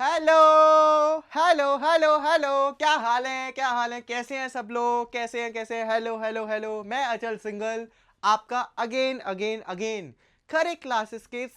Hello hello hello hello, क्या हाल है, क्या हाल है, कैसे हैं सब लोग, कैसे हैं, कैसे हैं? हेलो हेलो हेलो, मैं अचल सिंगल आपका अगेन अगेन अगेन खरे क्लासेस के इस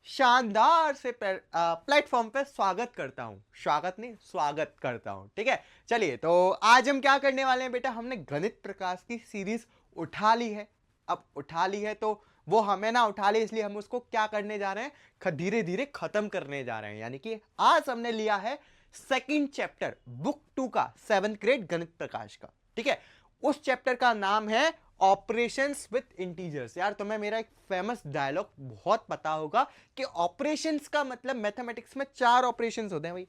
शानदार से प्लेटफॉर्म पे स्वागत करता हूं। स्वागत नहीं, स्वागत करता हूं। ठीक है, चलिए तो आज हम क्या करने वाले हैं बेटा, हमने गणित प्रकाश की सीरीज उठा ली है। अब उठा ली है तो वो हमें ना उठा ली, इसलिए हम उसको क्या करने जा रहे हैं, धीरे धीरे खत्म करने जा रहे हैं। यानी कि आज हमने लिया है सेकंड चैप्टर बुक 2 का 7th ग्रेड गणित प्रकाश का। ठीक है, उस चैप्टर का नाम है ऑपरेशंस विद इंटीजर्स। यार तुम्हें मेरा एक फेमस डायलॉग बहुत पता होगा कि ऑपरेशंस का मतलब मैथमेटिक्स में 4 ऑपरेशंस होते हैं भाई,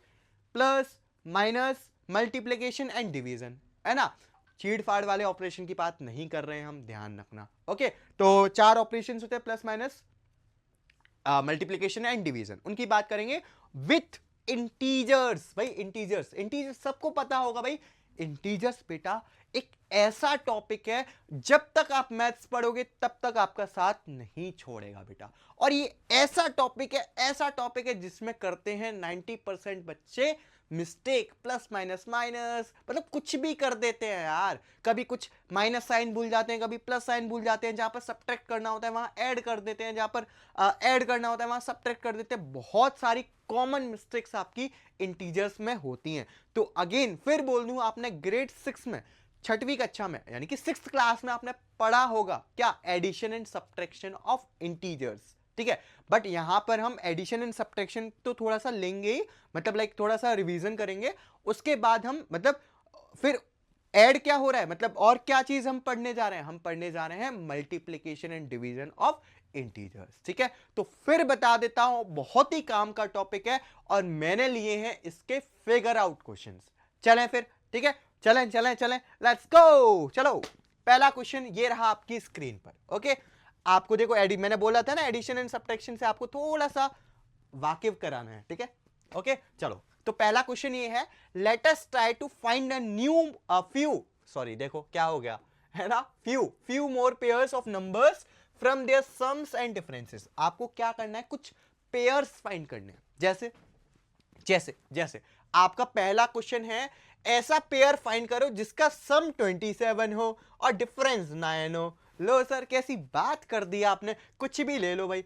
plus minus multiplication and division, है ना। चीड़ फाड़ वाले ऑपरेशन की बात नहीं कर रहे हैं हम, ध्यान रखना। ओके, तो 4 ऑपरेशंस होते हैं, plus minus multiplication and division, उनकी बात करेंगे विथ इंटीजर्स। भाई इंटीजर्स, इंटीजर्स सबको पता होगा भाई। इंटीजर्स बेटा एक ऐसा टॉपिक है, जब तक आप मैथ्स पढ़ोगे तब तक आपका साथ नहीं छोड़ेगा बेटा। और ये ऐसा टॉपिक है, ऐसा टॉपिक है जिसमें करते हैं 90% बच्चे मिस्टेक, प्लस माइनस माइनस, मतलब कुछ भी कर देते हैं यार। कभी कुछ माइनस साइन भूल जाते हैं, कभी प्लस साइन भूल जाते हैं, जहां पर सब्ट्रैक्ट करना होता है वहां ऐड कर देते हैं, जहां पर ऐड करना होता है वहां सब्ट्रैक्ट कर देते हैं। बहुत सारी कॉमन मिस्टेक्स आपकी इंटीजर्स में होती हैं। तो अगेन फिर बोल दूं, आपने ग्रेड 6 में, 6वीं कक्षा में, यानी कि 6th क्लास में आपने पढ़ा होगा क्या, addition and subtraction of integers. ठीक है, बट यहां पर हम एडिशन एंड सब्ट्रैक्शन तो थोड़ा सा लेंगे ही, मतलब लाइक थोड़ा सा रिवीजन करेंगे। उसके बाद हम मतलब फिर ऐड क्या हो रहा है, मतलब और क्या चीज हम पढ़ने जा रहे हैं, हम पढ़ने जा रहे हैं multiplication and division of integers. ठीक है, तो फिर बता देता हूं, बहुत ही काम का टॉपिक है और मैंने लिए हैं इसके फिगर आउट क्वेश्चंस। चलें फिर, ठीक है, चलें चलें चलें, लेट्स गो। चलो, पहला क्वेश्चन ये रहा आपकी स्क्रीन पर। ओके, आपको देखो मैंने बोला था ना, एडिशन एंड सब्ट्रैक्शन से आपको थोड़ा सा वाकिफ कराना है। ठीक है, ओके चलो, तो पहला क्वेश्चन ये है, let us try to find a new few, sorry देखो क्या हो गया है ना, few more pairs of numbers from their sums and differences. आपको क्या करना है, कुछ पेयर्स फाइंड करने हैं। जैसे जैसे जैसे आपका पहला क्वेश्चन है, ऐसा पेयर फाइंड करो जिसका सम 27 हो और डिफरेंस 9 हो। लो सर, कैसी बात कर दी आपने, कुछ भी ले लो भाई।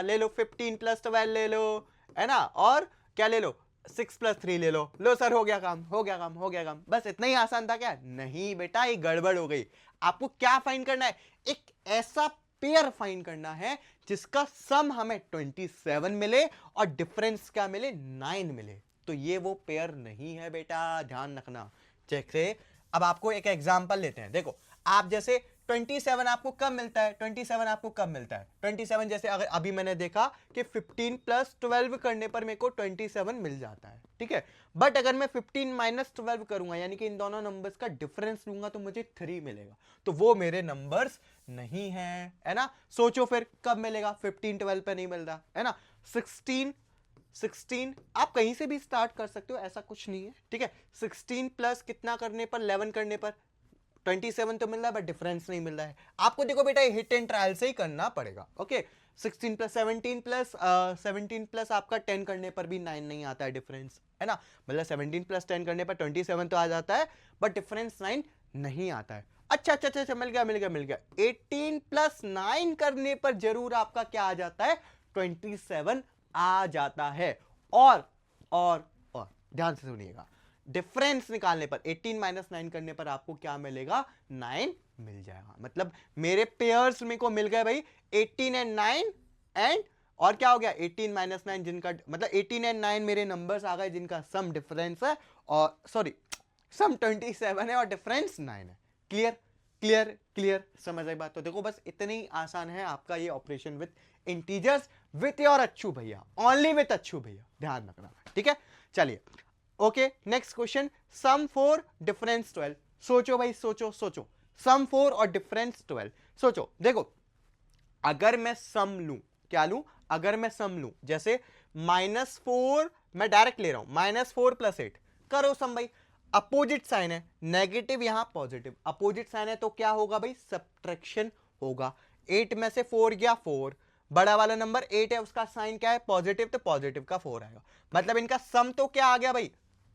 ले लो 15 + 12 ले लो, है ना, और क्या ले लो, 6 + 3 ले लो सर, हो गया काम, हो गया काम, हो गया काम। बस इतना ही आसान था क्या? नहीं बेटा, ये गड़बड़ हो गई। आपको क्या फाइंड करना है, एक ऐसा पेयर फाइंड करना है जिसका सम हमें 27 मिले और डिफरेंस क्या मिले, 9 मिले। तो ये वो पेयर नहीं है बेटा, ध्यान रखना। जैसे अब आपको एक एग्जांपल लेते हैं, देखो आप जैसे 27 आपको कब मिलता है, 27 आपको कब मिलता है, 27 जैसे अगर अभी मैंने देखा कि 15 + 12 करने पर मेरे को 27 मिल जाता है। ठीक है, बट अगर मैं 15 - 12 करूंगा, यानी कि इन दोनों नंबर्स का डिफरेंस लूंगा, तो मुझे 3 मिलेगा। तो वो मेरे नंबर्स नहीं है ना। सोचो फिर कब मिलेगा, 15 12 पे नहीं मिल रहा है ना। 16 आप कहीं से भी स्टार्ट कर सकते हो, ऐसा कुछ नहीं है। ठीक है, 16 प्लस कितना करने पर, 11 करने पर 27 तो मिल रहा है, बट डिफरेंस नहीं मिल रहा है। आपको देखो बेटा, हिट एंड ट्रायल से ही करना पड़ेगा। ओके, 16 + 17 प्लस 17 प्लस आपका 10 करने पर भी 9 नहीं आता है डिफरेंस, है ना। मतलब 17 + 10 करने पर 27 तो आ जाता है, बट डिफरेंस 9 नहीं आता है। अच्छा अच्छा अच्छा, मिल गया मिल गया मिल गया। 18 + 9 करने पर जरूर आपका क्या आ जाता है, 27 आ जाता है। और और ध्यान से सुनिएगा, डिफरेंस निकालने पर 18 - 9 करने पर आपको क्या मिलेगा, 9 मिल जाएगा। मतलब मेरे पेयर्स मेरे को मिल गए भाई, 18 एंड 9 एंड, और क्या हो गया, 18 - 9 जिनका, मतलब 18 एंड 9 मेरे नंबर्स आ गए जिनका सम डिफरेंस है, और सॉरी सम 27 है और डिफरेंस 9 है। क्लियर क्लियर क्लियर, समझ आई बात। तो देखो बस इतनी आसान है आपका ये operation with integers, with your अच्छू भैया, ओनली विथ अच्छू भैया, ध्यान रखना। ठीक है, चलिए ओके, नेक्स्ट क्वेश्चन, सम 4 डिफरेंस 12। सोचो भाई, सोचो सोचो, सम 4 और डिफरेंस 12, सोचो। देखो अगर मैं सम लूं, क्या लूं, अगर मैं सम लूं, जैसे -4 मैं डायरेक्ट ले रहा हूं, -4 + 8 करो सम भाई। अपोजिट साइन है, नेगेटिव यहां पॉजिटिव, अपोजिट साइन है तो क्या होगा भाई, सब्ट्रैक्शन होगा। 8 में से 4 गया 4, बड़ा वाला नंबर 8 है, उसका साइन क्या है पॉजिटिव, तो पॉजिटिव का 4 आएगा, मतलब इनका सम तो क्या आ गया भाई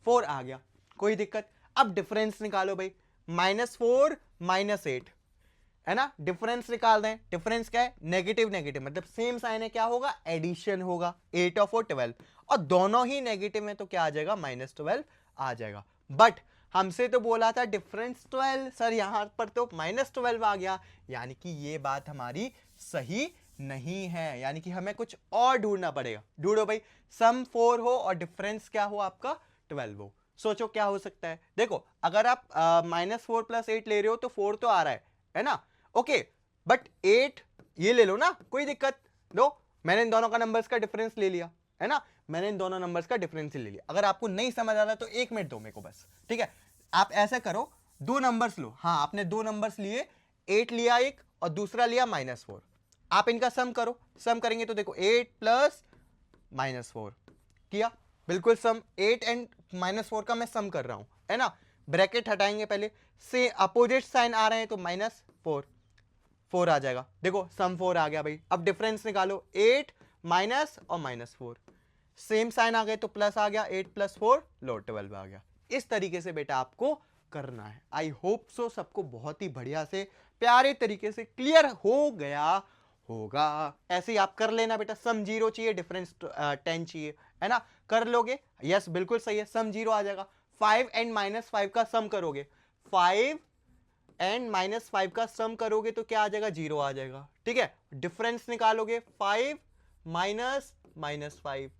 4 आ गया, कोई दिक्कत। अब डिफरेंस निकालो भाई, -4 -8 है ना, डिफरेंस निकाल दें। डिफरेंस क्या है नेगेटिव नेगेटिव, मतलब सेम साइन है, क्या होगा एडिशन होगा, 8 और 4 12, और दोनों ही नेगेटिव में तो क्या आ जाएगा -12 आ जाएगा। बट हमसे तो बोला था डिफरेंस 12, सर यहां पर तो -12 आ गया, यानी कि ये बात हमारी सही नहीं है, यानी कि हमें कुछ और ढूंढना पड़ेगा। ढूंढो भाई, सम 4 हो और डिफरेंस क्या हो आपका 12 हो, सोचो क्या हो सकता है। देखो अगर आप -4 + 8 ले रहे हो तो 4 तो आ रहा है ना, ओके, बट 8 ये ले लो ना, कोई दिक्कत, लो मैंने इन दोनों का नंबर्स का डिफरेंस ले लिया है ना, मैंने इन दोनों नंबर्स का डिफरेंस ले लिया। अगर आपको नहीं समझ आ रहा तो 1 मिनट दो मेरे को बस, ठीक है। आप ऐसे करो, दो नंबर्स लो, हाँ आपने दो नंबर्स लिए, 8 लिया एक और दूसरा लिया -4, आप इनका सम करो, सम करेंगे तो देखो 8 + -4 किया, बिल्कुल सम, 8 एंड -4 का मैं सम कर रहा हूं है ना, ब्रैकेट हटाएंगे पहले से, अपोजिट साइन आ रहे हैं तो -4 आ जाएगा, देखो सम 4 आ गया भाई। अब डिफरेंस निकालो, 8 माइनस और -4, सेम साइन आ गए तो प्लस आ गया, 8 + 4 लो 12 आ गया। इस तरीके से बेटा आपको करना है। आई होप सो सबको बहुत ही बढ़िया से प्यारे तरीके से क्लियर हो गया होगा। ऐसे ही आप कर लेना बेटा, सम 0 चाहिए डिफरेंस 10 चाहिए है ना, कर लोगे, यस बिल्कुल सही है, सम 0 आ जाएगा। 5 एंड -5 का सम करोगे, 5 एंड -5 का सम करोगे तो क्या आ जाएगा 0 आ जाएगा, ठीक है। डिफरेंस निकालोगे 5 -5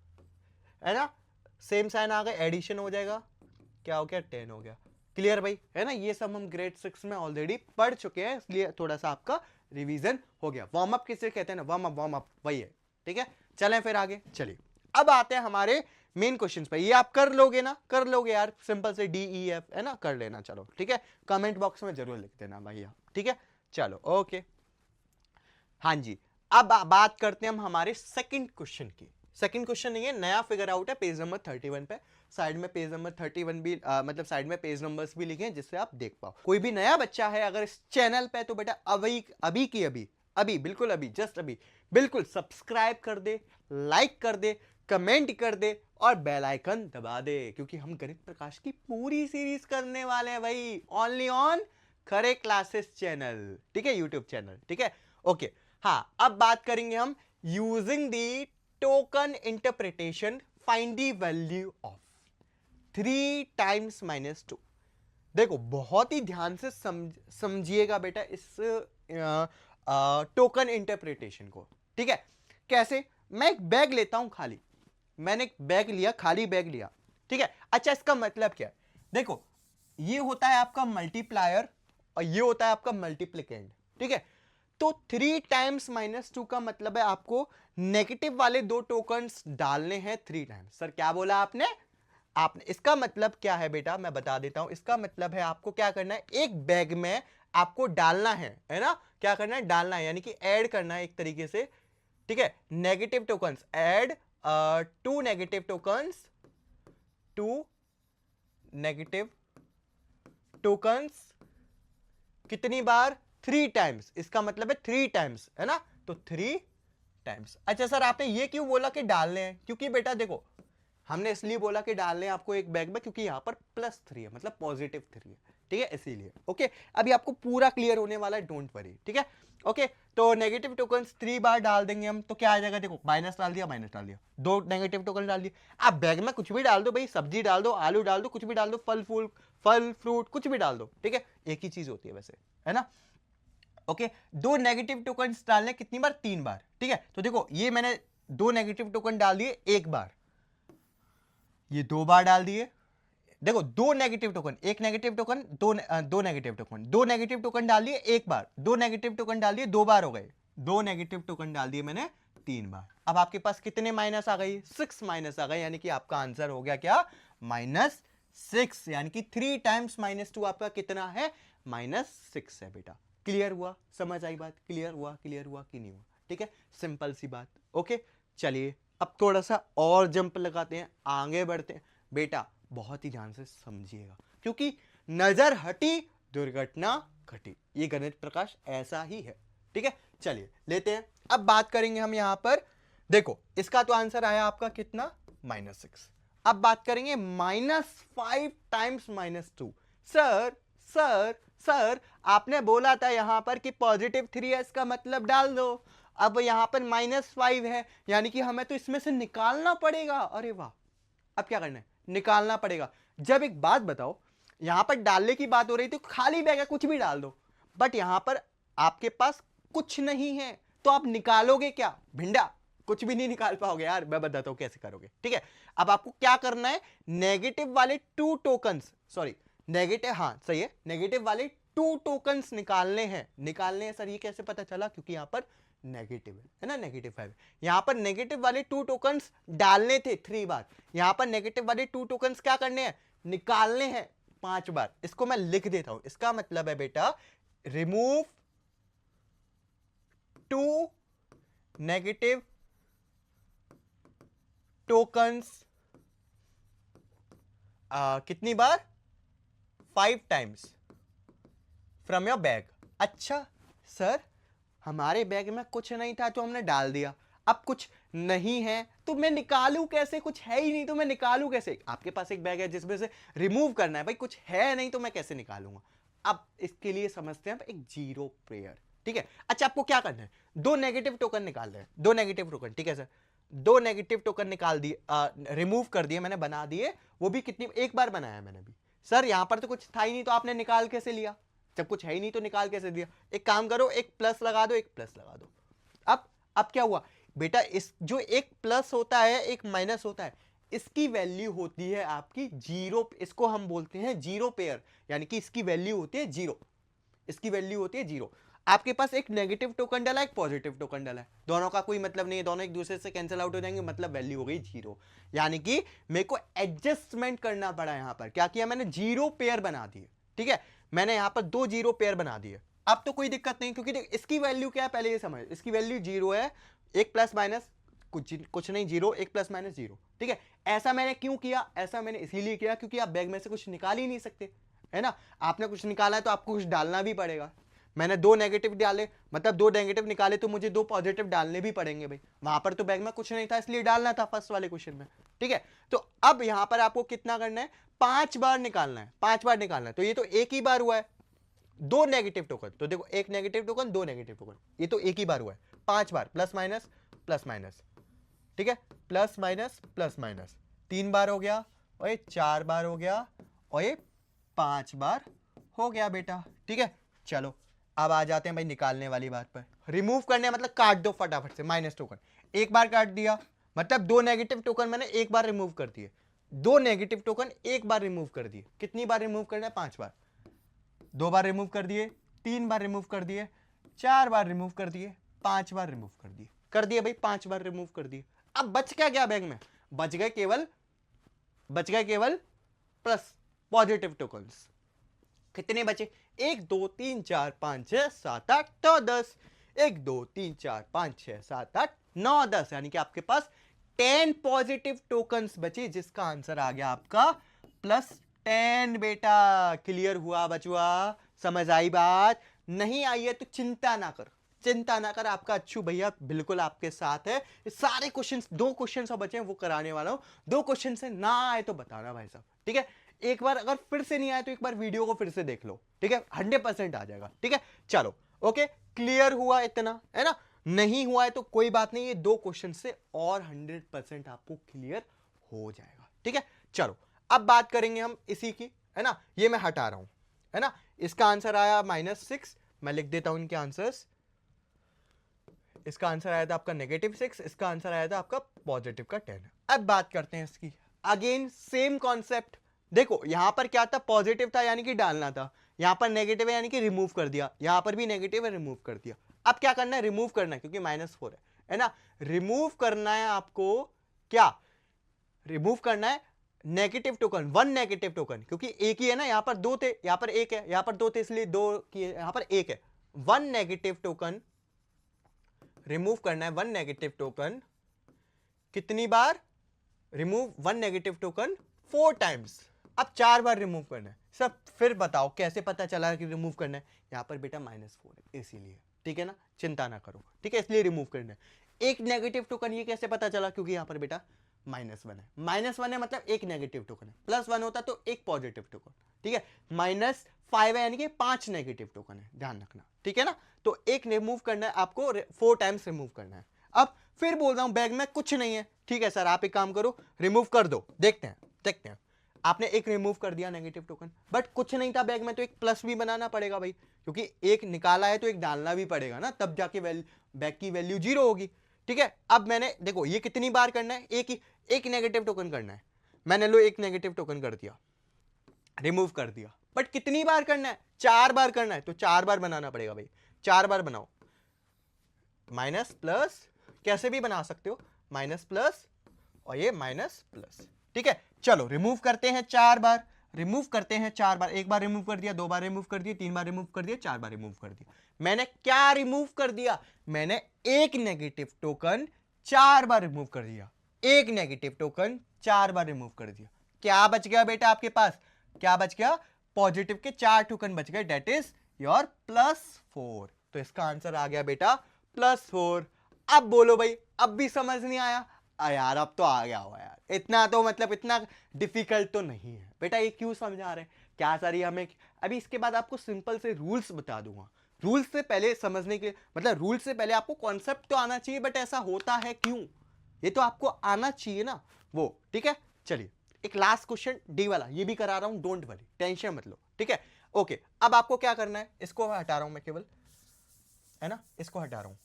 है ना, सेम साइन आ गए, एडिशन हो जाएगा, क्या हो गया 10 हो गया। क्लियर भाई है ना, ये सब हम ग्रेड 6 में ऑलरेडी पढ़ चुके हैं, इसलिए थोड़ा सा आपका रिवीजन हो गया। वार्म अप किसे कहते हैं ना, वार्म अप वही है, ठीक है। चलें फिर आगे, चलिए अब आते हैं हमारे मेन क्वेश्चंस पे। ये आप कर लोगे ना, कर लोगे यार, सिंपल से DEF है ना, कर लेना, चलो ठीक है, कमेंट बॉक्स में जरूर लिख देना भैया, ठीक है। चलो ओके, हाँ जी, अब बात करते हैं हम हमारे सेकंड क्वेश्चन की। सेकंड क्वेश्चन नहीं है, नया फिगर आउट है पेज नंबर 31 पे, साइड में पेज नंबर 31 भी मतलब साइड में पेज नंबर्स भी लिखे हैं जिससे आप देख पाओ। कोई भी नया बच्चा है अगर इस चैनल पे तो बेटा अभी बिल्कुल अभी जस्ट अभी बिल्कुल सब्सक्राइब कर दे, लाइक कर दे, कमेंट कर दे और बेल आइकन दबा दे, क्योंकि हम गणित प्रकाश की पूरी सीरीज करने वाले हैं भाई, only on Khare classes channel, ठीक है, यूट्यूब चैनल, ठीक है ओके। हाँ अब बात करेंगे हम using the token interpretation, find the value of 3 times -2। देखो बहुत ही ध्यान से समझिएगा बेटा इस टोकन इंटरप्रिटेशन को, ठीक है। कैसे, मैं एक बैग लेता हूं खाली, मैंने एक बैग लिया, खाली बैग लिया, ठीक है। अच्छा इसका मतलब क्या है, देखो ये होता है आपका मल्टीप्लायर और ये होता है आपका मल्टीप्लिकेंड, ठीक है। तो 3 टाइम्स -2 का मतलब है आपको नेगेटिव वाले दो टोकन्स डालने हैं 3 टाइम्स। सर क्या बोला आपने, इसका मतलब क्या है बेटा, मैं बता देता हूं। इसका मतलब है आपको क्या करना है, एक बैग में आपको डालना है ना, क्या करना है डालना है, यानी कि ऐड करना है एक तरीके से, ठीक है। Negative tokens add, 2 negative tokens, 2 negative tokens कितनी बार, 3 टाइम्स, इसका मतलब है 3 टाइम्स है ना, तो 3 टाइम्स। अच्छा सर आपने ये क्यों बोला कि डालने हैं, क्योंकि बेटा देखो हमने इसलिए बोला कि डालने हैं आपको एक बैग में क्योंकि यहां पर +3 है, मतलब +3 है, ठीक है, इसीलिए ओके। अभी आपको पूरा क्लियर होने वाला है, डोंट वरी, ठीक है ओके। तो नेगेटिव टोकन्स 3 बार डाल देंगे हम तो क्या आ जाएगा, देखो माइनस डाल दिया, दो नेगेटिव टोकन डाल दिए। आप बैग में कुछ भी डाल दो भाई, सब्जी डाल दो, आलू डाल दो, कुछ भी डाल दो, फल फ्रूट कुछ भी डाल दो, ठीक है, एक ही चीज होती है वैसे, है ना ओके। दो नेगेटिव टोकन्स डालने कितनी बार, 3 बार, ठीक है। तो देखो ये मैंने 2 नेगेटिव टोकन डाल दिए एक बार, ये 2 बार डाल दिए, देखो 2 नेगेटिव टोकन, एक नेगेटिव टोकन, दो नेगेटिव टोकन, 2 नेगेटिव टोकन डाल दिए एक बार, 2 नेगेटिव टोकन डाल दिए 2 बार हो गए, 2 नेगेटिव टोकन डाल दिए मैंने 3 बार। अब आपके पास कितने माइनस आ गई, 6 माइनस आ गए, यानी कि आपका आंसर हो गया क्या, -6, यानी कि 3 टाइम्स -2 आपका कितना है, -6 है बेटा। क्लियर हुआ, समझ आई बात, क्लियर हुआ कि नहीं हुआ, ठीक है, सिंपल सी बात ओके। चलिए अब थोड़ा सा और जंप लगाते हैं, आगे बढ़ते हैं बेटा, बहुत ही ध्यान से समझिएगा क्योंकि नजर हटी दुर्घटना घटी, ये गणित प्रकाश ऐसा ही है, ठीक है। चलिए लेते हैं। अब बात करेंगे हम यहां पर, देखो इसका तो आंसर आया आपका कितना, -6। अब बात करेंगे -5 टाइम्स -2। सर सर सर आपने बोला था यहां पर कि +3 है, इसका मतलब डाल दो। अब यहां पर -5 है, यानी कि हमें तो इसमें से निकालना पड़ेगा। अरे वाह, अब क्या करना है, निकालना पड़ेगा। जब एक बात बताओ, यहां पर डालने की बात हो रही थी, खाली बैग है कुछ भी डाल दो, बट यहां पर आपके पास कुछ नहीं है, तो आप निकालोगे क्या, भिंडा, कुछ भी नहीं निकाल पाओगे यार। मैं बताता हूं कैसे करोगे, ठीक है। अब आपको क्या करना है, नेगेटिव वाले 2 टोकन्स, सॉरी नेगेटिव, हाँ सही है, नेगेटिव वाले 2 टोकन्स निकालने हैं सर। ये कैसे पता चला, क्योंकि यहां पर नेगेटिव है ना, -5। यहां पर नेगेटिव वाले 2 टोकन्स डालने थे 3 बार, यहां पर नेगेटिव वाले 2 टोकन्स क्या करने हैं, निकालने हैं 5 बार। इसको मैं लिख देता हूं, इसका मतलब है बेटा रिमूव 2 नेगेटिव टोकन्स, कितनी बार, 5 टाइम्स फ्रॉम योर बैग। अच्छा सर, हमारे बैग में कुछ नहीं था तो हमने डाल दिया, अब कुछ नहीं है तो मैं निकालूं कैसे, कुछ है ही नहीं तो मैं निकालूं कैसे। आपके पास एक बैग है जिसमें से रिमूव करना है, भाई कुछ है नहीं तो मैं कैसे निकालूंगा। अब इसके लिए समझते हैं एक जीरो पेयर, ठीक है। अच्छा आपको क्या करना है, 2 नेगेटिव टोकन निकाल रहे हैं, 2 नेगेटिव टोकन, ठीक है सर। 2 नेगेटिव टोकन निकाल दिए, रिमूव कर दिए मैंने, बना दिए, वो भी कितनी, एक बार बनाया मैंने भी। सर यहां पर तो कुछ था ही नहीं तो आपने निकाल कैसे लिया, जब कुछ है ही नहीं तो निकाल कैसे दिया। एक काम करो, एक प्लस लगा दो, एक प्लस लगा दो। अब क्या हुआ बेटा, इस जो एक प्लस होता है एक माइनस होता है, इसकी वैल्यू होती है आपकी जीरो, इसको हम बोलते हैं जीरो पेयर, यानी कि इसकी वैल्यू होती है जीरो, इसकी वैल्यू होती है जीरो। आपके पास एक नेगेटिव टोकन डाला, एक पॉजिटिव टोकन डाला है, दोनों का कोई मतलब नहीं है, दोनों एक दूसरे से कैंसिल आउट हो जाएंगे, मतलब वैल्यू हो गई जीरो। यानी कि मेरे को एडजस्टमेंट करना पड़ा, यहां पर क्या किया मैंने, जीरो पेयर बना दिए, ठीक है। मैंने यहां पर 2 जीरो पेयर बना दिए। अब तो कोई दिक्कत नहीं, क्योंकि इसकी वैल्यू क्या है पहले ये समझ, इसकी वैल्यू जीरो है, एक प्लस माइनस कुछ नहीं, जीरो, एक प्लस माइनस जीरो, ठीक है। ऐसा मैंने क्यों किया, ऐसा मैंने इसीलिए किया क्योंकि आप बैग में से कुछ निकाल ही नहीं सकते, है ना। आपने कुछ निकाला है तो आपको कुछ डालना भी पड़ेगा। मैंने 2 नेगेटिव डाले, मतलब 2 नेगेटिव निकाले तो मुझे 2 पॉजिटिव डालने भी पड़ेंगे भाई, वहां पर तो बैग में कुछ नहीं था इसलिए डालना था फर्स्ट वाले क्वेश्चन में, ठीक है। तो अब यहां पर आपको कितना करना है, 5 बार निकालना है, 5 बार निकालना है। तो ये तो एक ही बार हुआ है, 2 नेगेटिव टोकन, तो देखो एक नेगेटिव टोकन, 2 नेगेटिव टोकन, ये तो एक ही बार हुआ है। 5 बार प्लस माइनस, ठीक है, प्लस माइनस 3 बार हो गया, और ये 4 बार हो गया, और ये 5 बार हो गया बेटा, ठीक है। चलो अब आ जाते हैं भाई निकालने वाली बात पर। रिमूव करने मतलब काट दो फटाफट से, माइनस टोकन एक बार काट दिया, मतलब 2 नेगेटिव टोकन मैंने एक बार रिमूव कर दिए, 2 नेगेटिव टोकन एक बार रिमूव कर दिए। कितनी बार रिमूव करना है, 5 बार। 2 बार रिमूव कर दिए, 3 बार रिमूव कर दिए, 4 बार रिमूव कर दिए, 5 बार रिमूव कर दिए भाई, 5 बार रिमूव कर दिए। अब बच क्या गया बैग में, बच गए केवल प्लस पॉजिटिव टोकन्स। कितने बचे, 1 2 3 4 5 6 7 8 9 10, 1 2 3 4 5 6 7 8 9 10, यानी कि आपके पास 10 पॉजिटिव टोकन्स बचे, जिसका आंसर आ गया आपका +10 बेटा। क्लियर हुआ बचुआ, समझ आई बात, नहीं आई है तो चिंता ना कर, आपका अच्छू भैया बिल्कुल आपके साथ है। सारे क्वेश्चंस, 2 क्वेश्चंस और बचे हैं वो कराने वाला हूं, 2 क्वेश्चन से ना आए तो बताना भाई साहब, ठीक है। एक बार अगर फिर से नहीं आया तो एक बार वीडियो को फिर से देख लो, ठीक है, 100% आ जाएगा, ठीक है। चलो ओके, क्लियर हुआ इतना, है ना। नहीं हुआ है तो कोई बात नहीं, ये 2 क्वेश्चन से और 100% आपको क्लियर हो जाएगा, ठीक है। चलो अब बात करेंगे हम इसी की, है ना। ये मैं हटा रहा हूं, है ना। इसका आंसर आया -6, मैं लिख देता हूं इनके आंसर्स। इसका आंसर आया था आपका -6, इसका आंसर आया था आपका पॉजिटिव का 10। अब बात करते हैं इसकी, अगेन सेम कॉन्सेप्ट। देखो यहां पर क्या था, पॉजिटिव था यानी कि डालना था, यहां पर नेगेटिव है यानी कि रिमूव कर दिया, यहां पर भी नेगेटिव है रिमूव कर दिया। अब क्या करना है, रिमूव करना है, क्योंकि -4 है ना। रिमूव करना है आपको, क्या रिमूव करना है, नेगेटिव टोकन, 1 नेगेटिव टोकन, क्योंकि एक ही है ना, यहां पर 2 थे, यहां पर 1 है, यहां पर 2 थे इसलिए 2 की, यहां पर 1 है। 1 नेगेटिव टोकन रिमूव करना है, 1 नेगेटिव टोकन कितनी बार, रिमूव 1 नेगेटिव टोकन 4 टाइम्स। अब 4 बार रिमूव करना है। सब फिर बताओ कैसे पता चला कि रिमूव करना है, यहां पर बेटा -4 है इसीलिए, ठीक है ना, चिंता ना करो, ठीक है, इसलिए रिमूव करना है। एक नेगेटिव टोकन, ये कैसे पता चला, क्योंकि यहां पर बेटा -1 है, -1 है मतलब एक नेगेटिव टोकन है, +1 होता तो एक पॉजिटिव टोकन, ठीक है, -5 है यानी कि 5 नेगेटिव टोकन है, ध्यान रखना, ठीक है ना। तो एक रिमूव करना है आपको, 4 टाइम्स रिमूव करना है। अब फिर बोल रहा हूं बैग में कुछ नहीं है, ठीक है सर, आप एक काम करो, रिमूव कर दो, देखते हैं। आपने एक रिमूव कर दिया नेगेटिव टोकन, बट कुछ नहीं था बैग में, तो एक प्लस भी बनाना पड़ेगा भाई, क्योंकि एक निकाला है तो एक डालना भी पड़ेगा ना, तब जाके बैग की वैल्यू 0 होगी, ठीक है। अब मैंने देखो ये कितनी बार करना है, एक नेगेटिव टोकन करना है, मैंने लो एक नेगेटिव टोकन कर दिया, रिमूव कर दिया, बट कितनी बार करना है, 4 बार करना है, तो 4 बार बनाना पड़ेगा भाई, 4 बार बनाओ, माइनस प्लस कैसे भी बना सकते हो, माइनस प्लस और ये माइनस प्लस, ठीक है। चलो रिमूव करते हैं 4 बार, रिमूव करते हैं 4 बार, एक बार रिमूव कर दिया, 2 बार रिमूव कर दिया, 3 बार रिमूव कर दिया, 4 बार रिमूव कर दिया। मैंने क्या रिमूव कर दिया, मैंने एक नेगेटिव टोकन 4 बार रिमूव कर दिया, एक नेगेटिव टोकन 4 बार रिमूव कर दिया। क्या बच गया बेटा आपके पास, क्या बच गया, पॉजिटिव के 4 टोकन बच गए, डेट इज योर +4। तो इसका आंसर आ गया बेटा +4। अब बोलो भाई, अब भी समझ नहीं आया, यार अब तो आ गया हो यार, इतना तो मतलब इतना डिफिकल्ट तो नहीं है बेटा, ये क्यों समझा रहे हैं, क्या सारी हमें, अभी इसके बाद आपको सिंपल से रूल्स बता दूंगा, रूल्स से पहले समझने के लिए, मतलब रूल्स से पहले आपको कॉन्सेप्ट तो आना चाहिए, बट ऐसा होता है क्यों, ये तो आपको आना चाहिए ना वो, ठीक है। चलिए एक लास्ट क्वेश्चन डी वाला, ये भी करा रहा हूं, डोंट वरी, टेंशन मत लो, ठीक है। ओके, अब आपको क्या करना है, इसको हटा रहा हूं मैं केवल, है ना, इसको हटा रहा हूं,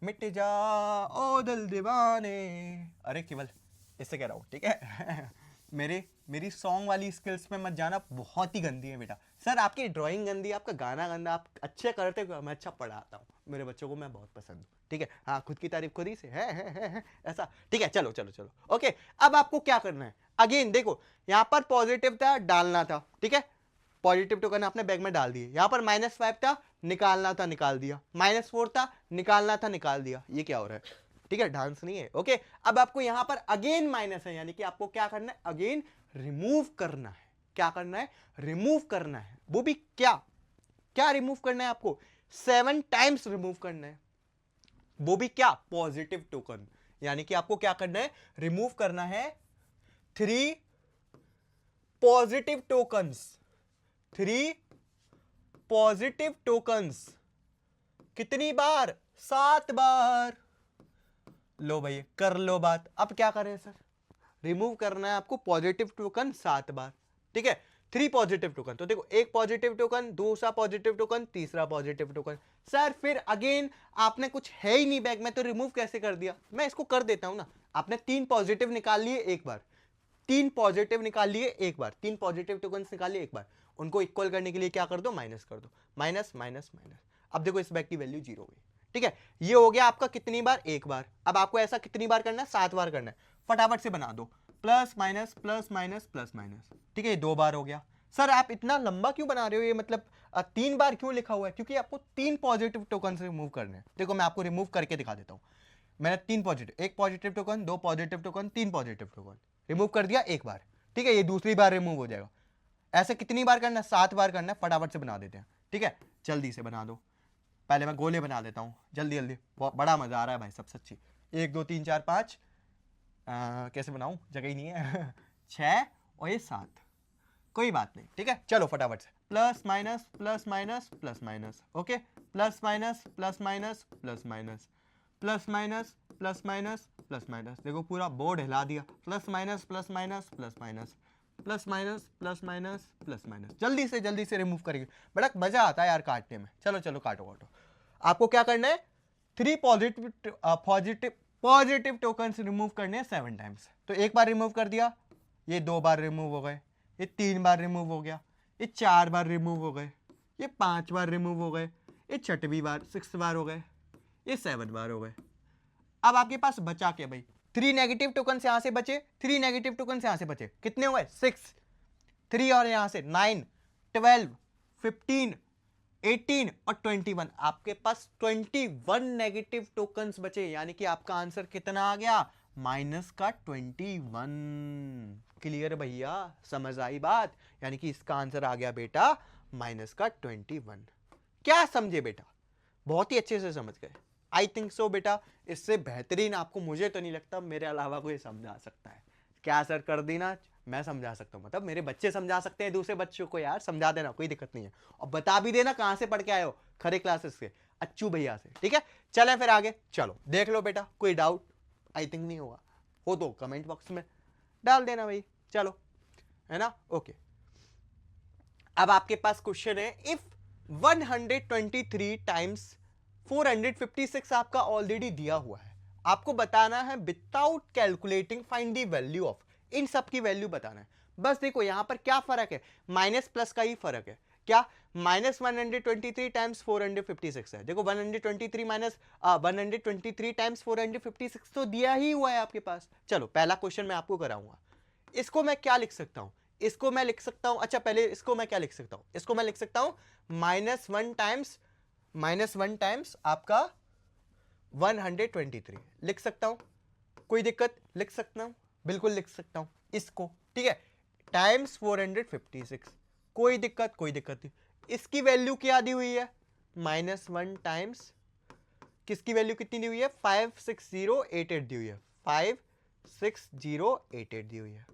मिट जा ओ दिल दीवाने, अरे केवल इससे कह रहा हूं, ठीक है। मेरी सॉन्ग वाली स्किल्स में मत जाना, बहुत ही गंदी है बेटा। सर आपकी ड्राइंग गंदी है, आपका गाना गंदा, आप अच्छे करते हो, मैं अच्छा पढ़ाता हूँ, मेरे बच्चों को मैं बहुत पसंद हूँ, ठीक है। हाँ, खुद की तारीफ खुद ही से है ऐसा, ठीक है। चलो चलो चलो, ओके। अब आपको क्या करना है, अगेन देखो यहाँ पर पॉजिटिव था, डालना था, ठीक है, पॉजिटिव टोकन आपने बैग में डाल दिए, यहां पर -5 था, निकालना था, निकाल दिया, -4 था, निकालना था, निकाल दिया, ये क्या हो रहा है, ठीक है, डांस नहीं है, ओके। अब आपको यहां पर अगेन माइनस है, यानी कि आपको क्या करना है, अगेन रिमूव करना है, क्या करना है, रिमूव करना है, वो भी क्या क्या रिमूव करना है आपको, 7 टाइम्स रिमूव करना है, वो भी क्या, पॉजिटिव टोकन, यानी कि आपको क्या करना है, रिमूव करना है 3 पॉजिटिव टोकन्स, 3 पॉजिटिव टोकन्स, कितनी बार, 7 बार। लो भाई कर लो बात, अब क्या करें सर, रिमूव करना है आपको पॉजिटिव टोकन 7 बार, ठीक है, 3 पॉजिटिव टोकन, तो देखो एक पॉजिटिव टोकन, दूसरा पॉजिटिव टोकन, तीसरा पॉजिटिव टोकन। सर फिर अगेन आपने कुछ है ही नहीं बैग में, तो रिमूव कैसे कर दिया, मैं इसको कर देता हूं ना, आपने 3 पॉजिटिव निकाल लिए एक बार, 3 पॉजिटिव निकाल लिए एक बार, 3 पॉजिटिव टोकन निकाल लिए एक बार, उनको इक्वल करने के लिए क्या कर दो, माइनस कर दो, माइनस माइनस माइनस। अब देखो इस बैग की वैल्यू 0 हो गई, ठीक है। ये हो गया आपका कितनी बार, एक बार। अब आपको ऐसा कितनी बार करना है, 7 बार करना है, फटाफट से बना दो, plus minus plus minus plus minus, ठीक है, ये 2 बार हो गया। सर आप इतना लंबा क्यों बना रहे हो, ये मतलब 3 बार क्यों लिखा हुआ है, क्योंकि आपको 3 पॉजिटिव टोकन रिमूव करने हैं। देखो मैं आपको रिमूव करके दिखा देता हूं, मैंने 3 पॉजिटिव, एक positive token, 2 positive token, 3 positive token remove कर दिया एक बार, ठीक है, ये दूसरी बार रिमूव हो जाएगा। ऐसे कितनी बार करना है, 7 बार करना है, फटाफट से बना देते हैं, ठीक है, जल्दी से बना दो। पहले मैं गोले बना देता हूँ, जल्दी जल्दी, बहुत बड़ा मजा आ रहा है भाई सब, सच्ची। 1 2 3 4 5, कैसे बनाऊं, जगह ही नहीं है। 6 और ये 7, कोई बात नहीं, ठीक है, चलो फटाफट से, plus minus plus minus plus minus, okay, plus minus plus minus plus minus, plus minus plus minus plus minus, देखो पूरा बोर्ड हिला दिया, plus minus plus minus plus minus, plus minus plus minus plus minus, जल्दी से remove करेंगे, बड़ा मजा आता है यार काटने में। चलो चलो काटो काटो। आपको क्या करना है, 3 पॉजिटिव टोकन्स रिमूव करने हैं 7 टाइम्स। तो एक बार रिमूव कर दिया, ये 2 बार रिमूव हो गए, ये 3 बार रिमूव हो गया, ये 4 बार रिमूव हो गए, ये 5 बार रिमूव हो गए, ये 6वीं बार 6 बार हो गए, ये 7 बार हो गए। अब आपके पास बचा क्या भाई, 3 नेगेटिव टोकन यहां से बचे, 3 नेगेटिव टोकन यहां से बचे, कितने हुए, 6, 3 और यहां से 9, 12, 15, 18 और 21, आपके पास 21 नेगेटिव टोकन्स बचे, यानी कि आपका आंसर कितना आ गया, माइनस का 21। क्लियर भैया, समझ आई बात, यानी कि इसका आंसर आ गया बेटा माइनस का 21। क्या समझे बेटा, बहुत ही अच्छे से समझ गए। आई थिंक सो बेटा, इससे बेहतरीन आपको मुझे तो नहीं लगता मेरे अलावा कोई समझा सकता है। क्या सर कर दी ना, मैं समझा सकता हूँ, मतलब मेरे बच्चे समझा सकते हैं दूसरे बच्चों को, यार समझा देना, कोई दिक्कत नहीं है। और बता भी देना कहाँ से पढ़ के आए हो, खरे क्लासेस से, अच्छू भैया से, ठीक है। चलें फिर आगे, चलो देख लो बेटा, कोई डाउट आई थिंक नहीं होगा, हो तो कमेंट बॉक्स में डाल देना भाई, चलो, है ना, ओके। अब आपके पास क्वेश्चन है, इफ 123 टाइम्स 456 आपका ऑलरेडी दिया हुआ है, आपको बताना है without calculating find the value of, इन सब की वैल्यू बताना है। बस देखो यहां पर क्या फर्क है, माइनस प्लस का ही फर्क है, क्या माइनस 123 टाइम्स 456 है, देखो 123 माइनस 123 टाइम्स 456 तो दिया ही हुआ है आपके पास। चलो पहला क्वेश्चन मैं आपको कराऊंगा, इसको मैं क्या लिख सकता हूं, इसको मैं लिख सकता हूं, अच्छा पहले इसको मैं क्या लिख सकता हूं, इसको मैं लिख सकता हूं -1 टाइम्स आपका 123 लिख सकता हूं, कोई दिक्कत, लिख सकता हूं, बिल्कुल लिख सकता हूं इसको, ठीक है, टाइम्स 456, कोई दिक्कत नहीं। इसकी वैल्यू क्या दी हुई है, -1 टाइम्स, किसकी वैल्यू कितनी दी हुई है, 56088 दी हुई है, 56088 दी हुई है,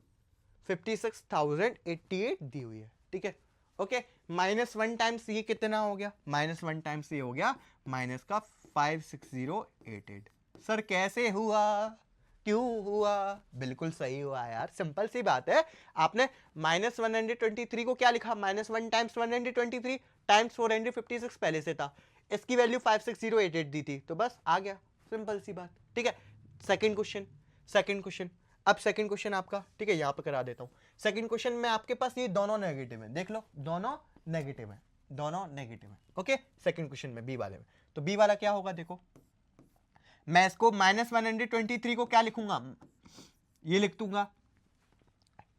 56,088 दी हुई है, ठीक है, ओके। -1 टाइम्स ये कितना हो गया, -1 टाइम्स ये हो गया माइनस का 56088। सर कैसे हुआ, क्यों हुआ, बिल्कुल सही हुआ यार, सिंपल सी बात है। आपने -123 को क्या लिखा, -1 टाइम्स 123 टाइम्स 456 पहले से था, इसकी वैल्यू 56088 दी थी, तो बस आ गया, सिंपल सी बात, ठीक है। सेकंड क्वेश्चन, अब सेकंड क्वेश्चन आपका, ठीक है, यहां पर करा देता हूं। सेकंड क्वेश्चन में आपके पास ये दोनों नेगेटिव है, देख लो दोनों नेगेटिव है, ओके। सेकंड क्वेश्चन में बी वाले में, तो बी वाला क्या होगा, देखो मैं इसको -123 को क्या लिखूंगा, ये लिख दूंगा,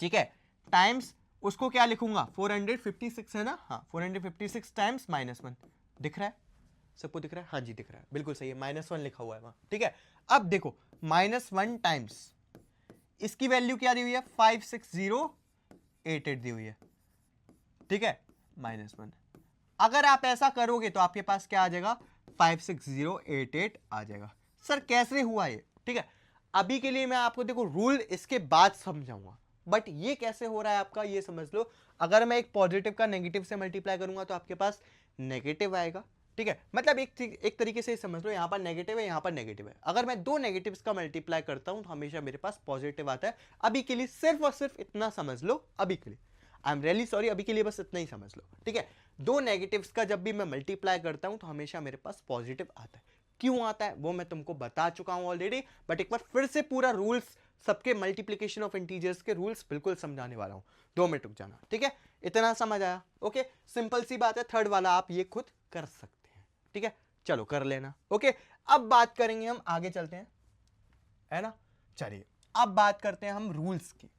ठीक है, टाइम्स उसको क्या लिखूंगा, 456 है ना, हाँ 456 टाइम्स -1, दिख रहा है सबको, दिख रहा है, हाँ जी दिख रहा है, बिल्कुल सही है, -1 लिखा हुआ है वहां, ठीक है। अब देखो -1 टाइम्स इसकी वैल्यू क्या दी हुई है, 56088 दी हुई है, ठीक है, -1, अगर आप ऐसा करोगे तो आपके पास क्या आ जाएगा, 56088 आ जाएगा। सर कैसे हुआ ये, ठीक है, अभी के लिए मैं आपको देखो रूल इसके बाद समझाऊंगा, बट ये कैसे हो रहा है आपका ये समझ लो। अगर मैं एक पॉजिटिव का नेगेटिव से मल्टीप्लाई करूंगा तो आपके पास नेगेटिव आएगा, ठीक है, मतलब एक तरीके से समझ लो, यहां पर नेगेटिव है, यहां पर नेगेटिव है, अगर मैं दो नेगेटिव्स का मल्टीप्लाई करता हूं तो हमेशा मेरे पास पॉजिटिव आता है। अभी के लिए सिर्फ और सिर्फ इतना समझ लो, अभी के लिए, आई एम रियली सॉरी, अभी के लिए बस इतना ही समझ लो, ठीक है। दो नेगेटिव्स का जब भी मैं मल्टीप्लाई करता हूं तो हमेशा मेरे पास पॉजिटिव आता है, क्यों आता है वो मैं तुमको बता चुका हूं ऑलरेडी, बट एक बार फिर से पूरा रूल्स सबके मल्टीप्लिकेशन ऑफ इंटीजर्स के रूल्स बिल्कुल समझाने वाला हूं, 2 मिनट रुक जाना, ठीक है, इतना समझ आया, ओके। सिंपल सी बात है, थर्ड वाला आप ये खुद कर सकते हैं, ठीक है, चलो कर लेना, ओके। अब बात करेंगे हम, आगे चलते हैं, है ना, चलिए अब बात करते हैं हम रूल्स की।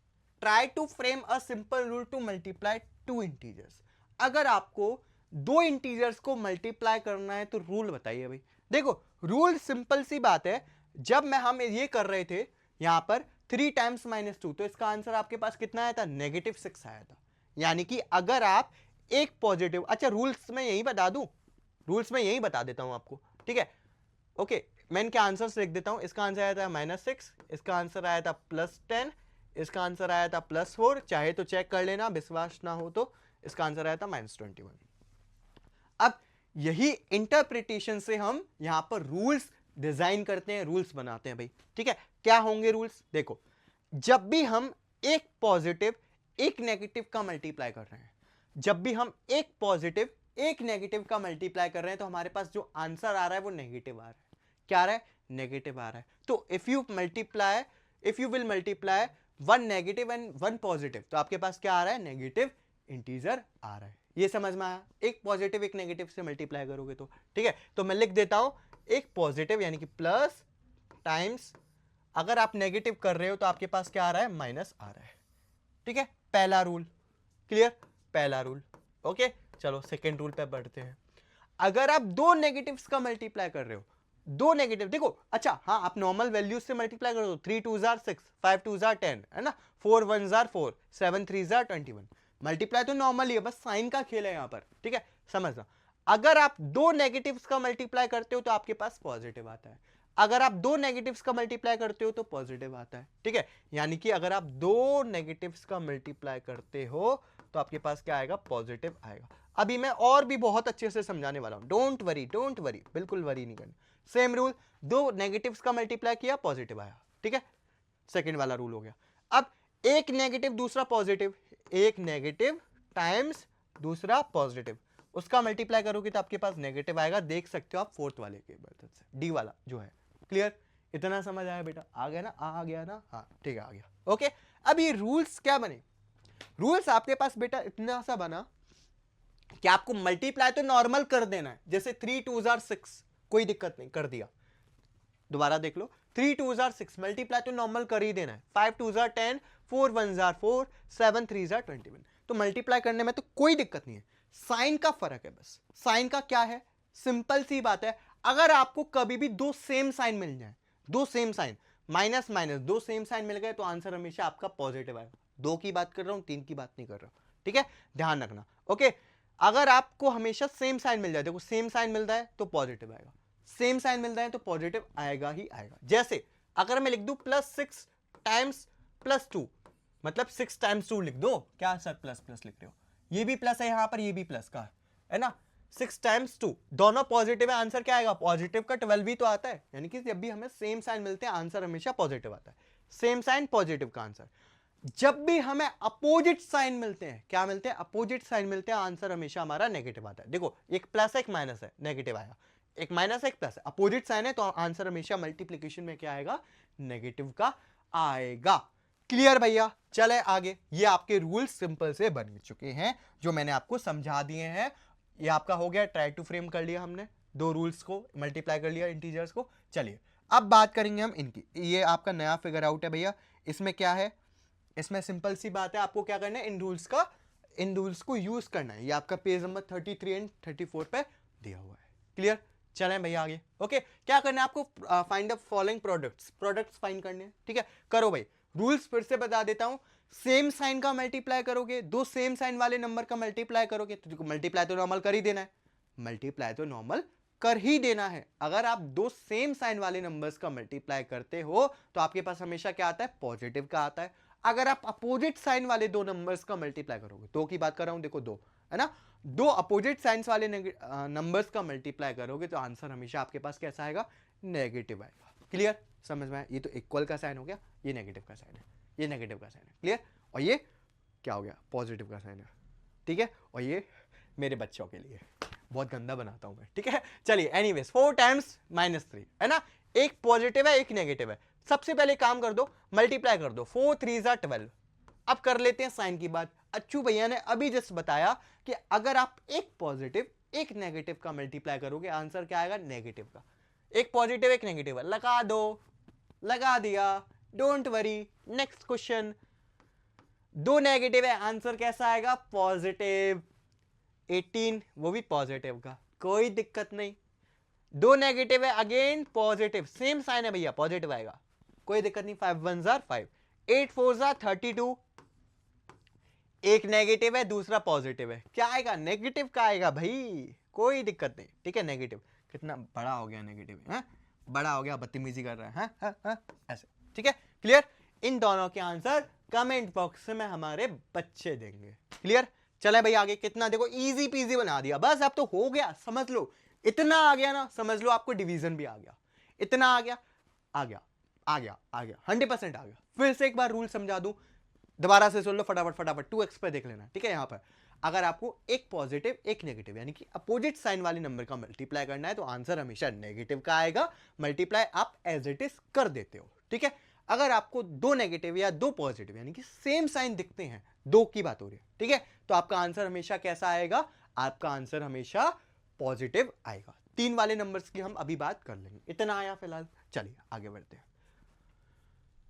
Try to frame a simple rule to multiply two integers, अगर आपको दो इंटीजर्स को मल्टीप्लाई करना है तो रूल बताइए भाई। देखो रूल सिंपल सी बात है, जब हम ये कर रहे थे यहां पर 3 टाइम्स -2, तो इसका आंसर आपके पास कितना आया था, -6 आया था। यानी कि अगर आप एक पॉजिटिव, अच्छा रूल्स में यही बता दूं, रूल्स में यही बता देता हूं आपको, ठीक है, ओके। मैं इनके आंसर्स लिख देता हूं, इसका आंसर आया था -6, इसका आंसर आया था +10, इसका आंसर आया था +4, चाहे तो चेक कर लेना, विश्वास ना हो तो, इसका आंसर आया था -21। अब यही इंटरप्रिटेशन से हम यहां पर रूल्स डिजाइन करते हैं, रूल्स बनाते हैं भाई, ठीक है। क्या होंगे रूल्स, देखो जब भी हम एक पॉजिटिव एक नेगेटिव का मल्टीप्लाई कर रहे हैं, जब भी हम एक पॉजिटिव एक नेगेटिव का मल्टीप्लाई कर रहे हैं तो हमारे पास जो आंसर आ रहा है वो नेगेटिव आ रहा है, क्या आ रहा है, नेगेटिव आ रहा है। तो if you will multiply one negative and one positive, तो आपके पास क्या आ रहा है, नेगेटिव इंटीजर आ रहा है, ये समझ में आया, एक पॉजिटिव एक नेगेटिव से मल्टीप्लाई करोगे तो, ठीक है। तो मैं लिख देता हूं एक पॉजिटिव यानी कि प्लस टाइम्स, अगर आप नेगेटिव कर रहे हो तो आपके पास क्या आ रहा है, माइनस आ रहा है, ठीक है। पहला रूल क्लियर, पहला रूल, ओके। चलो सेकेंड रूल पे बढ़ते हैं। अगर आप दो नेगेटिव्स का मल्टीप्लाई कर रहे हो, दो नेगेटिव, देखो अच्छा हाँ, आप नॉर्मल वैल्यूज से मल्टीप्लाई कर दो, 3 2 6, 5 2 10, है ना, 4 1 4, 7 3 21, मल्टीप्लाई तो नॉर्मल ही है, बस साइन का खेल है यहां पर, ठीक है, समझना। अगर आप दो नेगेटिव्स का मल्टीप्लाई करते हो तो आपके पास पॉजिटिव आता है, अगर आप दो नेगेटिव्स का मल्टीप्लाई करते हो तो पॉजिटिव आता है, ठीक है। यानी कि अगर आप दो नेगेटिव्स का मल्टीप्लाई करते हो तो आपके पास क्या आएगा, पॉजिटिव आएगा। अभी मैं और भी बहुत अच्छे से समझाने वाला हूं, डोंट वरी, बिल्कुल वरी नहीं करना। सेम रूल, दो नेगेटिव्स का मल्टीप्लाई किया पॉजिटिव आया, ठीक है, सेकंड वाला रूल हो गया। अब एक नेगेटिव दूसरा पॉजिटिव, एक नेगेटिव टाइम्स दूसरा पॉजिटिव, उसका मल्टीप्लाई करोगे तो आपके पास नेगेटिव आएगा, देख सकते हो आप फोर्थ वाले के मेथड से, डी वाला जो है। क्लियर, इतना समझ आया बेटा, आ गया ना, आ गया ना, हाँ ठीक है आ गया। ओके, अब ये रूल्स क्या बने, रूल्स आपके पास बेटा इतना सा बना कि आपको मल्टीप्लाई तो नॉर्मल कर देना है, जैसे 3 2s are 6, कोई दिक्कत नहीं, कर दिया। दोबारा देख लो, 3 2s are 6, मल्टीप्लाई तो नॉर्मल कर ही देना है। 5 2s are 10, 4 1s are 4, 7 3s are 21, तो मल्टीप्लाई करने में तो कोई दिक्कत नहीं है, साइन का फर्क है बस। साइन का क्या है, सिंपल सी बात है, अगर आपको कभी भी दो सेम साइन मिल जाए, दो सेम साइन, माइनस माइनस दो सेम साइन मिल गए तो आंसर हमेशा आपका पॉजिटिव आएगा। दो की बात कर रहा हूं, तीन की बात नहीं कर रहा हूं, ठीक है, ध्यान रखना। ओके, अगर आपको हमेशा सेम साइन मिल जाए, देखो सेम साइन मिलता है तो पॉजिटिव आएगा, सेम साइन मिलता है तो पॉजिटिव आएगा ही आएगा। जैसे अगर मैं लिख दूं +6 टाइम्स +2, मतलब 6 टाइम्स 2 लिख दो, क्या सर प्लस प्लस लिख रहे हो, ये भी प्लस है यहां पर, ये भी प्लस का है ना, 6 टाइम्स 2 दोनों पॉजिटिव है, आंसर क्या आएगा, पॉजिटिव का 12 ही तो आता है। यानी कि जब भी हमें सेम साइन मिलते हैं आंसर हमेशा पॉजिटिव आता है, सेम साइन पॉजिटिव का आंसर। जब भी हमें अपोजिट साइन मिलते हैं, क्या मिलते हैं, अपोजिट साइन मिलते हैं, आंसर हमेशा हमारा नेगेटिव आता है। देखो एक प्लस है एक माइनस है, नेगेटिव आया, एक माइनस है एक प्लस है, अपोजिट साइन है तो आंसर हमेशा मल्टीप्लिकेशन में क्या आएगा, नेगेटिव का आएगा। क्लियर भैया, चले आगे। ये आपके रूल्स सिंपल से बन चुके हैं जो मैंने आपको समझा दिए हैं। ये आपका हो गया, ट्राई टू फ्रेम कर लिया हमने, दो रूल्स को मल्टीप्लाई कर लिया इंटीजर्स को। चलिए अब बात करेंगे हम इनकी। ये आपका नया फिगर आउट है भैया, इसमें क्या है, इसमें सिंपल सी बात है, आपको क्या करना है, इन रूल्स को यूज करना है। ये आपका पेज नंबर 33 एंड 34 पे दिया हुआ है। क्लियर, चलें भैया आगे। ओके, क्या करना है आपको, find the following products find करने हैं, ठीक है, करो भाई। रूल्स फिर से बता देता हूं, सेम साइन का मल्टीप्लाई करोगे, दो सेम साइन वाले नंबर का मल्टीप्लाई करोगे तो मल्टीप्लाई तो नॉर्मल कर ही देना है, मल्टीप्लाई तो नॉर्मल कर ही देना है। अगर आप दो सेम साइन वाले नंबर्स का मल्टीप्लाई करते हो तो आपके पास हमेशा क्या आता है, पॉजिटिव का आता है। अगर आप अपोजिट साइन वाले दो नंबर्स का मल्टीप्लाई करोगे, दो की बात कर रहा हूं, देखो दो है ना, दो अपोजिट साइंस वाले नंबर्स का मल्टीप्लाई करोगे तो आंसर हमेशा आपके पास कैसा आएगा, नेगेटिव आएगा। क्लियर, समझ में आया, ये तो इक्वल का साइन हो गया, ये नेगेटिव का साइन है, ये नेगेटिव का साइन है। क्लियर, और ये क्या हो गया, पॉजिटिव का साइन है, ठीक है। और ये मेरे बच्चों के लिए बहुत गंदा बनाता हूं मैं, ठीक है। चलिए एनीवेज, 4 टाइम्स -3 है ना, एक पॉजिटिव है एक नेगेटिव है। सबसे पहले काम कर दो, मल्टीप्लाई कर दो, 4 3s are 12। अब कर लेते हैं साइन की बात। अच्छू भैया ने अभी जस्ट बताया कि अगर आप एक पॉजिटिव एक नेगेटिव का मल्टीप्लाई करोगे आंसर क्या आएगा, नेगेटिव का। एक पॉजिटिव एक नेगेटिव है, लगा दो, लगा दिया, डोंट वरी। नेक्स्ट क्वेश्चन, दो नेगेटिव है, आंसर कैसा आएगा, पॉजिटिव। 18 वो भी पॉजिटिव का, कोई दिक्कत नहीं। दो नेगेटिव है, अगेन पॉजिटिव, सेम साइन है भैया, पॉजिटिव आएगा, कोई दिक्कत नहीं। 5 1s are 5, 8 4s are 32, एक नेगेटिव है दूसरा पॉजिटिव है, क्या आएगा, नेगेटिव का आएगा भाई, कोई दिक्कत नहीं, ठीक है। नेगेटिव कितना बड़ा हो गया, नेगेटिव है, बड़ा हो गया, बदतमीजी कर रहा है, ऐसे, ठीक है। क्लियर, इन दोनों के आंसर कमेंट बॉक्स में हमारे बच्चे देंगे। क्लियर, चले भाई आगे। कितना देखो इजी पीजी बना दिया, बस अब तो हो गया, समझ लो, इतना आ गया ना, समझ लो आपको डिवीजन भी आ गया, इतना आ गया, आ गया, आ गया, आ गया, 100% आ गया। फिर से एक बार रूल समझा दूं, दोबारा से सुन लो फटाफट फटाफट, 2x पे देख लेना, ठीक है। यहां पर अगर आपको एक पॉजिटिव एक नेगेटिव यानी कि अपोजिट साइन वाले नंबर का मल्टीप्लाई करना है तो आंसर हमेशा नेगेटिव का आएगा, मल्टीप्लाई आप एज इट इज कर देते हो, ठीक है। अगर आपको दो नेगेटिव या दो पॉजिटिव यानी कि सेम साइन दिखते हैं, दो की बात हो रही है, ठीक है, तो आपका आंसर हमेशा कैसा आएगा, आपका आंसर हमेशा पॉजिटिव आएगा। तीन वाले नंबर्स की हम अभी बात कर लेंगे, इतना आया फिलहाल। चलिए आगे बढ़ते हैं।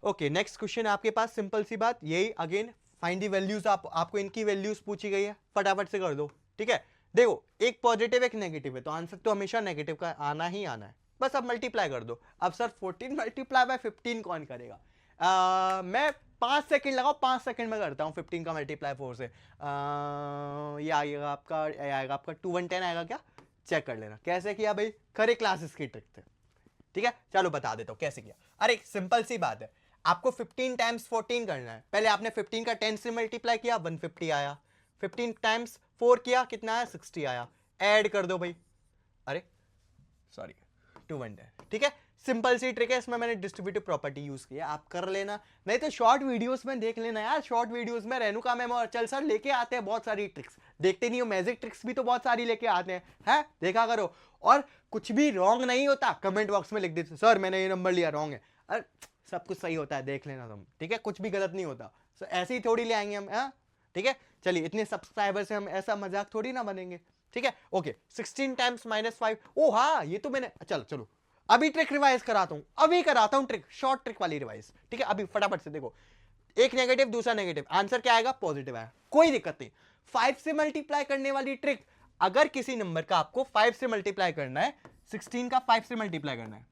ओके, नेक्स्ट क्वेश्चन आपके पास सिंपल सी बात, यही अगेन फाइंड दी वैल्यूज, आपको इनकी वैल्यूज पूछी गई है, फटाफट से कर दो, ठीक है। देखो एक पॉजिटिव एक नेगेटिव है तो आंसर तो हमेशा नेगेटिव का आना ही आना है, बस अब मल्टीप्लाई कर दो। अब सर 14 मल्टीप्लाई बाय 15 कौन करेगा, मैं 5 सेकंड लगाओ, 5 सेकंड में करता हूँ 15 का मल्टीप्लाई 4 से। ये आएगा आपका 2 1 10 आएगा क्या, चेक कर लेना कैसे किया भाई, खरे क्लासेस की ट्रिक थे। ठीक है, चलो बता देता हूं कैसे किया। अरे सिंपल सी बात है, आपको 15 टाइम्स 14 करना है। पहले आपने 15 का 10 से मल्टीप्लाई किया, 150 आया। 15 टाइम्स 4 किया, कितना आया, 60 आया। ऐड कर दो भाई, अरे सॉरी 200। ठीक है, सिंपल सी ट्रिक है, इसमें मैंने डिस्ट्रीब्यूटिव प्रॉपर्टी यूज की है, आप कर लेना। नहीं तो शॉर्ट वीडियोस में देख लेना यार, शॉर्ट वीडियोस में रेणुका मैम और अचल सर लेके आते हैं बहुत सारी ट्रिक्स। देखते नहीं हो, मैजिक ट्रिक्स भी तो बहुत सारी लेके आते हैं, देखा करो। और कुछ भी रॉन्ग नहीं होता, कमेंट बॉक्स में लिख देते सर मैंने ये नंबर लिया, रॉन्ग है। अरे सब कुछ सही होता है, देख लेना तुम। ठीक है, कुछ भी गलत नहीं होता, ऐसे ही थोड़ी ले आएंगे हम। ठीक है, चलिए इतने सब्सक्राइबर से हम ऐसा मजाक थोड़ी ना बनेंगे। ठीक है, ओके 16 टाइम्स -5। ओ हाँ, ये तो मैंने, चलो अभी ट्रिक रिवाइज कराता हूं, अभी कराता हूं ट्रिक, शॉर्ट ट्रिक वाली रिवाइज। ठीक है, अभी फटाफट से देखो, एक नेगेटिव दूसरा नेगेटिव, आंसर क्या आएगा, पॉजिटिव आएगा, कोई दिक्कत नहीं। 5 से मल्टीप्लाई करने वाली ट्रिक, अगर किसी नंबर का आपको 5 से मल्टीप्लाई करना है, 16 का 5 से मल्टीप्लाई करना है,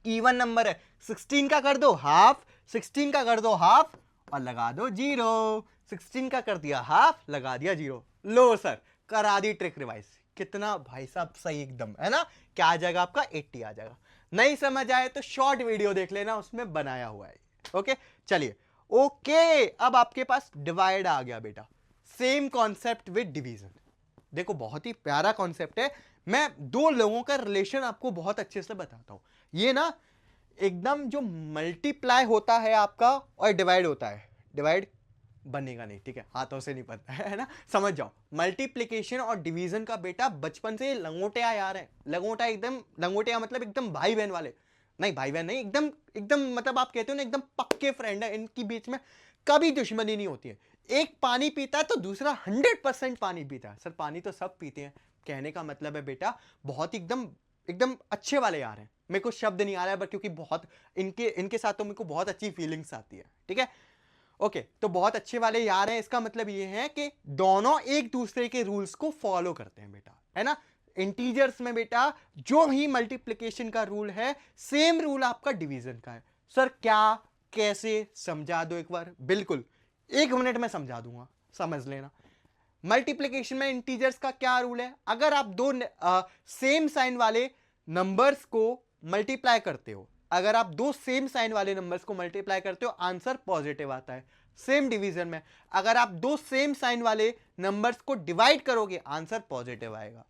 इवन नंबर है, 16 का कर दो हाफ, 16 का कर दो हाफ और लगा दो 0। 16 का कर दिया हाफ, लगा दिया 0। लो सर, करा दी ट्रिक रिवाइज। कितना भाई साहब सही एकदम, है ना। क्या आ जाएगा आपका, 80 आ जाएगा। नहीं समझ आए तो शॉर्ट वीडियो देख लेना, उसमें बनाया हुआ है। ओके चलिए, ओके अब आपके पास डिवाइड आ गया बेटा। Same concept with division. देखो बहुत ही प्यारा कॉन्सेप्ट है, मैं दो लोगों का रिलेशन आपको बहुत अच्छे से बताता हूं। ये ना एकदम जो मल्टीप्लाई होता है आपका और डिवाइड होता है, डिवाइड बनेगा नहीं, ठीक है, हाथों से नहीं बनता है ना, समझ जाओ। मल्टीप्लिकेशन और डिवीजन का बेटा बचपन से लंगोटिया यार है, लंगोटा एकदम, लंगोटिया मतलब एकदम भाई बहन वाले, नहीं भाई बहन नहीं, एकदम एकदम मतलब आप कहते हो ना एकदम पक्के फ्रेंड है, इनकी बीच में कभी दुश्मनी नहीं होती है। एक पानी पीता है तो दूसरा 100% पानी पीता है। सर पानी तो सब पीते हैं, कहने का मतलब है बेटा बहुत एकदम एकदम अच्छे वाले यार हैं। मेरे को शब्द नहीं आ रहा है बट क्योंकि बहुत इनके साथ तो मेरे को बहुत अच्छी फीलिंग्स आती है। ठीक है, ओके तो बहुत अच्छे वाले यार हैं, इसका मतलब ये है कि दोनों एक दूसरे के रूल्स को फॉलो करते हैं बेटा, है ना। इंटीजर्स में बेटा जो ही मल्टीप्लिकेशन का रूल है, सेम रूल आपका डिवीजन का है। सर क्या, कैसे, समझा दो एक बार। बिल्कुल 1 मिनट में समझा दूंगा, समझ लेना। मल्टीप्लिकेशन में इंटीजर्स का क्या रूल है, अगर आप दो सेम साइन वाले नंबर्स को मल्टीप्लाई करते हो, अगर आप दो सेम साइन वाले नंबर्स को मल्टीप्लाई करते हो, आंसर पॉजिटिव आता है। सेम डिवीजन में अगर आप दो सेम साइन वाले नंबर्स को डिवाइड करोगे, आंसर पॉजिटिव आएगा।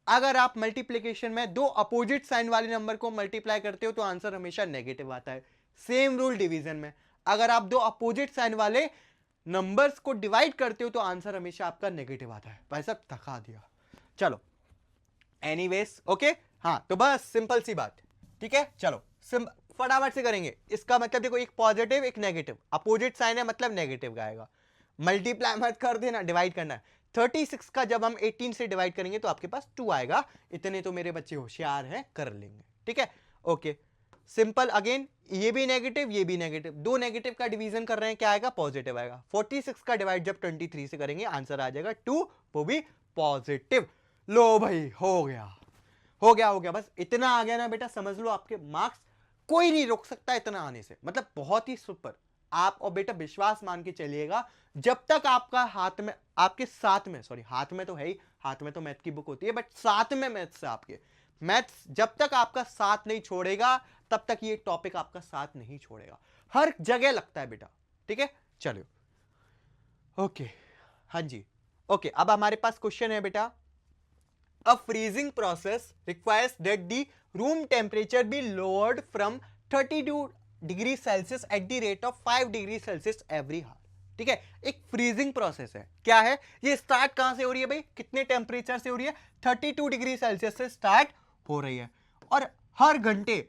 अगर आप मल्टीप्लिकेशन में दो अपोजिट साइन वाले नंबर को मल्टीप्लाई करते हो तो आंसर हमेशा नेगेटिव आता है। सेम रूल डिवीजन में, अगर आप दो अपोजिट साइन वाले नंबर्स को डिवाइड करते हो तो आंसर हमेशा आपका नेगेटिव आता है। भाई साहब थका दिया, चलो एनीवेज ओके। हाँ तो बस सिंपल सी बात, ठीक है चलो फटाफट से करेंगे। इसका मतलब देखो एक पॉजिटिव एक नेगेटिव, अपोजिट साइन है मतलब नेगेटिव का आएगा। मल्टीप्लाई मत कर देना, डिवाइड करना है। 36 का जब हम 18 से डिवाइड करेंगे तो आपके पास 2 आएगा। इतने तो मेरे बच्चे होशियार हैं, कर लेंगे। ठीक है ओके, सिंपल अगेन, ये भी नेगेटिव ये भी नेगेटिव, दो नेगेटिव का डिवीजन कर रहे हैं, क्या आएगा, पॉजिटिव आएगा। 46 का डिवाइड जब 23 से करेंगे आंसर आ जाएगा 2, वो भी पॉजिटिव। लो भाई हो गया हो गया हो गया, बस इतना आ गया ना बेटा, समझ लो आपके मार्क्स कोई नहीं रोक सकता इतना आने से, मतलब बहुत ही सुपर। आप और बेटा विश्वास मान के चलिएगा, जब तक आपका हाथ में, आपके साथ में, सॉरी हाथ में तो है ही, हाथ में तो मैथ की बुक होती है, बट साथ में मैथ्स है आपके, मैथ्स जब तक आपका साथ नहीं छोड़ेगा तब तक ये टॉपिक आपका साथ नहीं छोड़ेगा। हर जगह लगता है बेटा। ठीक है चलो ओके, हाँ जी ओके। अब हमारे पास क्वेश्चन है बेटा, a freezing process requires that the room temperature be lowered from 32 degree Celsius at the rate of 5 degree Celsius every hour। ठीक है, एक फ्रीजिंग प्रोसेस है। क्या है ये, स्टार्ट कहां से हो रही है भाई, कितने टेम्परेचर से हो रही है, 32 डिग्री सेल्सियस से स्टार्ट हो रही है, और हर घंटे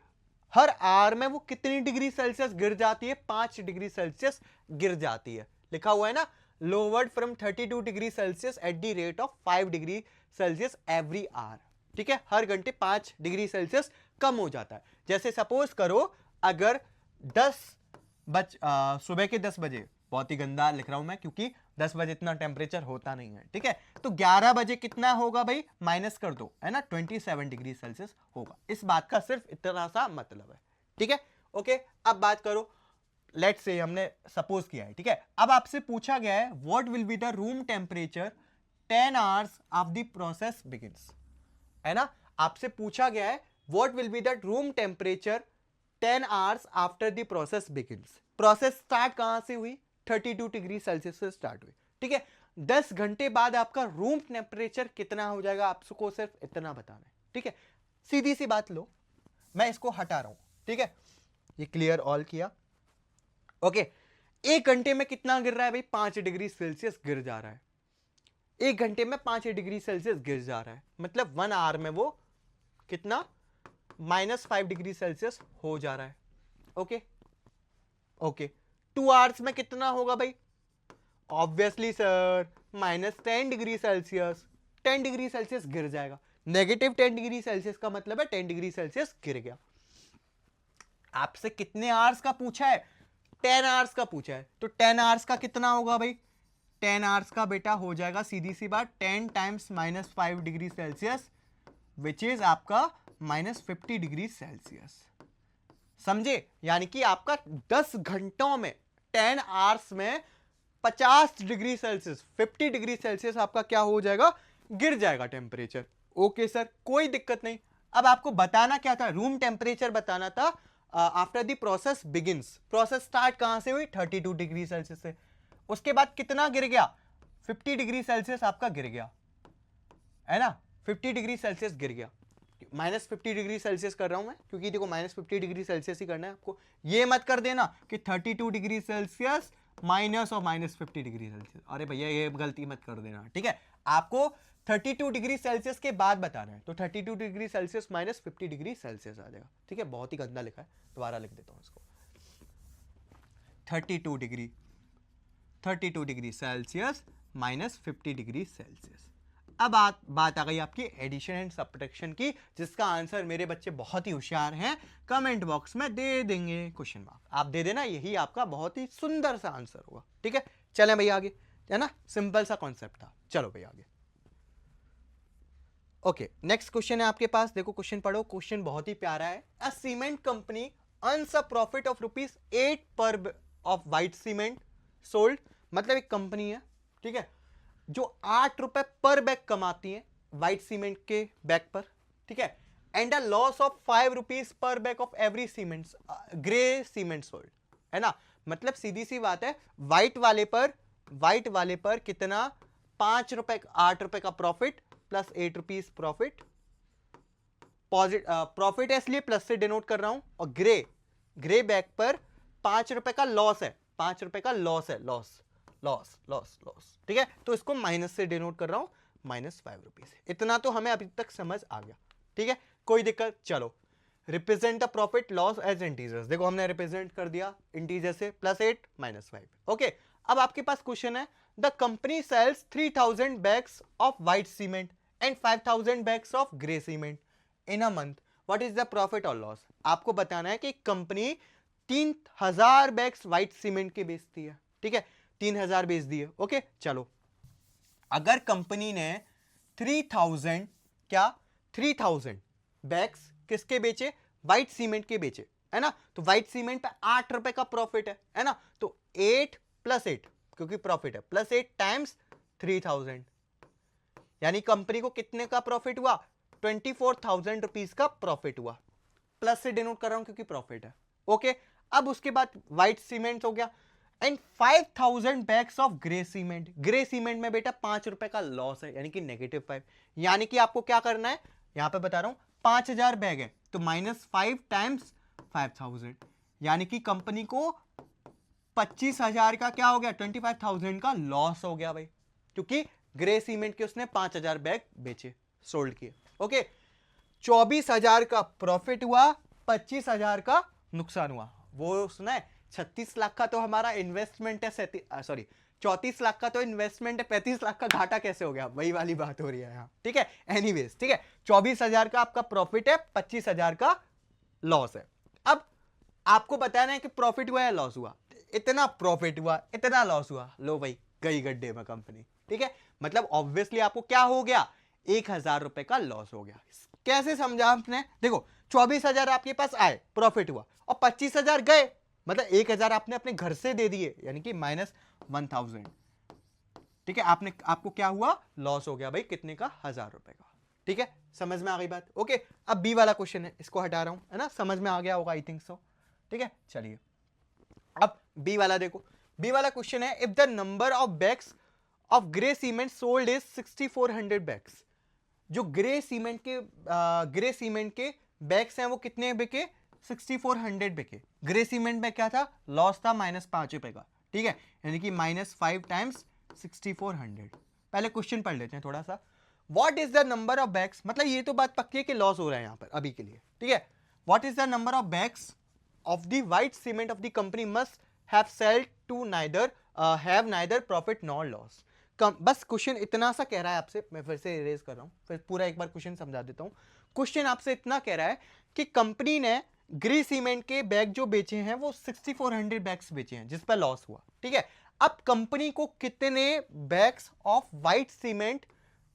हर आवर में वो कितनी डिग्री सेल्सियस गिर जाती है, 5 डिग्री सेल्सियस गिर जाती है। लिखा हुआ है ना, lowered from 32 degree Celsius at the rate of 5 degree Celsius every hour. ठीक है, हर घंटे 5 डिग्री सेल्सियस कम हो जाता है। जैसे सपोज करो अगर सुबह के 10 बजे, बहुत ही गंदा लिख रहा हूं मैं क्योंकि 10 बजे इतना टेम्परेचर होता नहीं है। ठीक है, तो 11 बजे कितना होगा भाई, माइनस कर दो, है ना, 27 डिग्री सेल्सियस होगा। इस बात का सिर्फ इतना सा मतलब है। ठीक है ओके, अब बात करो, लेट्स से हमने सपोज किया है। ठीक है, अब आपसे पूछा गया है what will be the room temperature 10 hours of the process begins. है ना, आपसे पूछा गया है what will be the room temperature 10 hours after the process begins. Process start कहां से हुई, 32 डिग्री सेल्सियस से स्टार्ट हुई, ठीक है। 10 घंटे बाद आपका रूम टेम्परेचर कितना हो जाएगा, आपको सिर्फ इतना बताना है, ठीक है। सीधी सी बात लो, मैं इसको हटा रहा हूं, ठीक है, ये क्लियर ऑल किया, ओके। एक घंटे में कितना गिर रहा है भाई, 5 डिग्री सेल्सियस गिर जा रहा है। एक घंटे में 5 डिग्री सेल्सियस गिर जा रहा है, मतलब 1 आवर में वो कितना, -5 डिग्री सेल्सियस हो जा रहा है, ओके ओके। 2 आवर्स में कितना होगा भाई, obviously sir -10 degree Celsius, 10 degree Celsius गिर जाएगा। -10 डिग्री सेल्सियस का मतलब है 10 डिग्री सेल्सियस गिर गया। आपसे कितने आवर्स का पूछा है, 10 आवर्स का पूछा है, तो 10 आवर्स का कितना होगा भाई, 10 आवर्स का बेटा हो जाएगा सीधी सी बात 10 times -5 degree Celsius which is आपका -50 डिग्री सेल्सियस, समझे। यानी कि आपका 10 घंटों में 10 आवर्स में 50 डिग्री सेल्सियस 50 डिग्री सेल्सियस आपका क्या हो जाएगा, गिर जाएगा टेम्परेचर। ओके सर, कोई दिक्कत नहीं। अब आपको बताना क्या था, रूम टेम्परेचर बताना था after the process begins. Process start कहां से हुई, 32 डिग्री सेल्सियस से। उसके बाद कितना गिर गया, 50 डिग्री सेल्सियस आपका गिर गया, है ना, 50 डिग्री सेल्सियस गिर गया। -50 डिग्री सेल्सियस कर रहा हूं मैं, क्योंकि देखो -50 डिग्री सेल्सियस ही करना है आपको। ये मत कर देना कि 32 डिग्री सेल्सियस माइनस और -50 डिग्री सेल्सियस, अरे भैया ये गलती मत कर देना, ठीक है। आपको 32 डिग्री सेल्सियस के बाद बताना है, तो 32 डिग्री सेल्सियस -50 डिग्री सेल्सियस आ जाएगा, ठीक है। बहुत ही गंदा लिखा है, दोबारा लिख देता हूं इसको। 32 डिग्री सेल्सियस -50 डिग्री सेल्सियस। अब बात आ गई आपकी एडिशन एंड सब्ट्रैक्शन की, जिसका आंसर मेरे बच्चे बहुत ही होशियार हैं, कमेंट बॉक्स में दे देंगे क्वेश्चन मार्क, आप दे देना, यही आपका बहुत ही सुंदर सा आंसर होगा, ठीक है। चलें भैया आगे, है ना, सिंपल सा कॉन्सेप्ट था। चलो भैया आगे, ओके। नेक्स्ट क्वेश्चन है आपके पास, देखो क्वेश्चन पढ़ो, क्वेश्चन बहुत ही प्यारा है। A cement company earns a profit of ₹8 per of white cement sold, मतलब एक कंपनी है, ठीक है, जो 8 रुपए पर बैग कमाती है व्हाइट सीमेंट के बैग पर, ठीक है। And a loss of 5 rupees per bag of every cement grey cement sold, है ना। मतलब सीधी सी बात है, व्हाइट वाले पर कितना, 5 रुपए 8 रुपए का profit plus 8 rupees profit, profit है इसलिए प्लस से डिनोट कर रहा हूं, और ग्रे बैग पर 5 रुपए का लॉस है, 5 रुपए का लॉस है, लॉस, ठीक है। तो इसको माइनस से डिनोट कर रहा हूं, -5 रुपीज। इतना तो हमें अभी तक समझ आ गया, ठीक है, कोई दिक्कत। चलो, represent the profit loss as integers, देखो हमने रिप्रेजेंट कर दिया इंटीजर से, +8 -5, ओके। अब आपके पास क्वेश्चन है, the company sells 3000 bags of white cement and 5000 bags of grey cement in a month, what is the profit और लॉस। आपको बताना है कि कंपनी 3000 बैग्स व्हाइट सीमेंट के बेचती है, ठीक है, 3000 बेच दिए, ओके। चलो, अगर कंपनी ने 3000 बैग्स किसके बेचे, व्हाइट सीमेंट के बेचे, है ना, तो व्हाइट सीमेंट पे 8 रुपए का प्रॉफिट है ना, तो 8 + 8, क्योंकि प्रॉफिट है, +8 टाइम्स 3000, यानी कंपनी को कितने का प्रॉफिट हुआ, 24,000 रुपीज का प्रॉफिट हुआ, प्लस से डिनोट कर रहा हूं क्योंकि प्रॉफिट है, ओके। अब उसके बाद व्हाइट सीमेंट हो गया, and 5000 bags of grey cement में बेटा 5 रुपए का लॉस है, यानी कि -5, यानी कि आपको क्या करना है, यहां पे बता रहा हूं, 5000 बैग है तो -5 टाइम्स 5000, यानी कि कंपनी को 25,000 का क्या हो गया, 25,000 का लॉस हो गया भाई, क्योंकि ग्रे सीमेंट के उसने 5000 बैग बेचे, सोल्ड किए, ओके। 24,000 का प्रॉफिट हुआ, 25,000 का नुकसान हुआ। वो सुना है, 36 लाख का तो हमारा इन्वेस्टमेंट है, 34 लाख का तो इन्वेस्टमेंट है, 35 लाख का घाटा कैसे हो गया, वही वाली बात हो रही है यहाँ, ठीक है। एनीवेज, ठीक है, 24,000 का आपका प्रॉफिट है, 25,000 का लॉस है। अब आपको बताना है कि प्रॉफिट हुआ या लॉस हुआ, इतना प्रॉफिट हुआ, इतना लॉस हुआ, लो भाई गई गड्ढे में कंपनी, ठीक है। मतलब ऑब्वियसली आपको क्या हो गया, 1,000 रुपए का लॉस हो गया। कैसे समझा आपने, देखो 24,000 आपके पास आए, प्रॉफिट हुआ, और 25,000 गए, मतलब 1,000 आपने अपने घर से दे दिए, यानी कि -1,000, ठीक है। आपको क्या हुआ, लॉस हो गया भाई, कितने का, 1,000 रुपए का, ठीक है, समझ में आ गई बात? ओके, अब बी वाला क्वेश्चन है, इसको हटा रहा हूं, है ना, समझ में आ गया होगा आई थिंक सो। ठीक है, चलिए अब बी वाला देखो। बी वाला क्वेश्चन है, if the number of bags of grey cement sold is 6400 bags. जो ग्रे सीमेंट के बैग्स हैं वो कितने बिके? 6400 बिके। ग्रे सीमेंट में क्या था? लॉस था -5 रुपए का। ठीक है, यानी कि -5 टाइम्स 6400। पहले क्वेश्चन पढ़ लेते हैं थोड़ा सा। What is the number of bags, मतलब ये तो बात पक्की है कि लॉस हो रहा है यहां पर अभी के लिए। ठीक है, what is the number of bags of the white cement of the company must have sold to neither profit nor loss। बस क्वेश्चन इतना सा कह रहा है आपसे, मैं फिर से इरेज कर रहा हूं, फिर पूरा एक बार क्वेश्चन समझा देता हूं। क्वेश्चन आपसे इतना कह रहा है कि कंपनी ने ग्रे सीमेंट के बैग जो बेचे हैं वो 6400 बैग्स बेचे हैं जिस पर लॉस हुआ। ठीक है, अब कंपनी को कितने बैग्स ऑफ व्हाइट सीमेंट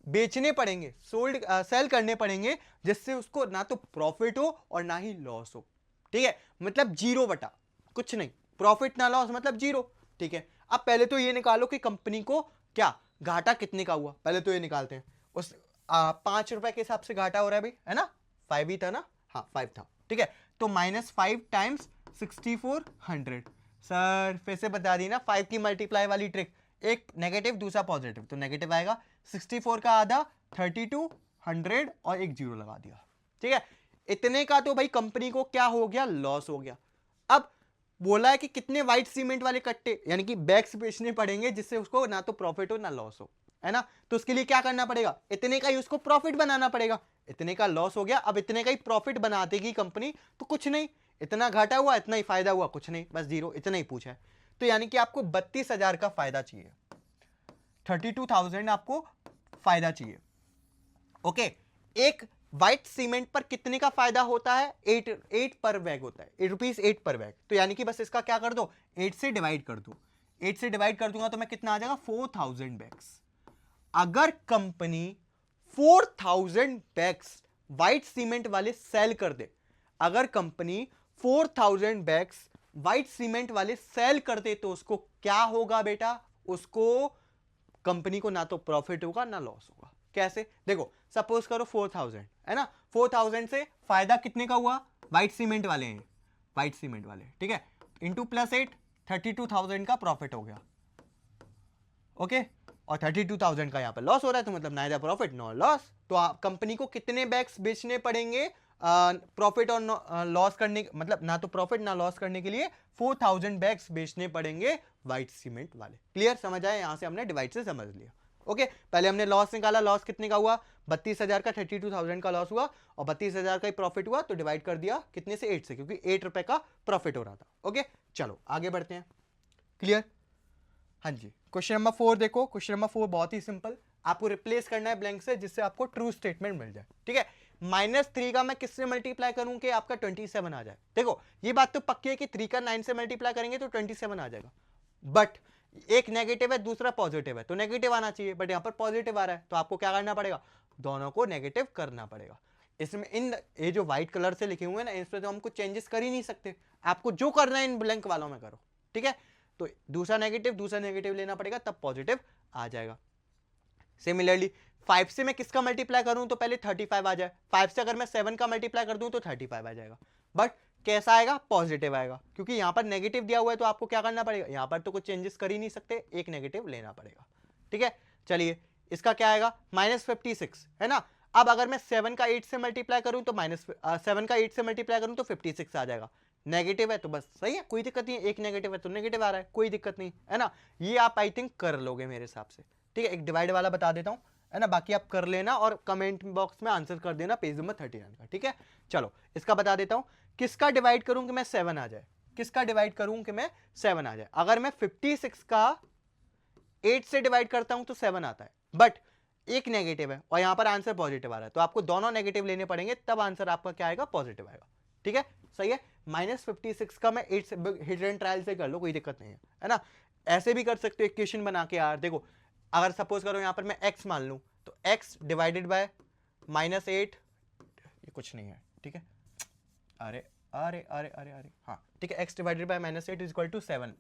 बेचने पड़ेंगे, सेल करने पड़ेंगे, जिससे उसको ना तो प्रॉफिट हो और ना ही लॉस हो। ठीक है, मतलब जीरो बटा कुछ नहीं, प्रॉफिट ना लॉस मतलब जीरो। ठीक है, अब पहले तो ये निकालो कि कंपनी को क्या घाटा कितने का हुआ, पहले तो ये निकालते हैं। उस 5 रुपए के हिसाब से घाटा हो रहा है भाई, है ना, 5 ही था ना, हाँ 5 था। ठीक है, तो -5 टाइम्स 6400। सर फिर से बता दी ना 5 की मल्टीप्लाई वाली ट्रिक, एक नेगेटिव दूसरा पॉजिटिव, तो नेगेटिव आएगा। 64 का आधा 32, 100 और एक जीरो लगा दिया। ठीक है, इतने का तो भाई कंपनी को क्या हो गया? लॉस हो गया। अब बोला है कि कितने व्हाइट सीमेंट वाले कट्टे यानी कि बैग्स बेचने पड़ेंगे जिससे उसको ना तो प्रॉफिट हो ना लॉस हो, है ना। तो उसके लिए क्या करना पड़ेगा? इतने का ही उसको प्रॉफिट बनाना पड़ेगा। इतने का लॉस हो गया, अब इतने का ही प्रॉफिट बना देगी कंपनी, तो कुछ नहीं, इतना घाटा हुआ इतना ही फायदा हुआ, कुछ नहीं, बस जीरो, इतना ही पूछा है। तो यानी कि आपको 32,000 का फायदा चाहिए, 32,000 आपको फायदा चाहिए। ओके, एक व्हाइट सीमेंट पर कितने का फायदा होता है? 8 पर बैग होता है, 8 रुपीज 8 पर बैग। तो यानी कि बस इसका क्या कर दो, 8 से डिवाइड कर दो। 8 से डिवाइड कर दूंगा तो मैं कितना आ जाएगा? 4000 बैग्स। अगर कंपनी 4000 बैग्स व्हाइट सीमेंट वाले सेल कर दे, अगर कंपनी 4000 बैग्स व्हाइट सीमेंट वाले सेल कर दे, तो उसको क्या होगा बेटा? उसको कंपनी को ना तो प्रॉफिट होगा ना लॉस होगा। कैसे? देखो, सपोज करो 4000 है ना, 4000 से फायदा कितने का हुआ? व्हाइट सीमेंट वाले हैं, व्हाइट सीमेंट वाले। ठीक है, इंटू +8, 32,000 का प्रॉफिट हो गया। ओके, और 32,000 का यहां पर लॉस हो रहा है, तो मतलब नाइदर प्रॉफिट नॉर लॉस। तो कंपनी को कितने बैग्स बेचने पड़ेंगे प्रॉफिट और लॉस करने, मतलब ना तो प्रॉफिट ना लॉस करने के लिए 4000 बैग्स बेचने पड़ेंगे व्हाइट सीमेंट वाले। क्लियर? समझ आया? यहां से हमने डिवाइड से समझ लिया। ओके, पहले हमने लॉस निकाला, लॉस कितने का हुआ? 32,000 का, 32,000 का लॉस हुआ और 32,000 का ही प्रॉफिट हुआ, तो डिवाइड कर दिया कितने से? 8 से, क्योंकि 8 रुपए का प्रॉफिट हो रहा था। ओके, चलो आगे बढ़ते हैं। क्लियर? हाँ जी, क्वेश्चन नंबर 4 देखो। क्वेश्चन नंबर 4 बहुत ही सिंपल, आपको रिप्लेस करना है ब्लैंक से, जिससे आपको ट्रू स्टेटमेंट मिल जाए। ठीक है, -3 का मैं किससे मल्टीप्लाई करूं कि आपका 27 आ जाए? देखो, ये बात तो पक्की है कि 3 का 9 से मल्टीप्लाई करेंगे तो 27 आ जाएगा, बट एक नेगेटिव है दूसरा पॉजिटिव है, तो नेगेटिव आना चाहिए, बट यहां पर पॉजिटिव आ रहा है, तो आपको क्या करना पड़ेगा? दोनों को नेगेटिव करना पड़ेगा। इसमें ये जो व्हाइट कलर से लिखे हुए हैं ना, इसमें तो हम कुछ चेंजेस कर ही नहीं सकते। आपको जो करना है इन ब्लैंक वालों में करो। ठीक है, तो दूसरा नेगेटिव लेना पड़ेगा, तब पॉजिटिव आ जाएगा। सिमिलरली 5 से मैं किसका मल्टीप्लाई करूं तो पहले 35 आ जाए, 5 से अगर मैं 7 का मल्टीप्लाई कर दूं तो 35 आ जाएगा, बट कैसा आएगा? पॉजिटिव आएगा, क्योंकि यहां पर नेगेटिव दिया हुआ है, तो आपको क्या करना पड़ेगा? यहां पर तो कुछ चेंजेस कर ही नहीं सकते, एक नेगेटिव लेना पड़ेगा। ठीक है, चलिए इसका क्या आएगा? -56 है ना। अब अगर मैं 7 का 8 से मल्टीप्लाई करूं तो 7 का 8 से मल्टीप्लाई करूं तो 56 आ जाएगा। नेगेटिव है तो बस सही है, कोई दिक्कत नहीं है, एक नेगेटिव है तो नेगेटिव आ रहा है, कोई दिक्कत नहीं है ना। ये आप आई थिंक कर लोगे मेरे हिसाब से। ठीक है, एक डिवाइड वाला बता देता हूं, है ना, बाकी आप कर लेना और कमेंट बॉक्स में आंसर कर देना पेज नंबर 39 का। ठीक है, चलो इसका बता देता हूं, किसका डिवाइड करूं कि मैं 7 आ जाए, किसका डिवाइड करूं कि मैं 7 आ जाए। अगर मैं 56 का 8 से डिवाइड करता हूं तो 7 आता है, बट एक नेगेटिव है और यहां पर आंसर पॉजिटिव आ रहा है, तो आपको दोनों नेगेटिव लेने पड़ेंगे, तब आंसर आपका क्या आएगा? पॉजिटिव आएगा। ठीक है, सही है। -56 का मैं 8 से हिट एंड ट्रायल से कर लो, कोई दिक्कत नहीं है ना। ऐसे भी कर सकते हो इक्वेशन बना के यार। देखो, अगर सपोज करो यहां पर मैं x मान लूं, तो x डिवाइडेड बाय -8, ये कुछ नहीं है। ठीक है, अरे अरे अरे अरे अरे हाँ, ठीक है, x divided by -8 is equal to 7,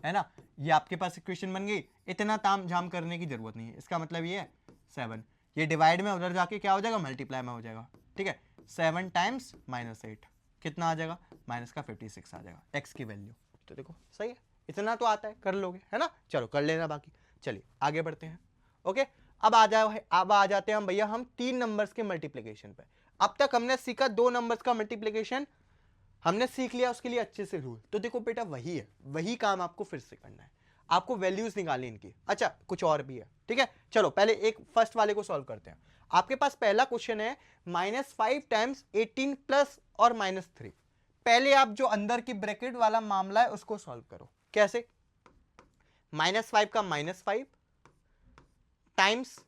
है ना। ये आपके पास इक्वेशन बन गई, इतना ताम झाम करने की जरूरत नहीं है, इसका मतलब ये है 7। ये डिवाइड में उधर जाके क्या हो जाएगा, मल्टीप्लाई में हो जाएगा। ठीक है, 7 टाइम्स -8 कितना आ जाएगा, माइनस का 56 आ जाएगा x की वैल्यू। तो देखो सही है, इतना तो आता है, कर लोगे है ना। चलो कर लेना बाकी। चलिए आगे बढ़ते हैं। ओके, अब आ जाते हैं हम भैया हम 3 नंबर्स के मल्टीप्लिकेशन पे। अब तक हमने सीखा 2 नंबर्स का मल्टीप्लिकेशन, हमने सीख लिया उसके लिए अच्छे से रूल। तो देखो बेटा वही है, वही काम आपको फिर से करना है, आपको वैल्यूज निकालनी इनकी। अच्छा कुछ और भी है, ठीक है। चलो पहले एक फर्स्ट वाले को सॉल्व करते हैं। आपके पास पहला क्वेश्चन है -5 टाइम्स 18 प्लस और -3। पहले आप जो अंदर की ब्रैकेट वाला मामला है उसको सॉल्व करो। कैसे, -5 का -5 टाइम्स,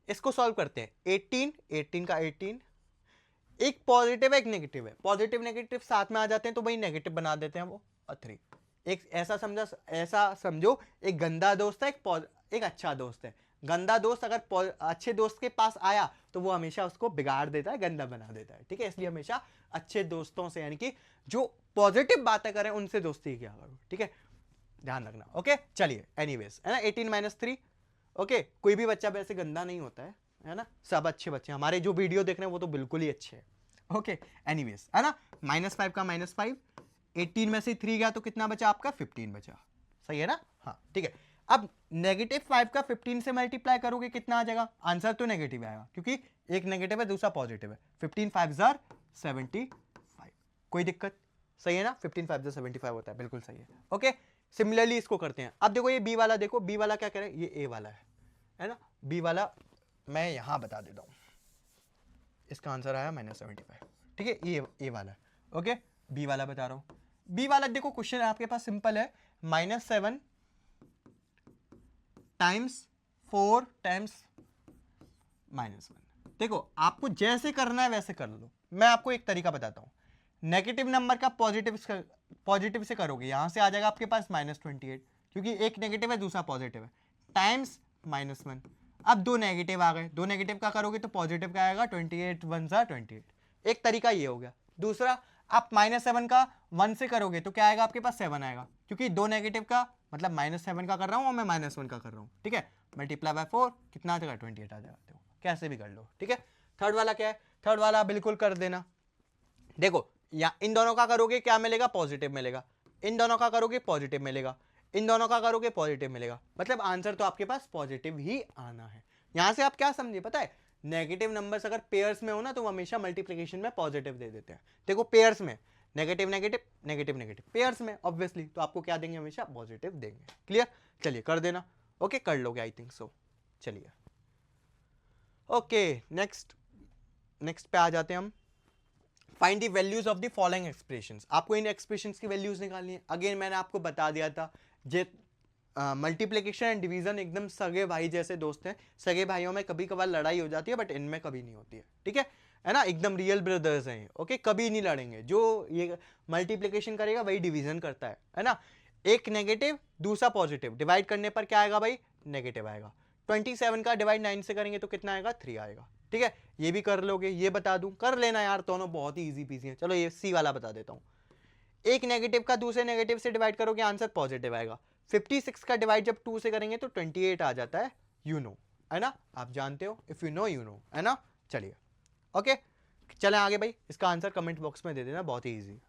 इसको सॉल्व करते हैं 18 का 18, एक पॉजिटिव एक नेगेटिव है, पॉजिटिव नेगेटिव साथ में आ जाते हैं तो भाई नेगेटिव बना देते हैं वो, और 3। एक ऐसा समझो एक गंदा दोस्त है, एक अच्छा दोस्त है। गंदा दोस्त अगर अच्छे दोस्त के पास आया तो वो हमेशा उसको बिगाड़ देता है, गंदा बना देता है। ठीक है, इसलिए हमेशा अच्छे दोस्तों से, यानी कि जो पॉजिटिव बातें करें उनसे दोस्ती किया करो। ठीक है, ध्यान रखना। ओके चलिए, एनीवेज है ना, 18 - 3। ओके, कोई भी बच्चा वैसे गंदा नहीं होता है ना, सब अच्छे बच्चे। हमारे जो वीडियो देख रहे हैं वो तो बिल्कुल ही अच्छे हैं। ओके एनीवेज है ना, -5 का -5, 18 में से 3 गया तो कितना बचा आपका, 15 बचा। सही है ना, हाँ ठीक है। अब -5 का 15 से मल्टीप्लाई करोगे कितना आ जाएगा, आंसर तो नेगेटिव आएगा क्योंकि एक नेगेटिव है दूसरा पॉजिटिव है। 15 5 जार 75, कोई दिक्कत, सही है ना, 15 5 जार 75 होता है, बिल्कुल सही है। ओके सिमिलरली इसको करते हैं। अब देखो ये बी वाला, देखो बी वाला क्या करे, ये ए वाला है ना। बी वाला मैं यहां बता देता हूं, इसका आंसर आया -75। ठीक है, ये ए वाला है। ओके, बी वाला बता रहा हूं। बी वाला देखो क्वेश्चन आपके पास सिंपल है, -7 टाइम्स 4 टाइम्स -1। देखो आपको जैसे करना है वैसे कर लो, मैं आपको एक तरीका बताता हूं। नेगेटिव नंबर का पॉजिटिव से करोगे, यहां से आ जाएगा आपके पास -28 क्योंकि एक नेगेटिव है दूसरा पॉजिटिव है, टाइम्स -1। अब दो नेगेटिव आ गए, दो नेगेटिव का करोगे तो पॉजिटिव का आएगा, 28 1 सा 28। एक तरीका ये हो गया। दूसरा, आप -7 का 1 से करोगे तो क्या आएगा आपके पास, 7 आएगा क्योंकि दो नेगेटिव का मतलब -7 का कर रहा हूं और मैं -1 का कर रहा हूं। ठीक है, मल्टीप्लाई बाय 4 कितना आ जाएगा, 28 आ जाएगा। देखो कैसे भी कर लो। ठीक है, थर्ड वाला क्या है, थर्ड वाला बिल्कुल कर देना। देखो या इन दोनों का करोगे क्या मिलेगा, पॉजिटिव मिलेगा। इन दोनों का करोगे पॉजिटिव मिलेगा, इन दोनों का करोगे पॉजिटिव मिलेगा। मतलब आंसर तो आपके पास पॉजिटिव ही आना है। यहां से आप क्या समझे पता है, नेगेटिव नंबर्स अगर पेयर्स में हो ना तो हमेशा मल्टीप्लिकेशन में पॉजिटिव दे देते हैं। देखो पेयर्स में negative negative negative negative, pairs में ऑब्वियसली तो आपको क्या देंगे, हमेशा पॉजिटिव देंगे। क्लियर, चलिए कर देना। ओके कर लोगे आई थिंक सो। चलिए ओके नेक्स्ट पे आ जाते हैं हम। Find the values of the following expressions. आपको इन एक्सप्रेशंस की वैल्यूज निकालनी है। अगेन मैंने आपको बता दिया था, जे मल्टीप्लिकेशन एंड डिवीजन एकदम सगे भाई जैसे दोस्त हैं। सगे भाइयों में कभी कभार लड़ाई हो जाती है बट इनमें कभी नहीं होती है। ठीक है ना, एकदम रियल ब्रदर्स हैं। ओके, कभी नहीं लड़ेंगे। जो ये मल्टीप्लिकेशन करेगा वही डिवीजन करता है ना। एक नेगेटिव दूसरा पॉजिटिव, डिवाइड करने पर क्या आएगा भाई, नेगेटिव आएगा। 27 का डिवाइड 9 से करेंगे तो कितना आएगा, 3 आएगा। ठीक है, ये भी कर लोगे, ये बता दूं, कर लेना यार, दोनों बहुत ही इजी पीजी हैं। चलो ये सी वाला बता देता हूं। एक नेगेटिव का दूसरे नेगेटिव से डिवाइड करोगे आंसर पॉजिटिव आएगा। 56 का डिवाइड जब 2 से करेंगे तो 28 आ जाता है। यू नो है ना, आप जानते हो, if you know you know, है ना। चलिए ओके चलें आगे भाई, इसका आंसर कमेंट बॉक्स में दे देना, बहुत ही इजी।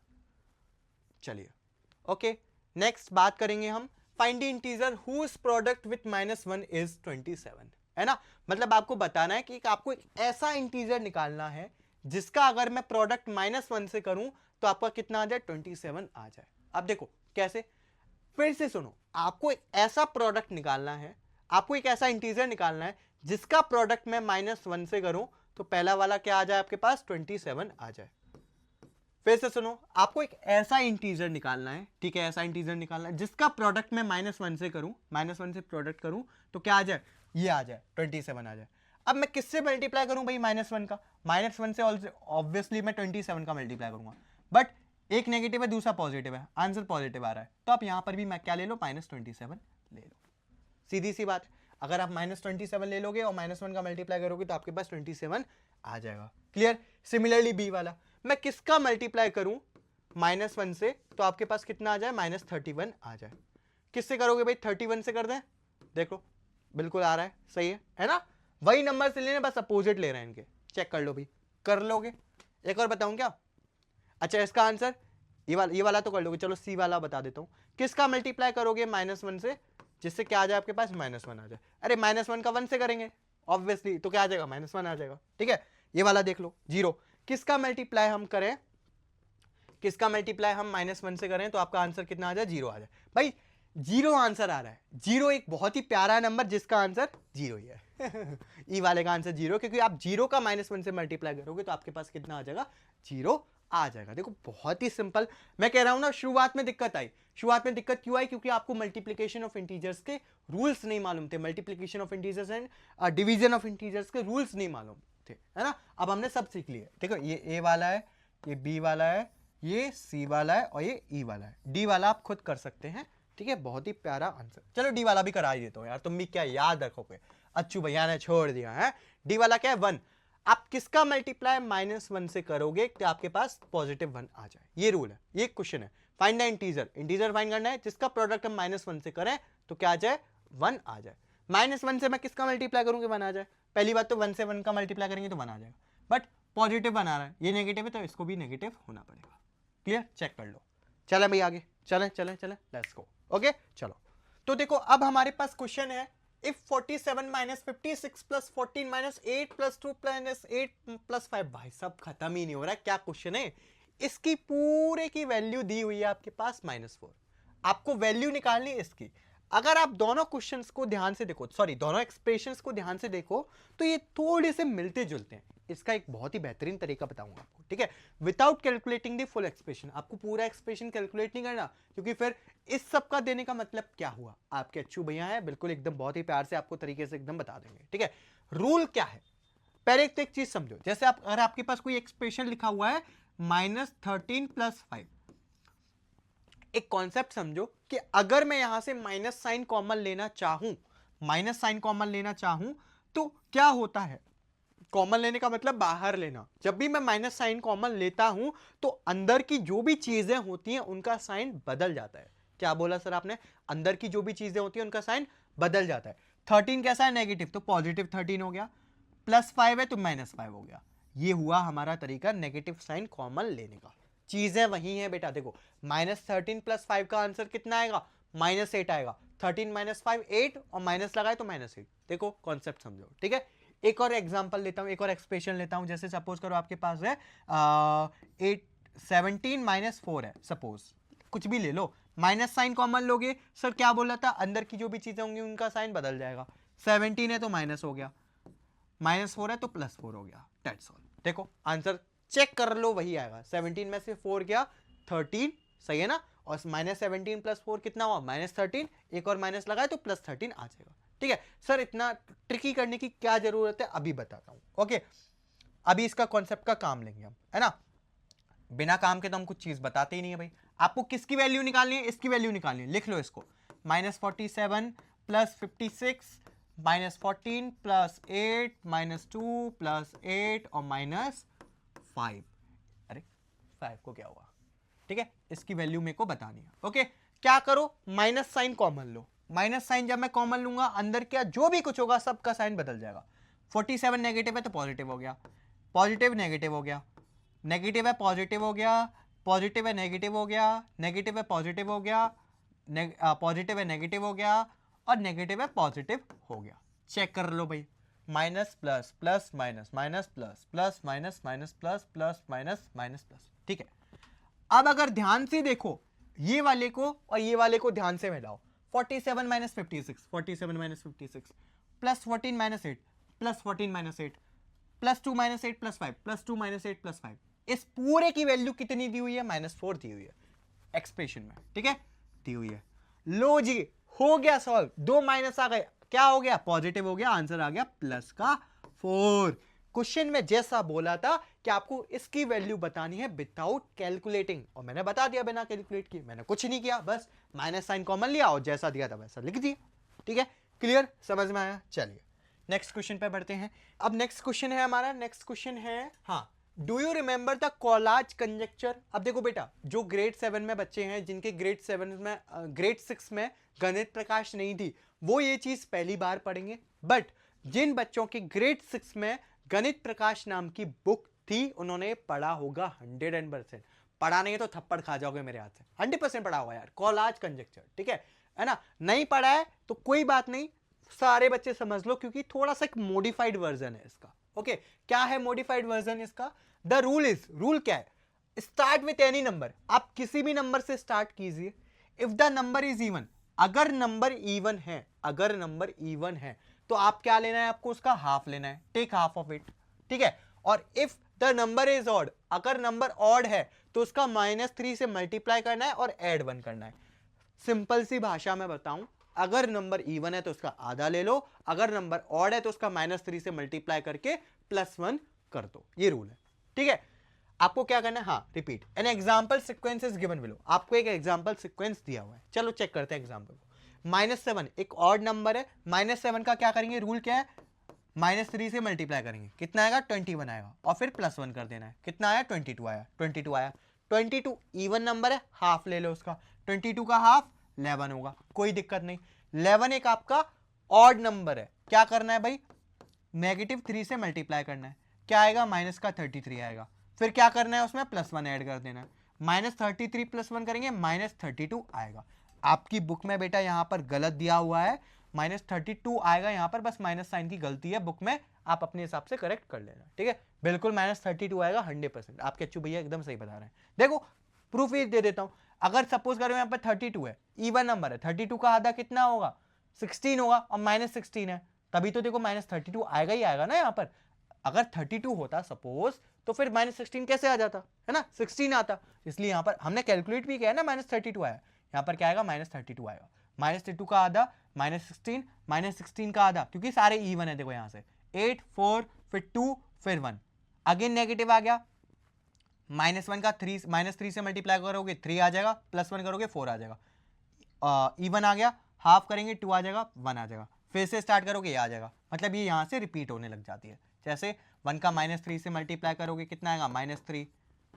चलिए ओके नेक्स्ट बात करेंगे हम, find the integer whose product with -1 is 27। है ना, मतलब आपको बताना है कि आपको एक ऐसा इंटीजर निकालना है जिसका अगर मैं प्रोडक्ट -1 से करूं तो आपका कितना आ जाए, 27 आ जाए। अब देखो कैसे, फिर से सुनो, आपको एक ऐसा प्रोडक्ट निकालना है, आपको एक ऐसा इंटीजर निकालना है जिसका प्रोडक्ट मैं -1 से करूं तो पहला वाला क्या आ जाए आपके पास, 27 आ जाए। फिर से सुनो, आपको एक ऐसा इंटीजर निकालना है, ठीक है, ऐसा इंटीजर निकालना है जिसका प्रोडक्ट मैं -1 से करूं, -1 से प्रोडक्ट करूं तो क्या आ जाए, ये आ जाए, 27 आ जाए। अब मैं किससे मल्टीप्लाई करूं भाई, -1 का, -1 से ऑब्वियसली मैं 27 का मल्टीप्लाई करूंगा। बट एक नेगेटिव है दूसरा पॉजिटिव है, आंसर पॉजिटिव आ रहा है, तो आप यहां पर भी मैं क्या ले लो, -27 ले लो। सीधी सी बात, अगर आप -27 ले लोगे और -1 का मल्टीप्लाई करोगे तो आपके पास 27 आ जाएगा। क्लियर। सिमिलरली बी वाला, मैं किसका मल्टीप्लाई करूं -1 से तो आपके पास कितना आ जाए, -31 आ जाए। किससे करोगे भाई, 31 से कर दें, देखो बिल्कुल आ रहा है, सही है ना। वही नंबर से लेने, बस अपोजिट ले रहे हैं इनके। चेक कर लो भाई, कर लोगे? एक और बताऊं क्या? अच्छा इसका आंसर ये वाला तो कर लोगे, चलो सी वाला बता देता हूं। किसका मल्टीप्लाई करोगे -1 से, जिससे क्या आ जाए आपके पास -1 आ जाए? अरे -1 का 1 से करेंगे ऑब्वियसली, तो क्या आ जाएगा? -1 आ जाएगा। ठीक है, ये वाला देख लो 0। किसका मल्टीप्लाई हम करें, किसका मल्टीप्लाई हम -1 से करें तो आपका आंसर कितना आ जाए? 0 आ जाए। भाई 0 आंसर आ रहा है। 0 एक बहुत ही प्यारा नंबर जिसका आंसर 0 ही है। ई वाले का आंसर 0, क्योंकि आप 0 का -1 से मल्टीप्लाई करोगे तो आपके पास कितना आ जाएगा? 0 आ जाएगा। देखो बहुत ही सिंपल। मैं कह रहा हूं ना, शुरुआत में दिक्कत आई। शुरुआत में दिक्कत क्यों आई? क्योंकि आपको मल्टीप्लिकेशन ऑफ इंटीजर्स के रूल्स नहीं मालूम थे। Multiplication of integers and division of integers के रूल्स नहीं मालूम थे, है ना? अब हमने सब सीख लिए। देखो ये ए वाला है, ये बी वाला है, ये सी वाला है और ये ई वाला है। डी वाला आप खुद कर सकते हैं। ठीक है, बहुत ही प्यारा आंसर। चलो डी वाला भी करा ही देता हूं यार, तुम भी क्या याद रखोगे? अच्छू भैया ने छोड़ दिया है। डी वाला क्या है? 1। आप किसका मल्टीप्लाई -1 से करोगे कि आपके पास +1 आ जाए? ये रूल है, ये क्वेश्चन है। Find the integer, integer find करना है जिसका प्रोडक्ट हम -1 से करें तो क्या आ जाए? 1 आ जाए। -1 से मैं किसका मल्टीप्लाई करूंगी? 1 आ जाए। पहली बात तो 1 से 1 का मल्टीप्लाई करेंगे तो 1 आ जाएगा, बट पॉजिटिव 1 आ रहा है, ये नेगेटिव है तो इसको भी नेगेटिव होना पड़ेगा। क्लियर? चेक कर लो। चले भाई आगे, चले चले चले, लेट्स गो। ओके चलो, तो देखो अब हमारे पास क्वेश्चन है, इफ 47 - 56 + 14 - 8 + 2 + 8 + 5। भाई सब खत्म ही नहीं हो रहा है, क्या क्वेश्चन है? इसकी पूरे की वैल्यू दी हुई है आपके पास -4। आपको वैल्यू निकालनी है इसकी। अगर आप दोनों क्वेश्चंस को ध्यान से देखो, सॉरी दोनों एक्सप्रेशंस को ध्यान से देखो, तो ये थोड़े से मिलते जुलते हैं। इसका एक बहुत ही बेहतरीन तरीका बताऊंगा आपको। ठीक है, without calculating the full expression. आपको पूरा एक्सप्रेशन कैलकुलेट नहीं करना, क्योंकि फिर इस सब का देने का मतलब क्या हुआ? आपके अच्छू भैया है, बिल्कुल एकदम बहुत ही प्यार से आपको तरीके से एकदम बता देंगे। ठीक है, रूल क्या है? पहले एक चीज समझो, जैसे आप अगर आपके पास कोई एक्सप्रेशन लिखा हुआ है -13 + 5, एक कॉन्सेप्ट समझो कि अगर मैं यहां से माइनस साइन कॉमन लेना चाहूं, माइनस साइन कॉमन लेना चाहूं तो क्या होता है? कॉमन लेने का मतलब बाहर लेना। जब भी मैं माइनस साइन कॉमन लेता हूं तो अंदर की जो भी चीजें होती हैं उनका साइन बदल जाता है। क्या बोला सर आपने? अंदर की जो भी चीजें होती हैं उनका साइन बदल जाता है। 13 कैसा है? नेगेटिव, तो +13 हो गया। +5 है तो -5 हो गया। ये हुआ हमारा तरीका नेगेटिव साइन कॉमन लेने का। चीजें वही हैं बेटा। देखो -13 + 5 का आंसर कितना आएगा? -8 आएगा। 13 - 5 8 और माइनस लगाए तो -8। देखो कॉन्सेप्ट समझो। ठीक है, एक और एग्जांपल लेता हूं, एक और एक्सप्रेशन लेता हूं। जैसे सपोज करो आपके पास है 17 - 4 है, सपोज कुछ भी ले लो, माइनस साइन कॉमन लोगे। सर क्या बोला था? अंदर की जो भी चीजें होंगी उनका साइन बदल जाएगा। 17 है तो माइनस हो गया, -4 है तो +4 हो गया। That's all. देखो आंसर चेक कर लो, वही आएगा। 17 में से 4 गया 13, सही है ना? और -17 + 4 कितना हुआ? -13। एक और माइनस लगाए तो +13 आ जाएगा। ठीक है सर, इतना ट्रिकी करने की क्या जरूरत है? अभी बताता हूं। ओके, अभी इसका कॉन्सेप्ट का काम लेंगे हम, है ना? बिना काम के तो हम कुछ चीज बताते ही नहीं है भाई। आपको किसकी वैल्यू निकालनी है? इसकी वैल्यू निकालनी है। लिख लो इसको, -47 + 56 -14 + 8 -2 + 8 और -5। अरे 5 को क्या हुआ? ठीक है, इसकी वैल्यू मेरे को बतानी है। ओके, क्या करो? माइनस साइन कॉमन लो। माइनस साइन जब मैं कॉमन लूंगा, अंदर क्या जो भी कुछ होगा सबका साइन बदल जाएगा। 47 नेगेटिव है तो पॉजिटिव हो गया, पॉजिटिव नेगेटिव हो गया, नेगेटिव है पॉजिटिव हो गया, पॉजिटिव है नेगेटिव हो गया, नेगेटिव है पॉजिटिव हो गया, पॉजिटिव है नेगेटिव हो गया और नेगेटिव है पॉजिटिव हो गया। चेक कर लो भाई, minus plus plus minus minus plus plus minus minus plus plus minus minus plus. ठीक है, अब अगर ध्यान से देखो, ये वाले को और ये वाले को ध्यान से मिलाओ। 47 - 56, 47 - 56 प्लस 14 - 8 प्लस 14 - 8 +2 - 8 + 5 +2 - 8 + 5। इस पूरे की वैल्यू कितनी दी हुई है? -4 दी हुई है एक्सप्रेशन में। ठीक है, दी हुई है। लो जी, हो गया सॉल्व। 2 माइनस आ गए, क्या हो गया? पॉजिटिव हो गया। आंसर आ गया +4। क्वेश्चन में जैसा बोला था कि आपको इसकी वैल्यू बतानी है विदाउट कैलकुलेटिंग, और मैंने बता दिया बिना कैलकुलेट किए। मैंने कुछ नहीं किया, बस माइनस साइन कॉमन लिया और जैसा दिया था वैसा लिख दिया। ठीक है, क्लियर? समझ में आया? चलिए नेक्स्ट क्वेश्चन पे बढ़ते हैं। अब नेक्स्ट क्वेश्चन है हमारा, नेक्स्ट क्वेश्चन है, हाँ, do you remember the collage conjuncture? अब देखो बेटा, जो ग्रेड 7 में बच्चे हैं जिनके ग्रेड 6 में गणित प्रकाश नहीं थी, वो ये चीज पहली बार पढ़ेंगे। बट जिन बच्चों की ग्रेड 6 में गणित प्रकाश नाम की बुक थी उन्होंने पढ़ा होगा 100%। पढ़ा नहीं है तो थप्पड़ खा जाओगे मेरे हाथ से। 100% पढ़ा होगा यार, कोलाज कंजक्चर, ठीक है ना। नहीं पढ़ा है तो कोई बात नहीं, सारे बच्चे समझ लो, क्योंकि थोड़ा सा एक मॉडिफाइड वर्जन है इसका। ओके, क्या है मॉडिफाइड वर्जन इसका? द रूल क्या है? स्टार्ट विथ एनी नंबर, आप किसी भी नंबर से स्टार्ट कीजिए। If the number is even, अगर नंबर इवन है तो आप क्या लेना है? आपको उसका हाफ लेना है, टेक हाफ ऑफ इट, ठीक है। और if the number is odd, अगर नंबर ऑड है तो उसका -3 से मल्टीप्लाई करना है और ऐड 1 करना है। सिंपल सी भाषा में बताऊं, अगर नंबर इवन है तो उसका आधा ले लो, अगर नंबर ऑड है तो उसका -3 से मल्टीप्लाई करके +1 कर दो। ये रूल है, ठीक है। आपको क्या करना है? हाँ, repeat an example sequence is given below. आपको एक एग्जाम्पल सिक्वेंस दिया हुआ है, चलो चेक करते हैं एग्जाम्पल को। -7 एक ऑड नंबर है, -7 का क्या करेंगे? रूल क्या है? -3 से मल्टीप्लाई करेंगे, कितना आएगा? 21 आएगा, और फिर +1 कर देना है। कितना आया? 22 आया। 22 इवन नंबर है, हाफ ले लो उसका। 22 का हाफ 11 होगा, कोई दिक्कत नहीं। 11 एक आपका ऑड नंबर है, क्या करना है भाई? -3 से मल्टीप्लाई करना है, क्या आएगा? -33 आएगा। फिर क्या करना है? उसमें +1 ऐड कर देना है। -33 +1 करेंगे, -32 आएगा। आपकी बुक में बेटा यहां पर गलत दिया हुआ है, -32 आएगा यहां पर, बस माइनस साइन की गलती है बुक में, आप अपने हिसाब से करेक्ट कर लेना, ठीक है। बिल्कुल -32 आएगा 100%। आपके अच्छू भैया एकदम सही बता रहे हैं। देखो प्रूफ ही दे देता हूं। अगर सपोज करो यहाँ पर 32 है, इवन नंबर है, 32 का आधा कितना होगा? 16 होगा, और -16 है, तभी तो देखो -32 आएगा ही आएगा ना यहाँ पर। अगर 32 होता सपोज, तो फिर -16 कैसे आ जाता है ना? 16 आता। इसलिए यहां पर हमने कैलकुलेट भी किया है ना, -32 आया। यहां पर क्या आएगा? -32 आएगा। -32 का आधा -16 का आधा, क्योंकि सारे इवन है। देखो यहां से 8 4 फिर 2 फिर 1, अगेन नेगेटिव आ गया। -1 का -3 से मल्टीप्लाई करोगे 3 आ जाएगा, +1 करोगे 4 आ जाएगा। इवन आ गया, हाफ करेंगे 2 आ जाएगा, 1 आ जाएगा, फिर से स्टार्ट करोगे ये आ जाएगा। मतलब ये यहां से रिपीट होने लग जाती है। जैसे 1 का -3 से मल्टीप्लाई करोगे कितना आएगा? -3,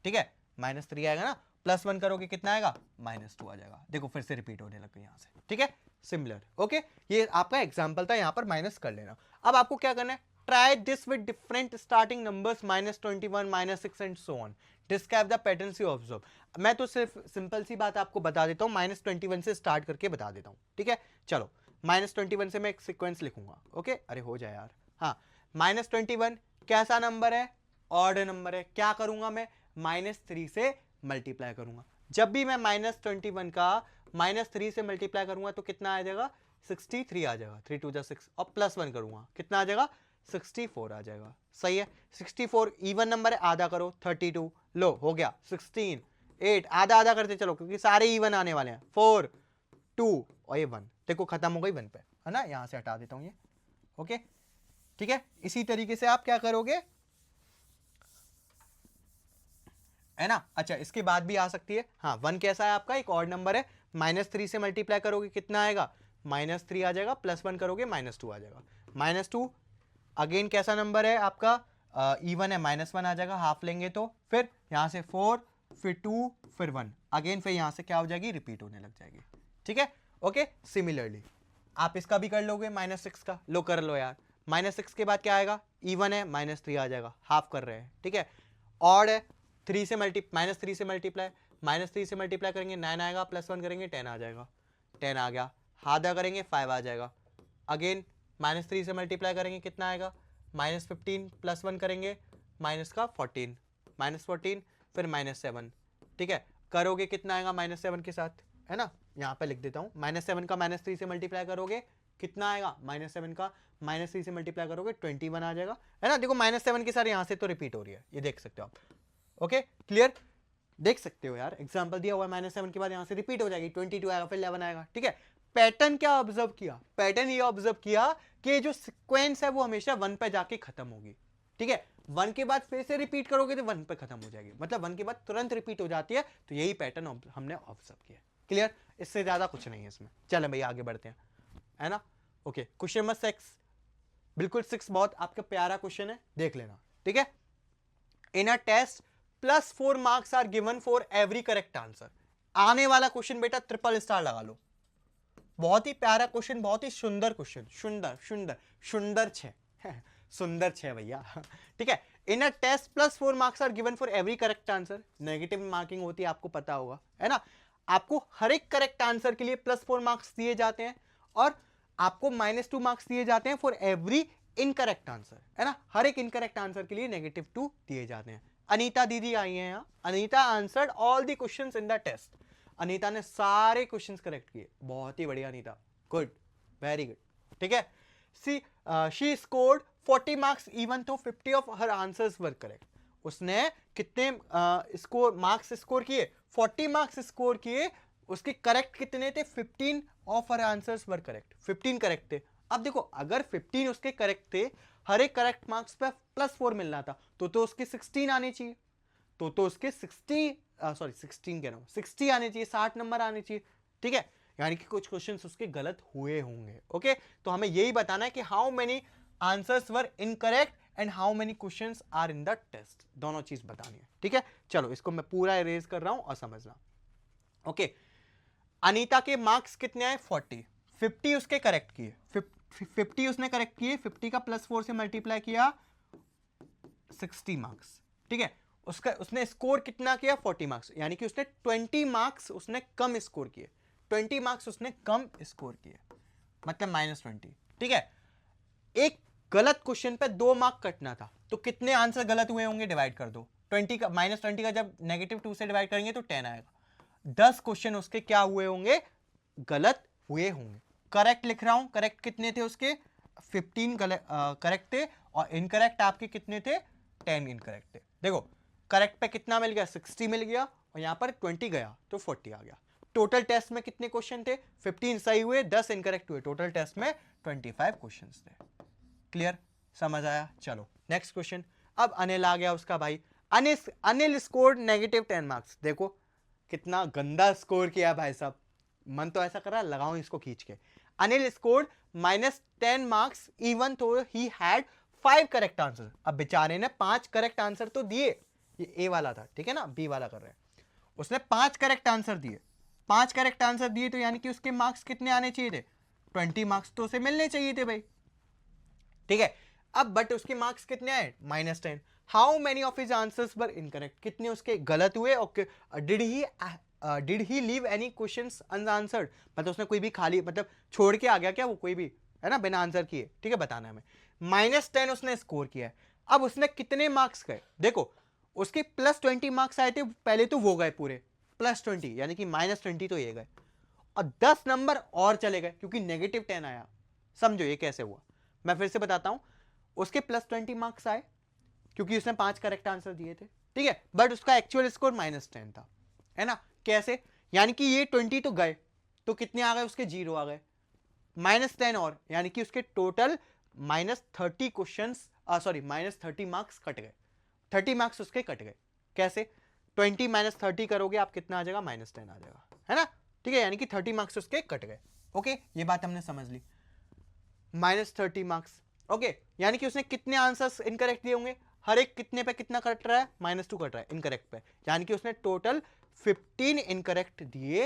ठीक है, -3 आएगा ना, +1 करोगे कितना आएगा? -2 आ जाएगा। देखो फिर से रिपीट होने लग गई यहां से, ठीक है, सिमिलर। ओके, ये आपका एग्जाम्पल था, यहां पर माइनस कर लेना। अब आपको क्या करना है? Try this with different starting numbers -21 -6 and so on, describe the patterns you observe. मैं तो सिर्फ सिंपल सी बात आपको बता देता हूँ, -21 से स्टार्ट करके बता देता हूँ, ठीक है। चलो -21 से मैं एक सीक्वेंस लिखूंगा। ओके, अरे हो जाए यार। हाँ, -21 कैसा नंबर है? ऑड नंबर है। क्या करूंगा मैं? -3 से मल्टीप्लाई करूंगा। जब भी मैं -21 का -3 से मल्टीप्लाई करूंगा तो कितना आ जाएगा? 63 आ जाएगा, 3 2 6, और +1 करूंगा कितना आ जाएगा? 64 आ जाएगा। सही है, 64 इवन नंबर है, आधा करो 32, लो हो गया 16 8, आधा आधा करते चलो क्योंकि सारे इवन आने वाले हैं। 4 2 और ये 1, देखो खत्म हो गई 1 पे, है ना। यहां से हटा देता हूं ये। ओके, ठीक है। इसी तरीके से आप क्या करोगे, है ना। अच्छा, इसके बाद भी आ सकती है। हाँ, 1 कैसा है आपका? एक ऑड नंबर है, -3 से मल्टीप्लाई करोगे कितना आएगा? -3 आ जाएगा, +1 करोगे -2 आ जाएगा। -2 अगेन कैसा नंबर है आपका? इवन है, -1 आ जाएगा, हाफ लेंगे तो फिर यहां से 4 फिर 2 फिर 1, अगेन फिर यहां से क्या हो जाएगी? रिपीट होने लग जाएगी, ठीक है। ओके, सिमिलरली आप इसका भी कर लोगे, -6 का। लो कर लो यार। -6 के बाद क्या आएगा? इवन है, -3 आ जाएगा, हाफ कर रहे हैं, ठीक है। ऑड है, -3 से मल्टीप्लाई, -3 से मल्टीप्लाई करेंगे 9 आएगा, +1 करेंगे 10 आ जाएगा, 10 आ गया। आधा करेंगे 5 आ जाएगा। अगेन -3 से मल्टीप्लाई करेंगे कितना आएगा? -15 +1 करेंगे माइनस का 14, -14 फिर -7, ठीक है। करोगे कितना आएगा -7 के साथ, है ना। यहाँ पे लिख देता हूँ, -7 का -3 से मल्टीप्लाई करोगे कितना आएगा? -7 का -3 से मल्टीप्लाई करोगे 21 आ जाएगा, है ना। देखो -7 के साथ यहाँ से तो रिपीट हो रही है, ये देख सकते हो आप। ओके, क्लियर, देख सकते हो यार, एग्जाम्पल दिया हुआ है, -7 के बाद यहाँ से रिपीट हो जाएगी, 22 आएगा, फिर 11 आएगा, ठीक है। पैटर्न क्या ऑब्जर्व किया? पैटर्न ये ऑब्जर्व किया कि जो सीक्वेंस है वो हमेशा 1 पे जाके खत्म होगी, ठीक है। 1 के बाद फिर से रिपीट करोगे तो 1 पे खत्म हो जाएगी, मतलब 1 के बाद तुरंत रिपीट हो जाती है। तो यही पैटर्न हमने ऑब्जर्व किया। क्लियर, इससे ज्यादा कुछ नहीं है इसमें। चलें भैया आगे बढ़ते हैं, है ना। ओके, क्वेश्चन नंबर 6, बिल्कुल 6 बहुत आपका प्यारा क्वेश्चन है, देख लेना, ठीक है। In a test +4 marks are given for every correct answer. आने वाला क्वेश्चन बेटा ट्रिपल स्टार लगा लो, बहुत ही प्यारा क्वेश्चन, बहुत ही सुंदर क्वेश्चन, सुंदर सुंदर सुंदर छह सुंदर छह भैया ठीक है। In a test plus 4 marks are given for every correct answer. Negative marking होती है, आपको पता होगा, है ना। आपको हर एक करेक्ट आंसर के लिए +4 मार्क्स दिए जाते हैं और आपको -2 मार्क्स दिए जाते हैं फॉर एवरी इनकरेक्ट आंसर, है ना। हर एक इनकरेक्ट आंसर के लिए -2 दिए जाते हैं। अनीता दीदी आई हैं यहाँ। Anita answered all the questions in the test. Anita ने सारे क्वेश्चंस करेक्ट किए, बहुत ही बढ़िया अनीता, गुड, वेरी गुड, ठीक है। सी शी स्कोर्ड 40 मार्क्स इवन तो 50 of her answers were correct. उसने कितने स्कोर मार्क्स स्कोर किए? 40 मार्क्स स्कोर किए। उसके करेक्ट कितने थे? 15 of her answers were correct, 15 correct थे। अब देखो, अगर 15 उसके करेक्ट थे, हर एक करेक्ट मार्क्स पे +4 मिलना था, तो उसके 16 आने चाहिए, तो उसके 16 कह रहा हूं, 60 आने चाहिए, 60 नंबर आने चाहिए, ठीक है। यानी कि कुछ क्वेश्चंस उसके गलत हुए होंगे। ओके, तो हमें यही बताना है कि how many answers were incorrect and how many questions are in the test, दोनों चीज बतानी है, ठीक है। चलो, इसको मैं पूरा इरेज कर रहा हूं और समझना। ओके, अनीता के मार्क्स कितने आए? 40। 50 उसके करेक्ट किए, 50 उसने करेक्ट किए, 50 का +4 से मल्टीप्लाई किया, 60 मार्क्स, ठीक है। उसने स्कोर कितना किया? 40 मार्क्स, यानी कि उसने 20 मार्क्स उसने कम स्कोर किए, 20 मार्क्स उसने कम स्कोर किए, मतलब -20, ठीक है। एक गलत क्वेश्चन पे 2 मार्क कटना था, तो कितने आंसर गलत हुए होंगे? डिवाइड कर दो। 20 का -20 का जब -2 से डिवाइड करेंगे तो 10 आएगा। 10 क्वेश्चन उसके क्या हुए होंगे? गलत हुए होंगे। करेक्ट लिख रहा हूं, करेक्ट कितने थे उसके? 15 करेक्ट थे, और इनकरेक्ट आपके कितने थे? 10 इनकरेक्ट थे। देखो, करेक्ट पे कितना मिल गया? 60 मिल गया, और यहां पर 20 गया तो 40 आ गया। टोटल टेस्ट में कितने क्वेश्चन थे? 15 सही हुए, 10 इनकरेक्ट हुए, टोटल टेस्ट में 25 क्वेश्चन थे। क्लियर, समझ आया? चलो नेक्स्ट क्वेश्चन। अब अनिल आ गया उसका भाई। Anil scored -10 marks. देखो कितना गंदा स्कोर किया भाई साहब, मन तो ऐसा कर रहा है लगाऊं इसको खींच के। अनिल स्कोर्ड -10 मार्क्स इवन तो ही हैड 5 करेक्ट आंसर। अब बेचारे ने 5 करेक्ट आंसर तो दिए, ये ए वाला था, ठीक है ना, बी वाला कर रहे हैं। उसने 5 करेक्ट आंसर दिए, 5 करेक्ट आंसर दिए, तो यानी कि उसके मार्क्स कितने आने चाहिए थे? 20 मार्क्स तो उसे मिलने चाहिए थे भाई, ठीक है। अब बट उसके मार्क्स कितने आए? -10। How many of his answers were incorrect? कितने उसके गलत हुए? Okay, did he leave any questions unanswered? मतलब उसने कोई भी खाली मतलब छोड़ के आ गया क्या वो, कोई भी, है ना, बिना आंसर किए, ठीक है, बताना है हमें। -10 उसने स्कोर किया है। अब उसने कितने मार्क्स गए? देखो, उसके +20 मार्क्स आए थे पहले, तो वो गए पूरे +20, यानी कि -20 तो ये गए, और 10 नंबर और चले गए क्योंकि -10 आया। समझो ये कैसे हुआ, मैं फिर से बताता हूं। उसके +20 मार्क्स आए क्योंकि उसने 5 करेक्ट आंसर दिए थे, ठीक है, बट उसका एक्चुअल स्कोर -10 था, है ना। कैसे? यानी कि ये 20 तो गए, तो कितने आ गए उसके? 0 आ गए, -10 और, यानी कि उसके total -30 question, sorry -30 marks cut गए, 30 मार्क्स उसके कट गए। कैसे? 20 -30 करोगे आप, कितना आ जाएगा? -10 आ जाएगा, है ना, ठीक है, यानी कि 30 मार्क्स उसके कट गए। ओके, ये बात हमने समझ ली। -30 मार्क्स, ओके, यानी कि उसने कितने आंसर्स इनकरेक्ट दिए होंगे? हर एक कितने पे कितना कट रहा है? -2 कट रहा है इनकरेक्ट पे, यानी कि उसने टोटल 15 इनकरेक्ट दिए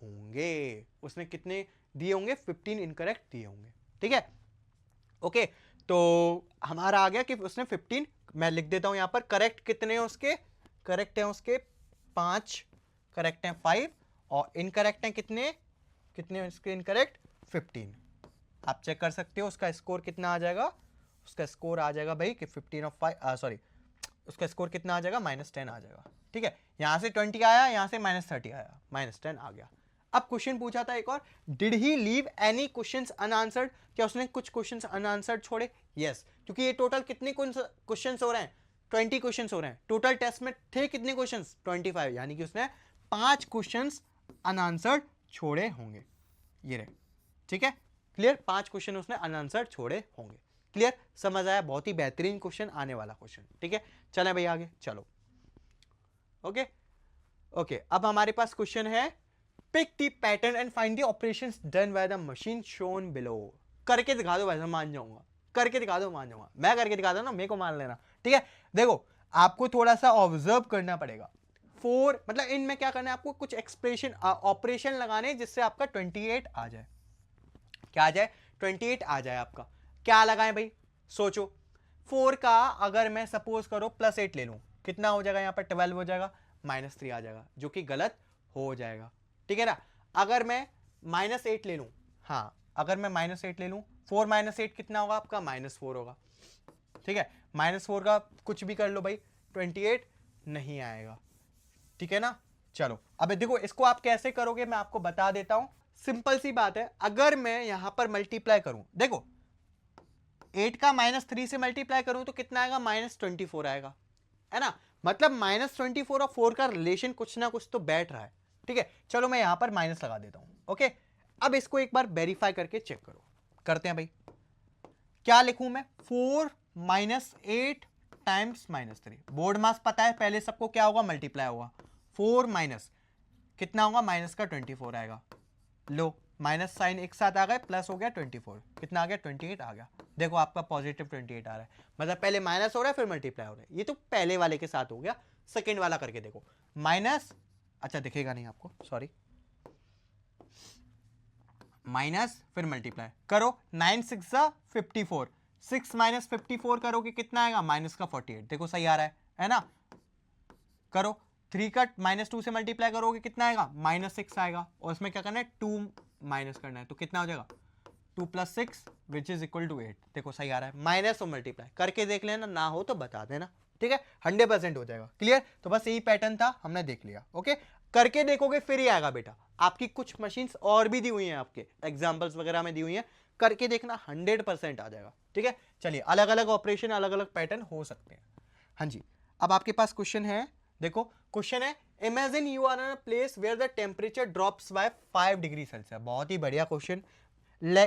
होंगे। उसने कितने दिए होंगे? 15 इनकरेक्ट दिए होंगे, ठीक है। ओके, तो हमारा आ गया कि उसने 15, मैं लिख देता हूं यहां पर, करेक्ट कितने हैं उसके? करेक्ट हैं उसके 5, करेक्ट हैं 5, और इनकरेक्ट हैं कितने? कितने उसके इनकरेक्ट? 15। आप चेक कर सकते हो उसका स्कोर कितना आ जाएगा। उसका स्कोर आ जाएगा भाई कि 15 ऑफ 5, सॉरी, उसका स्कोर कितना आ जाएगा? -10 आ जाएगा, ठीक है। यहां से 20 आया, यहां से -30 आया, -10 आ गया। अब क्वेश्चन पूछा था एक और, did he leave any questions unanswered? क्या उसने कुछ क्वेश्चंस अनआंसर्ड छोड़े? यस, क्योंकि ये टोटल कितने क्वेश्चंस हो रहे हैं? 20 क्वेश्चंस हो रहे हैं। टोटल टेस्ट में थे कितने क्वेश्चंस? 25, यानी कि उसने 5 क्वेश्चंस अनआंसर्ड छोड़े होंगे, ये रहे, ठीक है, क्लियर। 5 क्वेश्चन उसने अनआंसर्ड छोड़े होंगे, क्लियर, समझ आया? बहुत ही बेहतरीन क्वेश्चन आने वाला क्वेश्चन, ठीक है। चलें भाई आगे, चलो। ओके ओके, अब हमारे पास क्वेश्चन है, pick the pattern and find the operations done by the machine shown below. करके दिखा दो भाई, मान जाऊंगा, करके दिखा दो, मान जाऊंगा, मैं करके दिखा दूं ना, मेरे को मान लेना, ठीक है। देखो, आपको थोड़ा सा ऑब्जर्व करना पड़ेगा। 4 मतलब इनमें क्या करना है आपको? कुछ एक्सप्रेशन ऑपरेशन लगाने जिससे आपका 28 आ जाए, क्या आ जाए, 28 आ जाए आपका। क्या लगाएं भाई, सोचो। 4 का अगर मैं सपोज करो +8 ले लूं, कितना हो जाएगा यहाँ पर, 12 हो जाएगा, -3 आ जाएगा, जो कि गलत हो जाएगा, ठीक है ना। अगर मैं -8 ले लूं, हाँ अगर मैं -8 ले लूं, 4 - 8 कितना होगा आपका, -4 होगा, ठीक है। -4 का कुछ भी कर लो भाई, 28 नहीं आएगा, ठीक है ना। चलो अब देखो इसको आप कैसे करोगे मैं आपको बता देता हूं, सिंपल सी बात है। अगर मैं यहां पर मल्टीप्लाई करूं, देखो 8 का -3 से मल्टीप्लाई करूं तो कितना आएगा, -24 आएगा, है ना। मतलब -24 और 4 का रिलेशन कुछ ना कुछ तो बैठ रहा है, ठीक है। चलो मैं यहां पर माइनस लगा देता हूं, ओके। अब इसको एक बार वेरीफाई करके चेक करो, करते हैं भाई। क्या लिखूं मैं, 4 - 8 टाइम्स -3, बोर्ड मास पता है पहले सबको, क्या होगा, मल्टीप्लाई होगा, 4 माइनस कितना होगा, माइनस का 24 आएगा, लो माइनस साइन एक साथ आ गए, प्लस हो गया 24, कितना आ गया, 28 आ गया। देखो आपका पॉजिटिव 28 आ रहा है, मतलब पहले माइनस हो रहा है फिर मल्टीप्लाई हो रहा है। ये तो पहले वाले के साथ हो गया, सेकेंड वाला करके देखो, माइनस, अच्छा दिखेगा नहीं आपको, सॉरी, माइनस फिर मल्टीप्लाई करो, 9 6 54, 6 - 54 करोगे कितना आएगा, माइनस का 48, देखो सही आ रहा है ना। करो 3 का -2 से मल्टीप्लाई करोगे कितना आएगा, -6 आएगा, और इसमें क्या करना है, 2 माइनस करना है, तो कितना हो जाएगा, 2 + 6 विच इज इक्वल टू 8, देखो सही आ रहा है। माइनस और मल्टीप्लाई करके देख लेना, ना हो तो बता देना, ठीक है, 100% हो जाएगा, क्लियर। तो बस यही पैटर्न था, हमने देख लिया, ओके। करके देखोगे फिर ही आएगा बेटा। आपकी कुछ मशीन्स और भी दी हुई हैं, आपके एग्जाम्पल्स वगैरह में दी हुई हैं, करके देखना 100% आ जाएगा, ठीक है। चलिए अलग अलग ऑपरेशन, अलग अलग पैटर्न हो सकते हैं। हाँ जी, अब आपके पास क्वेश्चन है, देखो क्वेश्चन है, imagine you are in a place where the temperature drops by 5 degree Celsius. बहुत ही बढ़िया क्वेश्चन।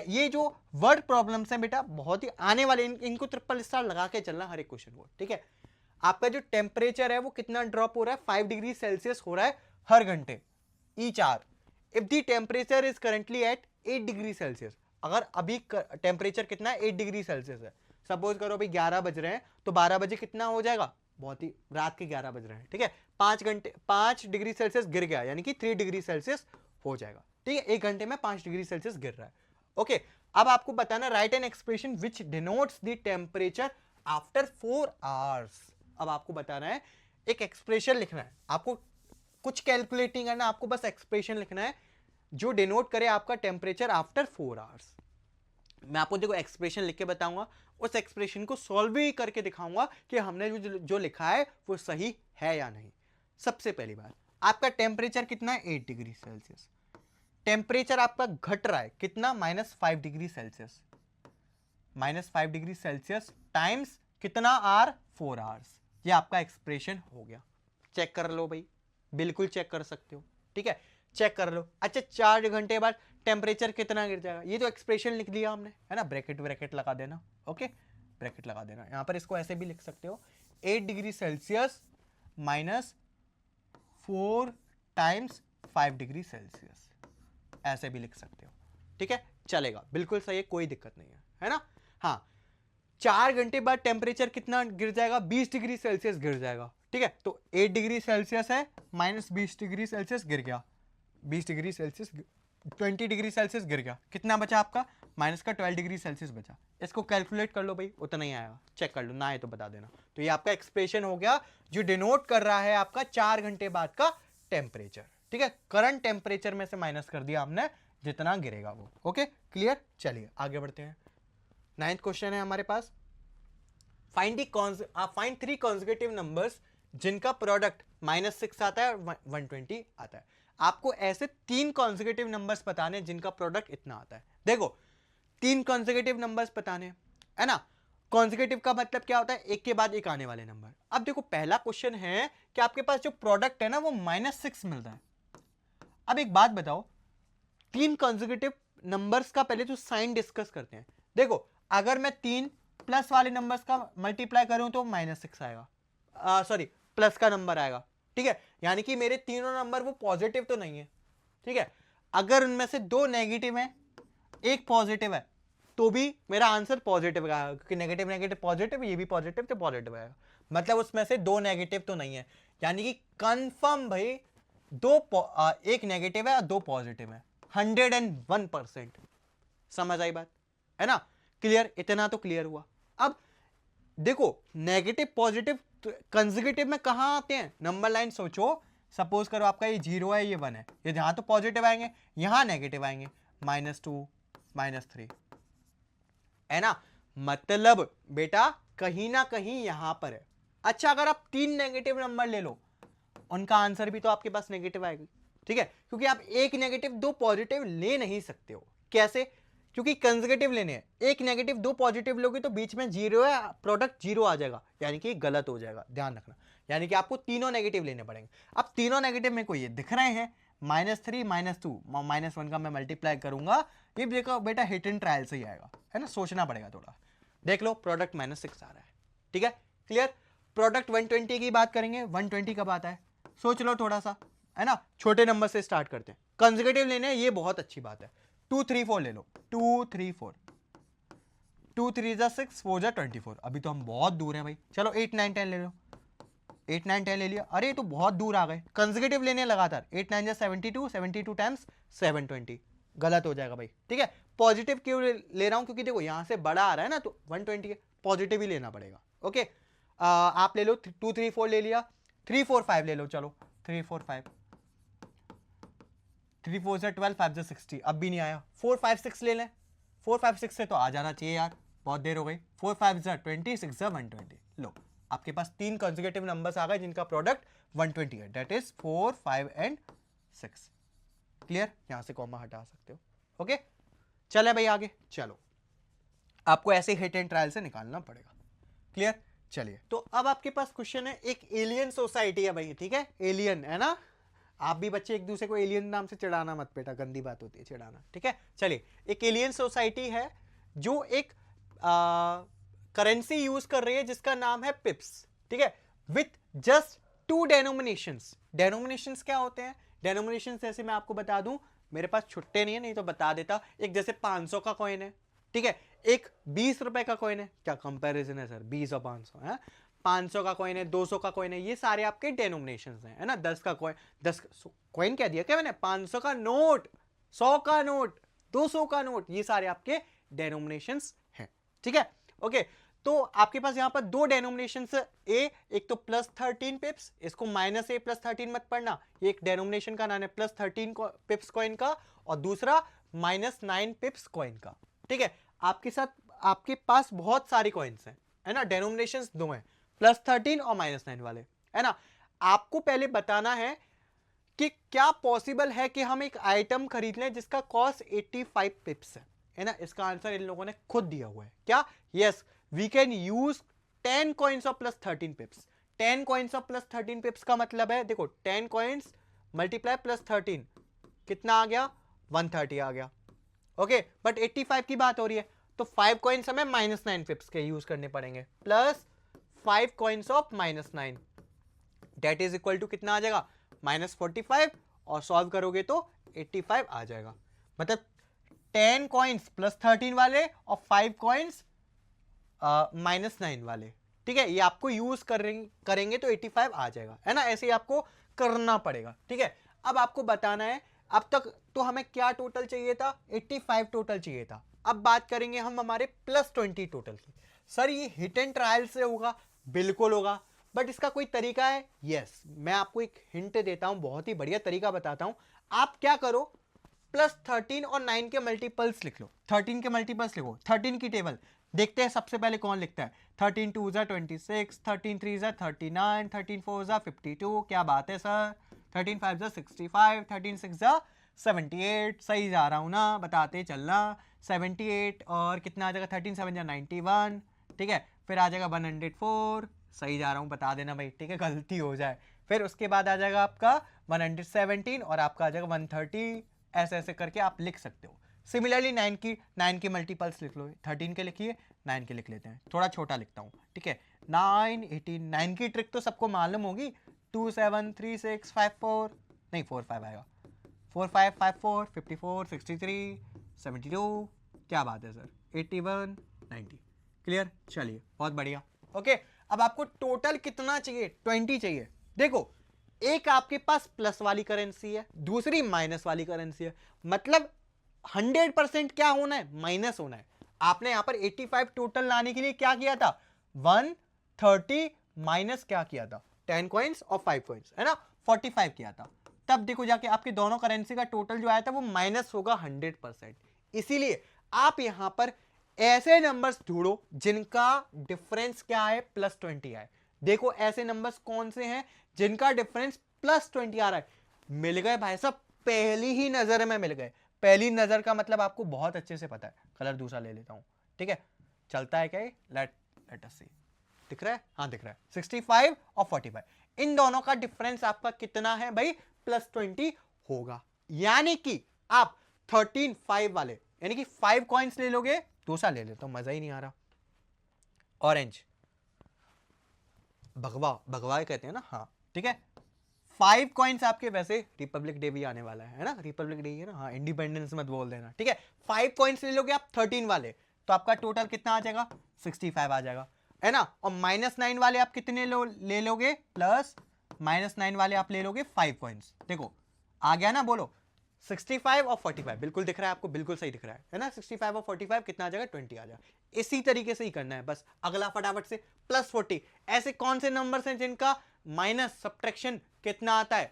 ये जो वर्ड प्रॉब्लम्स हैं बेटा बहुत ही आने वाले, इनको ट्रिपल स्टार लगा के चलना हर एक क्वेश्चन को, ठीक है। आपका जो टेम्परेचर है वो कितना ड्रॉप हो रहा है, 5 डिग्री सेल्सियस हो रहा है हर घंटे, each hour. If the temperature is currently at 8 degree Celsius, अगर अभी टेम्परेचर कितना है, 8 डिग्री सेल्सियस है, सपोज करो अभी 11 बज रहे हैं, तो 12 बजे कितना हो जाएगा, बहुत ही रात के 11 बज रहे हैं, ठीक है, 5 डिग्री सेल्सियस गिर गया, यानी कि 3 डिग्री सेल्सियस हो जाएगा, ठीक है। 1 घंटे में 5 डिग्री सेल्सियस गिर रहा है, ओके। अब आपको बताना, right an expression which denotes the temperature after 4 hours. अब आपको बताना है, एक एक्सप्रेशन लिखना है आपको, कुछ कैलकुलेटिंग करना, आपको बस एक्सप्रेशन लिखना है जो डिनोट करे आपका टेम्परेचर आफ्टर 4 आवर्स। मैं आपको देखो एक्सप्रेशन लिख के बताऊंगा, उस एक्सप्रेशन को सॉल्व भी करके दिखाऊंगा कि हमने जो लिखा है वो सही है या नहीं। सबसे पहली बात, आपका टेम्परेचर कितना है, 8 डिग्री सेल्सियस। टेम्परेचर आपका घट रहा है कितना, -5 degree Celsius, -5 degree Celsius times कितना आर, 4 आवर्स। ये आपका एक्सप्रेशन हो गया। चेक कर लो भाई, बिल्कुल चेक कर सकते हो, ठीक है, चेक कर लो। अच्छा 4 घंटे बाद टेम्परेचर कितना गिर जाएगा, ये तो एक्सप्रेशन लिख लिया हमने, है ना। ब्रैकेट लगा देना, ओके, ब्रैकेट लगा देना। यहां पर इसको ऐसे भी लिख सकते हो, 8 degree Celsius -4 times 5 degree Celsius, ऐसे भी लिख सकते हो, ठीक है, चलेगा, बिल्कुल सही है, कोई दिक्कत नहीं है ना। हाँ 4 घंटे बाद टेम्परेचर कितना गिर जाएगा, 20 डिग्री सेल्सियस गिर जाएगा, ठीक है। तो 8 डिग्री सेल्सियस है, -20 डिग्री सेल्सियस गिर गया, 20 डिग्री सेल्सियस 20 डिग्री सेल्सियस गिर गया, कितना बचा आपका, माइनस का 12 डिग्री सेल्सियस बचा। इसको कैलकुलेट कर लो भाई, उतना ही आएगा, चेक कर लो, ना आए तो बता देना। तो ये आपका एक्सप्रेशन हो गया जो डिनोट कर रहा है आपका 4 घंटे बाद का टेम्परेचर, ठीक है। करंट टेम्परेचर में से माइनस कर दिया हमने, जितना गिरेगा वो, ओके क्लियर। चलिए आगे बढ़ते हैं। 9th क्वेश्चन है हमारे पास, फाइंड 3 कॉन्सेक्यूटिव नंबर्स जिनका प्रोडक्ट -6 आता है और 120 आता है। आपको ऐसे 3 कॉन्सेक्यूटिव नंबर्स बताने जिनका प्रोडक्ट इतना आता है। देखो 3 कॉन्सेक्यूटिव नंबर्स बताने, है ना। कॉन्सेक्यूटिव का मतलब क्या होता है, एक के बाद एक आने वाले नंबर। अब देखो पहला क्वेश्चन है कि आपके पास जो प्रोडक्ट है ना वो -6 मिल रहा है। अब एक बात बताओ, 3 कॉन्सेक्यूटिव नंबर्स का पहले तो साइन डिस्कस करते हैं। देखो अगर मैं 3 प्लस वाले नंबर्स का मल्टीप्लाई करूं तो -6 आएगा, सॉरी प्लस का नंबर आएगा, ठीक है। यानी कि मेरे तीनों नंबर वो पॉजिटिव तो नहीं है, ठीक है। अगर उनमें से 2 नेगेटिव है, एक पॉजिटिव है, तो भी मेरा आंसर पॉजिटिव आएगा, क्योंकि नेगेटिव नेगेटिव पॉजिटिव, ये भी पॉजिटिव तो पॉजिटिव आएगा। मतलब उसमें से 2 नेगेटिव तो नहीं है, यानी कि कंफर्म भाई एक नेगेटिव है और 2 पॉजिटिव है, 101%। समझ आई बात, है ना? क्लियर, इतना तो क्लियर हुआ। अब देखो नेगेटिव पॉजिटिव कंसेक्यूटिव में कहां आते हैं? नंबर लाइन सोचो, सपोज करो आपका ये 0 है, ये 1 है, ये जहां तो पॉजिटिव आएंगे, यहां नेगेटिव आएंगे, -2 -3, है ना? मतलब बेटा कहीं ना कहीं यहां पर है। अच्छा, अगर आप 3 नेगेटिव नंबर ले लो, उनका आंसर भी तो आपके पास नेगेटिव आएगा, ठीक है? क्योंकि आप एक नेगेटिव 2 पॉजिटिव ले नहीं सकते हो। कैसे? क्योंकि कंसेक्यूटिव लेने हैं, एक नेगेटिव 2 पॉजिटिव लोगे तो बीच में 0 है, प्रोडक्ट 0 आ जाएगा, यानी कि गलत हो जाएगा, ध्यान रखना। यानी कि आपको तीनों नेगेटिव लेने पड़ेंगे। अब तीनों नेगेटिव मेरे को ये दिख रहे हैं, -3 -2 -1 का मैं मल्टीप्लाई करूंगा, ये देखो बेटा हिट एंड ट्रायल से ही आएगा, है ना? सोचना पड़ेगा थोड़ा। देख लो प्रोडक्ट -6 आ रहा है, ठीक है? क्लियर। प्रोडक्ट 120 की बात करेंगे, 120 कब आता है? सोच लो थोड़ा सा, है ना? छोटे नंबर से स्टार्ट करते हैं, कंसेक्यूटिव लेने हैं, ये बहुत अच्छी बात है। 2 3 4 ले लो, 2 3 4, 2 3 जा 6, 4 जा 24। अभी तो हम बहुत दूर हैं भाई, चलो 8 9 10 ले लो, 8 9 10 ले लिया। अरे ये तो बहुत दूर आ गए, कंसेक्यूटिव लेने लगातार, 8 9 जा 72, 72 टाइम्स 720, गलत हो जाएगा भाई, ठीक है? पॉजिटिव क्यों ले रहा हूं? क्योंकि देखो यहां से बड़ा आ रहा है ना, तो 120 है, पॉजिटिव ही लेना पड़ेगा। ओके, आप ले लो 2 3 4 ले लिया, 3 4 5 ले लो, चलो 3 4 5, 3 4 से 12, 5 से 60, अब भी नहीं आया। 4 5 6 ले लें, 4 5 6 से तो आ जाना चाहिए यार, बहुत देर हो गई। 4 5 से 20, 6 से 120, लो आपके पास 3 कंसेक्यूटिव नंबर्स आ गए जिनका प्रोडक्ट 120 है, दैट इज 4 5 एंड 6। क्लियर, यहां से कॉमा हटा सकते हो। ओके, चले भाई आगे, चलो आपको ऐसे हिट एंड ट्रायल से निकालना पड़ेगा। क्लियर, चलिए तो अब आपके पास क्वेश्चन है, एक एलियन सोसाइटी है भाई, ठीक है? एलियन है ना, आप भी बच्चे एक दूसरे को एलियन नाम से चिढ़ाना मत बेटा, गंदी बात होती है चिढ़ाना, ठीक है? चलिए, एक एलियन सोसाइटी है जो एक करेंसी यूज कर रही है जिसका नाम है पिप्स, ठीक है? With just 2 डेनोमिनेशंस। डेनोमिनेशंस क्या होते हैं? डेनोमिनेशंस जैसे मैं आपको बता दूं, मेरे पास छुट्टे नहीं है, नहीं तो बता देता। एक जैसे 500 का कॉइन है, ठीक है? एक 20 रुपए का कॉइन है, क्या कंपैरिजन है सर, 20 और 500 है? 500 का कॉइन है, 200 का कॉइन है, ये सारे आपके डेनोमिनेशंस हैं, है ना? 10 का कॉइन, 10 कॉइन क्या दिया क्या मैंने? 500 का नोट, 100 का नोट, 200 का नोट, ये सारे आपके डेनोमिनेशंस हैं, ठीक है? ओके, तो आपके पास यहां पर 2 डेनोमिनेशंस है, एक तो +13 पिप्स, इसको -a+13 मत पढ़ना, ये एक डेनोमिनेशन का नाम है +13 पिप्स कॉइन का, और दूसरा -9 पिप्स कॉइन का, ठीक है? आपके पास बहुत सारी कॉइन्स हैं, है ना? डेनोमिनेशंस 2 हैं, +13 और -9 वाले, है ना? आपको पहले बताना है कि क्या पॉसिबल है कि हम एक आइटम खरीद लें जिसका कॉस्ट 85 पिप्स है ना? इसका आंसर इन लोगों ने खुद दिया हुआ है, क्या? Yes, we can use 10 coins of +13 pips. 10 coins of +13 pips का मतलब है, देखो 10 कॉइन्स मल्टीप्लाई +13 कितना आ गया? 130 आ गया। ओके, बट 85 की बात हो रही है, तो 5 कॉइन्स हमें -9 पिप्स के यूज करने पड़ेंगे, plus 5 coins of -9, that is equal to कितना आ जाएगा? -45, और सॉल्व करोगे तो 85 आ जाएगा। मतलब 10 कॉइन्स +13 वाले और 5 कॉइन्स -9 वाले, ठीक है? ये आपको यूज करेंगे तो 85 आ जाएगा, है ना? ऐसे ही आपको करना पड़ेगा, ठीक है? अब आपको बताना है, अब तक तो हमें क्या टोटल चाहिए था? 85 टोटल चाहिए था। अब बात करेंगे हम हमारे +20 टोटल की। सर ये हिट एंड ट्रायल से होगा? बिल्कुल होगा, बट इसका कोई तरीका है? यस, मैं आपको एक हिंट देता हूं, बहुत ही बढ़िया तरीका बताता हूं। आप क्या करो, +13 और 9 के मल्टीपल्स लिख लो, 13 के मल्टीपल्स लिखो, 13 की टेबल देखते हैं सबसे पहले कौन लिखता है। 13 2 जा 26, 13 3 जा 39, 13 4 जा 52, क्या बात है सर? 13 5 जा 65, 13 6 जा 78, सही जा रहा हूं ना? बताते चलना, 78 और कितना आ जाएगा? 13 7 जा 91, ठीक है? फिर आ जाएगा 104, सही जा रहा हूं, बता देना भाई, ठीक है? गलती हो जाए। फिर उसके बाद आ जाएगा आपका 117 और आपका आ जाएगा 130, ऐसे ऐसे करके आप लिख सकते हो। सिमिलरली 9 की मल्टीपल्स लिख लो, 13 के लिखिए, 9 के लिख लेते हैं, थोड़ा छोटा लिखता हूँ, ठीक है? 9 18, 9 की ट्रिक तो सबको मालूम होगी, 2 7 3 6 5 4, नहीं 4 5 आएगा, 4 5 5 4 54 63 72, क्या बात है सर? 81 90, क्लियर? चलिए बहुत बढ़िया। ओके, अब आपको टोटल कितना चाहिए? 20 चाहिए। देखो, एक आपके पास प्लस वाली करेंसी है, दूसरी माइनस वाली करेंसी है, मतलब 100% क्या होना है, माइनस होना है। आपने यहां पर 85 टोटल लाने के लिए क्या किया था, 130 माइनस क्या किया था, 10 कॉइन्स और 5 कॉइन्स, है ना, 45 किया था। तब देखो जाके आपके दोनों करेंसी का टोटल जो आया था वो माइनस होगा 100%। इसीलिए आप यहां पर ऐसे नंबर्स ढूंढो जिनका डिफरेंस क्या है, +20 आए। देखो ऐसे नंबर्स कौन से हैं जिनका डिफरेंस +20 आ रहा है। मिल गए भाई साहब, पहली ही नजर में मिल गए। पहली नजर का मतलब आपको बहुत अच्छे से पता है। कलर दूसरा ले लेता हूं, ठीक है, चलता है क्या, लेट अस सी, दिख रहा है, हाँ दिख रहा है, 65 और 45, इन दोनों का डिफरेंस आपका कितना है भाई, +20 होगा। यानी कि आप 13 5 वाले, यानी कि 5 कॉइन्स ले लोगे। दूसरा ले लेता हूं, मजा ही नहीं आ रहा, ऑरेंज, भगवा, भगवा कहते हैं ना, हाँ ठीक है। 5 कॉइन्स आपके, वैसे रिपब्लिक डे भी आने वाला है ना, रिपब्लिक डे है ना, हाँ इंडिपेंडेंस मत बोल देना, ठीक है। 5 कॉइन्स ले लोगे आप 13 वाले, तो आपका टोटल कितना आ जाएगा, 65 आ जाएगा, है ना। और -9 वाले आप कितने ले लोगे, -9 वाले आप ले लोगे 5 कॉइन्स। देखो आ गया ना, बोलो 65 और 45, बिल्कुल दिख रहा है आपको, बिल्कुल सही दिख रहा है ना। 65 और 45 कितना आ जाएगा, 20 आ जाएगा। इसी तरीके से ही करना है बस। अगला फटाफट से +40, ऐसे कौन से नंबर्स हैं जिनका माइनस सब्ट्रैक्शन कितना आता है,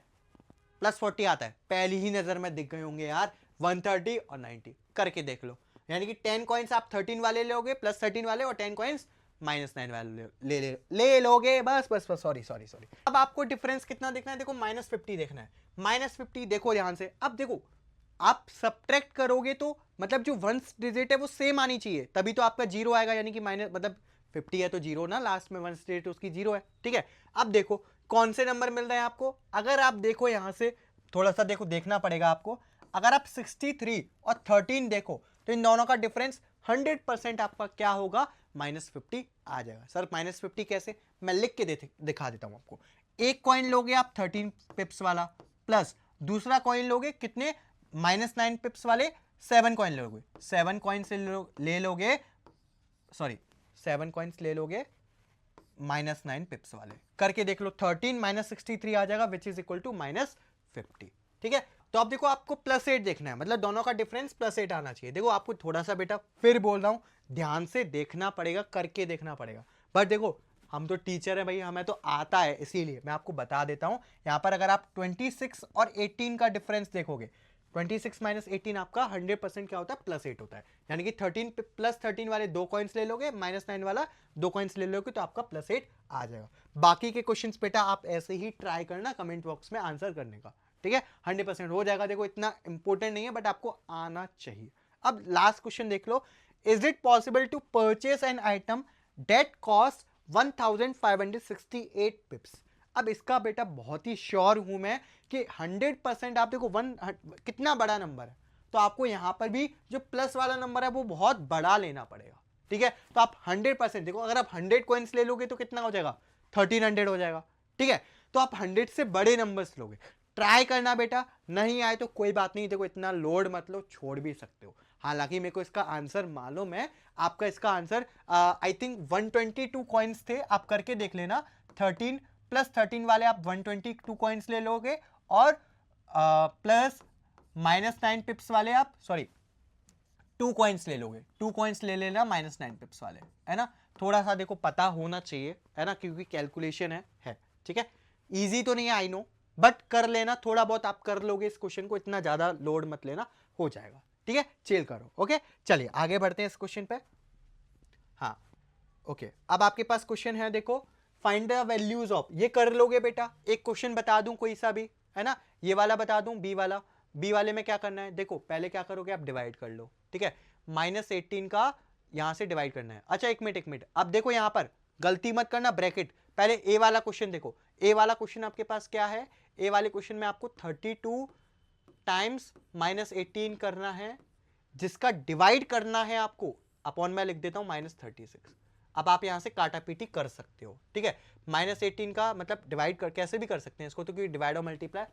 +40 आता है। पहली ही नजर में दिख गए होंगे यार, 130 और 90, करके देख लो। यानी कि 10 कॉइन्स आप 13 वाले लोगे, +13 वाले, और 10 कॉइन्स -9 वाले ले लोगे, बस बस बस, सॉरी सॉरी सॉरी। अब आपको डिफरेंस कितना देखना है, देखो -50 देखना है। -50 देखो ध्यान से। अब देखो आप सब्ट्रैक्ट करोगे तो मतलब जो वंस डिजिट है वो सेम आनी चाहिए, तभी तो आपका जीरो आएगा। यानी कि माइनस मतलब 50 है तो जीरो ना, लास्ट में वंस डिजिट उसकी जीरो है, ठीक है। अब देखो कौन से नंबर मिल रहे हैं आपको। अगर आप देखो यहां से थोड़ा सा देखो, देखना पड़ेगा आपको। अगर आप 63 और 13 देखो तो इन दोनों का डिफरेंस 100% आपका क्या होगा, -50 आ जाएगा। सर -50 कैसे, मैं लिख के दिखा देता हूं आपको। एक कॉइन लोगे आप 13 पिप्स वाला, प्लस दूसरा कॉइन लोगे कितने, -9 पिप्स वाले 7 कॉइन लोगे। 7 कॉइन्स ले लोगे, सॉरी 7 कॉइन्स ले लोगे -9 पिप्स वाले, करके देख लो। 13 -63 आ जाएगा, विच इज इक्वल टू -50, ठीक है। तो अब देखो आपको +8 देखना है, मतलब दोनों का डिफरेंस +8 आना चाहिए। देखो आपको थोड़ा सा बेटा फिर बोल रहा हूं, ध्यान से देखना पड़ेगा, करके देखना पड़ेगा। बट देखो हम तो टीचर है भाई, हमें तो आता है, इसीलिए मैं आपको बता देता हूं। यहां पर अगर आप 26 और 18 का डिफरेंस देखोगे, 26 - 18 आपका 100% क्या होता है, +8 होता है। यानी कि 13 +13 वाले 2 कॉइन्स ले लोगे, -9 वाला 2 कॉइन्स ले लोगे, तो आपका +8 आ जाएगा। बाकी के क्वेश्चंस बेटा आप ऐसे ही ट्राई करना कमेंट बॉक्स में आंसर करने का, ठीक है, 100% हो जाएगा। देखो इतना इंपॉर्टेंट नहीं है, बट आपको आना चाहिए। अब लास्ट क्वेश्चन देख लो, is it possible to purchase an item that cost 1568 पिप्स। अब इसका बेटा बहुत ही श्योर हूं मैं कि 100% आप देखो कितना बड़ा नंबर है, तो आपको यहां पर भी जो प्लस वाला नंबर है वो बहुत बड़ा लेना पड़ेगा, ठीक है। तो आप 100% देखो, अगर आप 100 कॉइन्स ले लोगे तो कितना हो जाएगा, 1300 हो जाएगा, ठीक है। तो आप 100 से बड़े नंबर्स लोगे, ट्राई करना बेटा। नहीं आए तो कोई बात नहीं, देखो इतना लोड मत लो, छोड़ भी सकते हो। हालांकि मेरे को इसका आंसर मालूम है, आपका इसका आंसर आई थिंक 122 कॉइन्स थे, आप करके देख लेना। 13 +13 वाले आप 122 कॉइन्स ले लोगे, और प्लस -9 पिप्स वाले आप, सॉरी 2 कॉइन्स ले लोगे, 2 कॉइन्स ले लेना -9 पिप्स वाले, है ना। थोड़ा सा देखो पता होना चाहिए, है ना, क्योंकि कैलकुलेशन है, ठीक है। इजी तो नहीं है आई नो, बट कर लेना, थोड़ा बहुत आप कर लोगे इस क्वेश्चन को, इतना ज्यादा लोड मत लेना, हो जाएगा, ठीक है। चिल करो, ओके। चलिए आगे बढ़ते हैं इस क्वेश्चन पे। हाँ ओके, अब आपके पास क्वेश्चन है, देखो फाइंड द वैल्यूज ऑफ, ये कर लोगे बेटा। एक क्वेश्चन बता दूं कोई सा भी, है ना, ये वाला बता दूं, बी वाले में क्या करना है, देखो पहले क्या करोगे आप, डिवाइड कर लो, ठीक है। -18 का यहां से डिवाइड करना है। अच्छा एक मिनट, अब देखो यहां पर गलती मत करना, ब्रैकेट पहले। ए वाला क्वेश्चन देखो, ए वाला क्वेश्चन आपके पास क्या है, ए वाले क्वेश्चन में आपको 32 टाइम्स -18 करना है, जिसका डिवाइड करना है आपको, अपॉन में लिख देता हूं -36। अब आप यहां से काटा पीटी कर सकते हो, ठीक है। -18 का मतलब डिवाइड कर कैसे भी कर सकते हैं इसको, तो क्योंकि डिवाइड और मल्टीप्लाई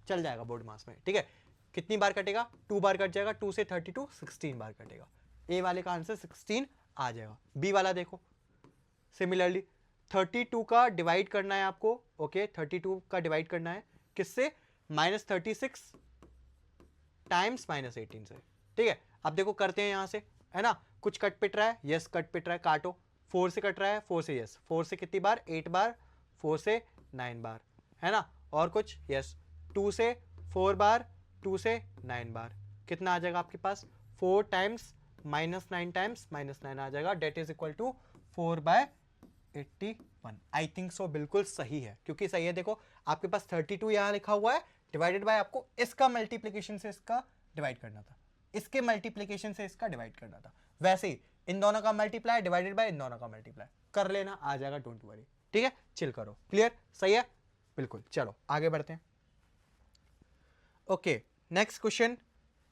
चल जाएगा बोर्ड मास में, ठीक है। कितनी बार कटेगा, 2 बार कट जाएगा, 2 से 32 16 बार कटेगा। ए वाले का आंसर 16 आ जाएगा। बी वाला देखो सिमिलरली 32 का डिवाइड करना है आपको, ओके 32 का डिवाइड करना है किससे, -36 टाइम्स -18 से, ठीक है, अब देखो करते हैं यहाँ से, है ना, कुछ कट पिट रहा है, यस कट पिट रहा है, काटो। 4 से कट रहा है, 4 से यस, 4 से कितनी बार, 8 बार, 4 से 9 बार, है ना, और कुछ यस, 2 से 4 बार, 2 से 9 बार, कितना आ जाएगा आपके पास, 4 टाइम्स -9 टाइम्स -9 आ जाएगा, that is equal to 4/81। I think so बिल्कुल सही है, क्योंकि सही है, देखो आपके पास 32 यहां लिखा हुआ है, डिवाइडेड बाय आपको इसका मल्टीप्लीकेशन से इसका डिवाइड करना था, इसके मल्टीप्लीकेशन से इसका डिवाइड करना था, वैसे ही इन दोनों का मल्टीप्लाई डिवाइडेड बाय इन दोनों का मल्टीप्लाई कर लेना, आ जाएगा, डोंट वरी, ठीक है, चिल करो, क्लियर, सही है, बिल्कुल। चलो आगे बढ़ते हैं। ओके, नेक्स्ट क्वेश्चन,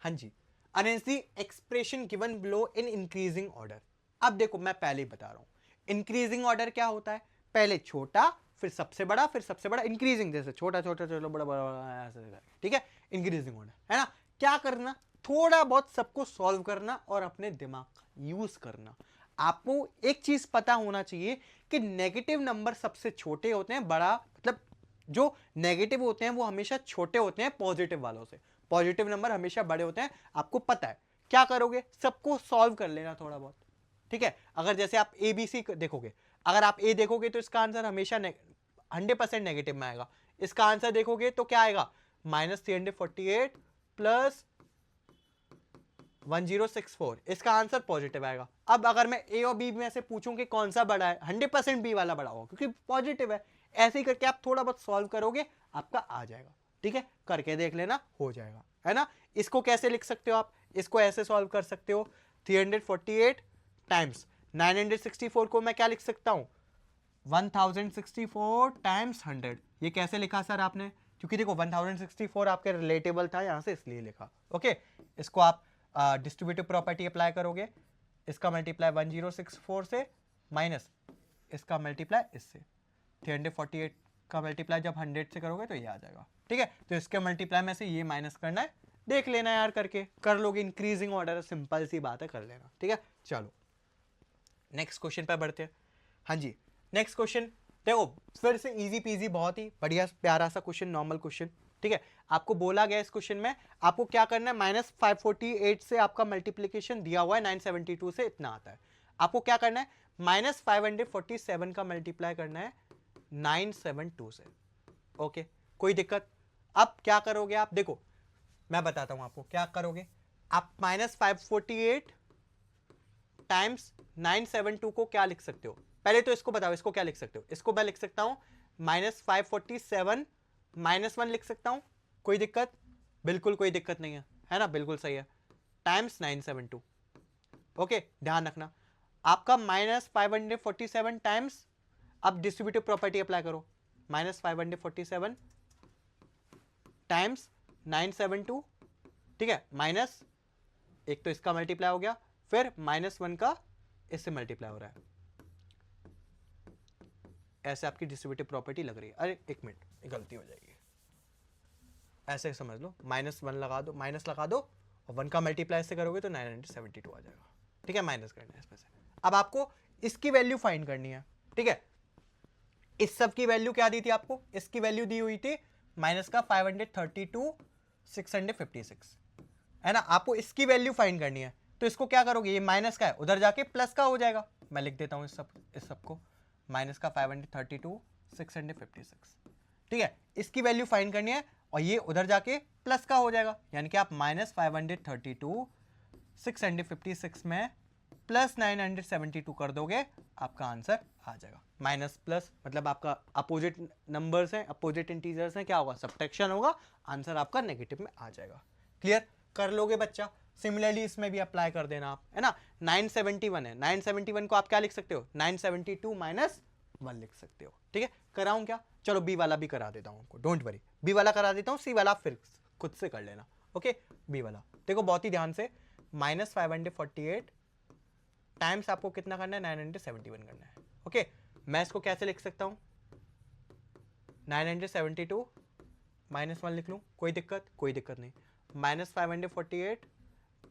हाँ जी, arrange the expression given below in increasing order. अब देखो मैं पहले ही बता रहा हूं, इंक्रीजिंग ऑर्डर क्या होता है, पहले छोटा फिर सबसे बड़ा फिर सबसे बड़ा, इंक्रीजिंग जैसे छोटा छोटा चलो बड़ा बड़ा ऐसे, ठीक है, इंक्रीजिंग ऑर्डर, है ना। क्या करना, थोड़ा बहुत सबको सॉल्व करना और अपने दिमाग का यूज करना। आपको एक चीज पता होना चाहिए कि नेगेटिव नंबर सबसे छोटे होते हैं, बड़ा मतलब जो नेगेटिव होते हैं वो हमेशा छोटे होते हैं पॉजिटिव वालों से, पॉजिटिव नंबर हमेशा बड़े होते हैं, आपको पता है। क्या करोगे, सबको सॉल्व कर लेना थोड़ा बहुत, ठीक है। अगर जैसे आप ए बी सी देखोगे, अगर आप ए देखोगे तो इसका आंसर हमेशा 100% नेगेटिव में आएगा, इसका आंसर देखोगे तो क्या आएगा, -348 प्लस 1064, इसका आंसर पॉजिटिव आएगा। अब अगर मैं ए और बी में से पूछूं कि कौन सा बड़ा है, 100% बी वाला बड़ा होगा, क्योंकि पॉजिटिव है। ऐसे ही करके आप थोड़ा बहुत सॉल्व करोगे, आपका आ जाएगा, ठीक है, करके देख लेना, हो जाएगा, है ना। इसको कैसे लिख सकते हो आप, इसको ऐसे सॉल्व कर सकते हो, 348 टाइम्स 964 को मैं क्या लिख सकता हूं, 1064 टाइम्स 100। ये कैसे लिखा सर आपने, क्योंकि देखो 1064 आपके रिलेटेबल था यहां से, इसलिए लिखा। ओके, इसको आप डिस्ट्रीब्यूटिव प्रॉपर्टी अप्लाई करोगे, इसका मल्टीप्लाई 1064 से माइनस इसका मल्टीप्लाई इससे, 348 का मल्टीप्लाई जब 100 से करोगे तो ये आ जाएगा, ठीक है। तो इसके मल्टीप्लाई में से ये माइनस करना है, देख लेना यार, करके कर लोगे, इंक्रीजिंग ऑर्डर, सिंपल सी बात है, कर लेना, ठीक है। चलो नेक्स्ट क्वेश्चन पर बढ़ते हैं। हाँ जी, नेक्स्ट क्वेश्चन देखो, फिर से इजी पीजी, बहुत ही बढ़िया प्यारा सा क्वेश्चन, नॉर्मल क्वेश्चन, ठीक है। आपको बोला गया इस क्वेश्चन में आपको क्या करना है, -548 से आपका मल्टीप्लीकेशन दिया हुआ है 972 से, इतना आता है, आपको क्या करना है, -547 का मल्टीप्लाई करना है 972 से। ओके, कोई दिक्कत। अब क्या करोगे आप, देखो मैं बताता हूं आपको क्या करोगे, आप -548 टाइम्स 972 को क्या लिख सकते हो, पहले तो इसको बताओ, इसको क्या लिख सकते हो, इसको मैं लिख सकता हूं -547 -1 लिख सकता हूं, कोई दिक्कत, बिल्कुल कोई दिक्कत नहीं है ना, बिल्कुल सही है, टाइम्स 972। ओके, ध्यान रखना आपका -547 टाइम्स, अब डिस्ट्रीब्यूटिव प्रॉपर्टी अप्लाई करो, -547 टाइम्स 972, ठीक है, माइनस एक तो इसका मल्टीप्लाई हो गया, फिर -1 का इससे मल्टीप्लाई हो रहा है, ऐसे आपकी डिस्ट्रीब्यूटिव प्रॉपर्टी लग रही है। अरे एक मिनट, गलती हो जाएगी, ऐसे समझ लो, -1 लगा दो, माइनस लगा दो, और 1 का मल्टीप्लाई से करोगे तो 972 आ जाएगा, ठीक है, माइनस करना है इसमें से। अब आपको इसकी वैल्यू फाइंड करनी है, ठीक है। इस सब की वैल्यू क्या दी थी आपको, इसकी वैल्यू दी हुई थी माइनस का 532 656, है ना, आपको इसकी वैल्यू फाइंड करनी है, तो इसको क्या करोगे, ये माइनस का है, उधर जाके प्लस का हो जाएगा, मैं लिख देता हूं इस सब को, माइनस का 532 656, ठीक है, इसकी वैल्यू फाइंड करनी है, और ये उधर जाके प्लस का हो जाएगा, यानी कि आप -532 656 में प्लस 972 कर दोगे, आपका आंसर आ जाएगा। माइनस प्लस मतलब आपका अपोजिट नंबर्स हैं, अपोजिट इंटीजर्स हैं, क्या होगा, सब्ट्रैक्शन होगा, आंसर आपका नेगेटिव में आ जाएगा। क्लियर, कर लोगे बच्चा। सिमिलरली इसमें भी अप्लाई कर देना आप, है ना। 971 है, 971 को आप क्या लिख सकते हो, 972 -1 लिख सकते हो, ठीक है। कराऊं क्या, चलो बी वाला भी करा देता हूं आपको, डोंट वरी, बी वाला करा देता हूं, सी वाला फिर खुद से कर लेना। ओके, बी वाला देखो बहुत ही ध्यान से, -548 टाइम्स आपको कितना करना है, 971 करना है। ओके, मैं इसको कैसे लिख सकता हूं, 972 -1 लिख लूं, कोई दिक्कत नहीं, -548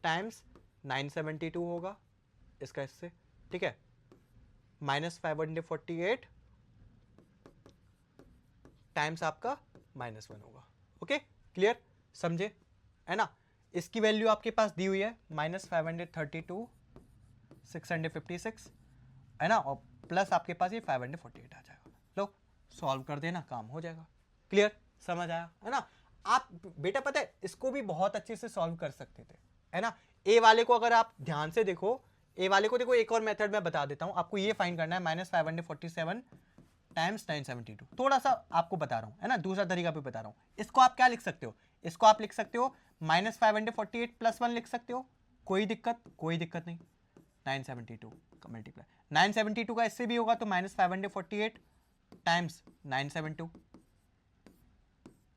टाइम्स 972 होगा इसका इससे, ठीक है, -548 टाइम्स आपका -1 होगा। ओके, क्लियर, समझे, है ना। इसकी वैल्यू आपके पास दी हुई है -532 656 है ना, और प्लस आपके पास ये 548 आ जाएगा। लो सॉल्व कर देना, काम हो जाएगा। क्लियर, समझ आया है ना। आप बेटा पता है इसको भी बहुत अच्छे से सॉल्व कर सकते थे, है ना। ए वाले को अगर आप ध्यान से देखो, ए वाले को देखो, एक और मेथड मैं बता देता हूं आपको, ये फाइंड करना है -547 टाइम्स 972। थोड़ा सा आपको बता रहा हूं, है ना, दूसरा तरीका भी बता रहा हूं। इसको आप क्या लिख सकते हो, इसको आप लिख सकते हो -548 + 1 लिख सकते हो, कोई दिक्कत नहीं। 972 का मल्टीप्लाई 972 का इससे भी होगा तो -548 टाइम्स 972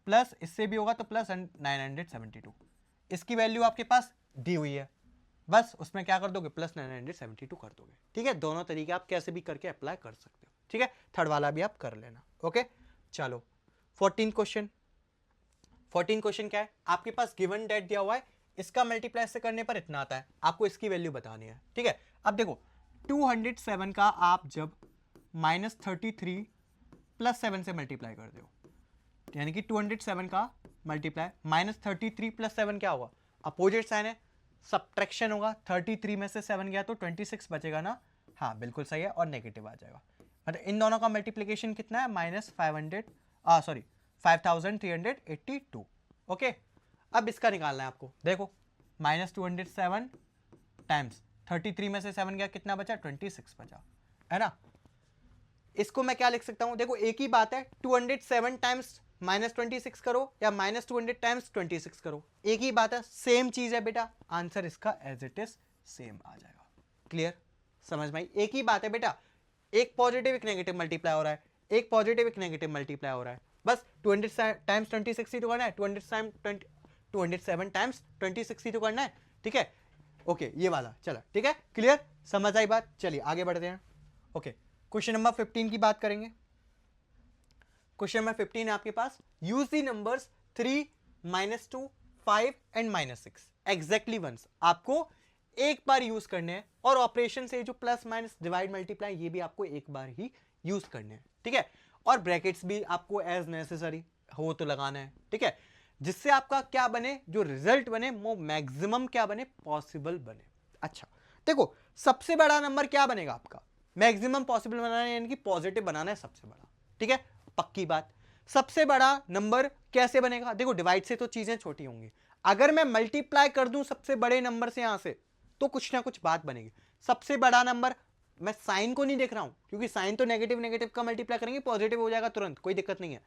प्लस इससे भी होगा तो प्लस 972। इसकी वैल्यू आपके पास दी हुई है, बस उसमें क्या कर दोगे, प्लस 972 कर दोगे। ठीक है, दोनों तरीके आप कैसे भी करके अप्लाई कर सकते हो। ठीक है, थर्ड वाला भी आप कर लेना। ओके, चलो 14 क्वेश्चन क्या है, आपके पास गिवन डेट दिया हुआ है, इसका मल्टीप्लाई से करने पर इतना आता है, आपको इसकी वैल्यू बतानी है। ठीक है, अब देखो 207 का आप जब -33 + 7 से मल्टीप्लाई कर दो, यानी कि 207 का मल्टीप्लाई -33 + 7 क्या होगा, अपोजिट साइन है, सब्ट्रैक्शन होगा, 33 में से 7 गया तो 26 बचेगा ना। हाँ बिल्कुल सही है, और नेगेटिव आ जाएगा। मतलब इन दोनों का मल्टीप्लिकेशन कितना है, -5382। ओके, अब इसका निकालना है आपको। देखो -207 टाइम्स 33 में से 7 गया, कितना बचा, 26 बचा, है ना। इसको मैं क्या लिख सकता हूं, देखो एक ही बात है, 207 टाइम्स -26 करो या -200 टाइम्स 26 करो, एक ही बात है, सेम चीज है बेटा, आंसर इसका एज इट इज सेम आ जाएगा। क्लियर, समझ में आई, एक ही बात है बेटा, एक पॉजिटिव एक नेगेटिव मल्टीप्लाई हो रहा है, एक पॉजिटिव एक नेगेटिव मल्टीप्लाई हो रहा है, बस 200 टाइम्स 26 ही तो करना है, 207 टाइम्स 26 ही तो करना है। ठीक है, ओके ये वाला चला, ठीक है, क्लियर, समझ आई बात। चलिए आगे बढ़ते हैं। ओके, क्वेश्चन नंबर 15 की बात करेंगे। क्वेश्चन नंबर 15 है आपके पास, use the numbers 3, -2, 5 and -6 exactly once. आपको एक बार यूज करने हैं, और ऑपरेशन से जो प्लस माइनस डिवाइड मल्टीप्लाई ये भी आपको एक बार ही यूज करने हैं। ठीक है, और ब्रैकेट्स भी आपको एज नेसेसरी हो तो लगाना है। ठीक है, जिससे आपका क्या बने, जो रिजल्ट बने वो मैक्सिमम क्या बने, पॉसिबल बने। अच्छा देखो, सबसे बड़ा नंबर क्या बनेगा आपका, मैक्सिमम पॉसिबल बनाना है, यानी कि पॉजिटिव बनाना है सबसे बड़ा। ठीक है, पक्की बात। सबसे बड़ा नंबर कैसे बनेगा, देखो डिवाइड से तो चीजें छोटी होंगी, अगर मैं मल्टीप्लाई कर दूं सबसे बड़े नंबर से यहां से, तो कुछ ना कुछ बात बनेगी। सबसे बड़ा नंबर, मैं साइन को नहीं देख रहा हूं, क्योंकि साइन तो नेगेटिव का मल्टीप्लाई करेंगे पॉजिटिव हो जाएगा तुरंत, कोई दिक्कत नहीं है।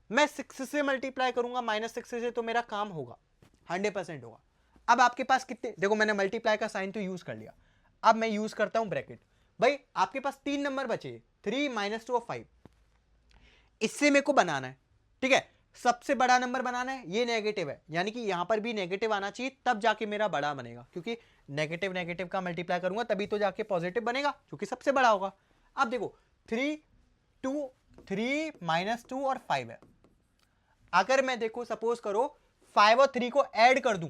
मैं 6 से मल्टीप्लाई करूंगा, -6 से, तो मेरा काम होगा, 100% होगा। अब आपके पास कितने, देखो मैंने मल्टीप्लाई का साइन तो यूज कर लिया, अब मैं यूज करता हूं ब्रैकेट। भाई आपके पास 3 नंबर बचे, 3, -2 और 5, इससे मेरे को बनाना है। ठीक है, सबसे बड़ा नंबर बनाना है, ये नेगेटिव है, यानी कि यहां पर भी नेगेटिव आना चाहिए, तब जाके मेरा बड़ा बनेगा, क्योंकि नेगेटिव का मल्टीप्लाई करूंगा तभी तो जाके पॉजिटिव बनेगा, क्योंकि सबसे बड़ा होगा। अब देखो 3, -2 और 5 है, अगर मैं देखो सपोज करो 5 और 3 को ऐड कर दूं,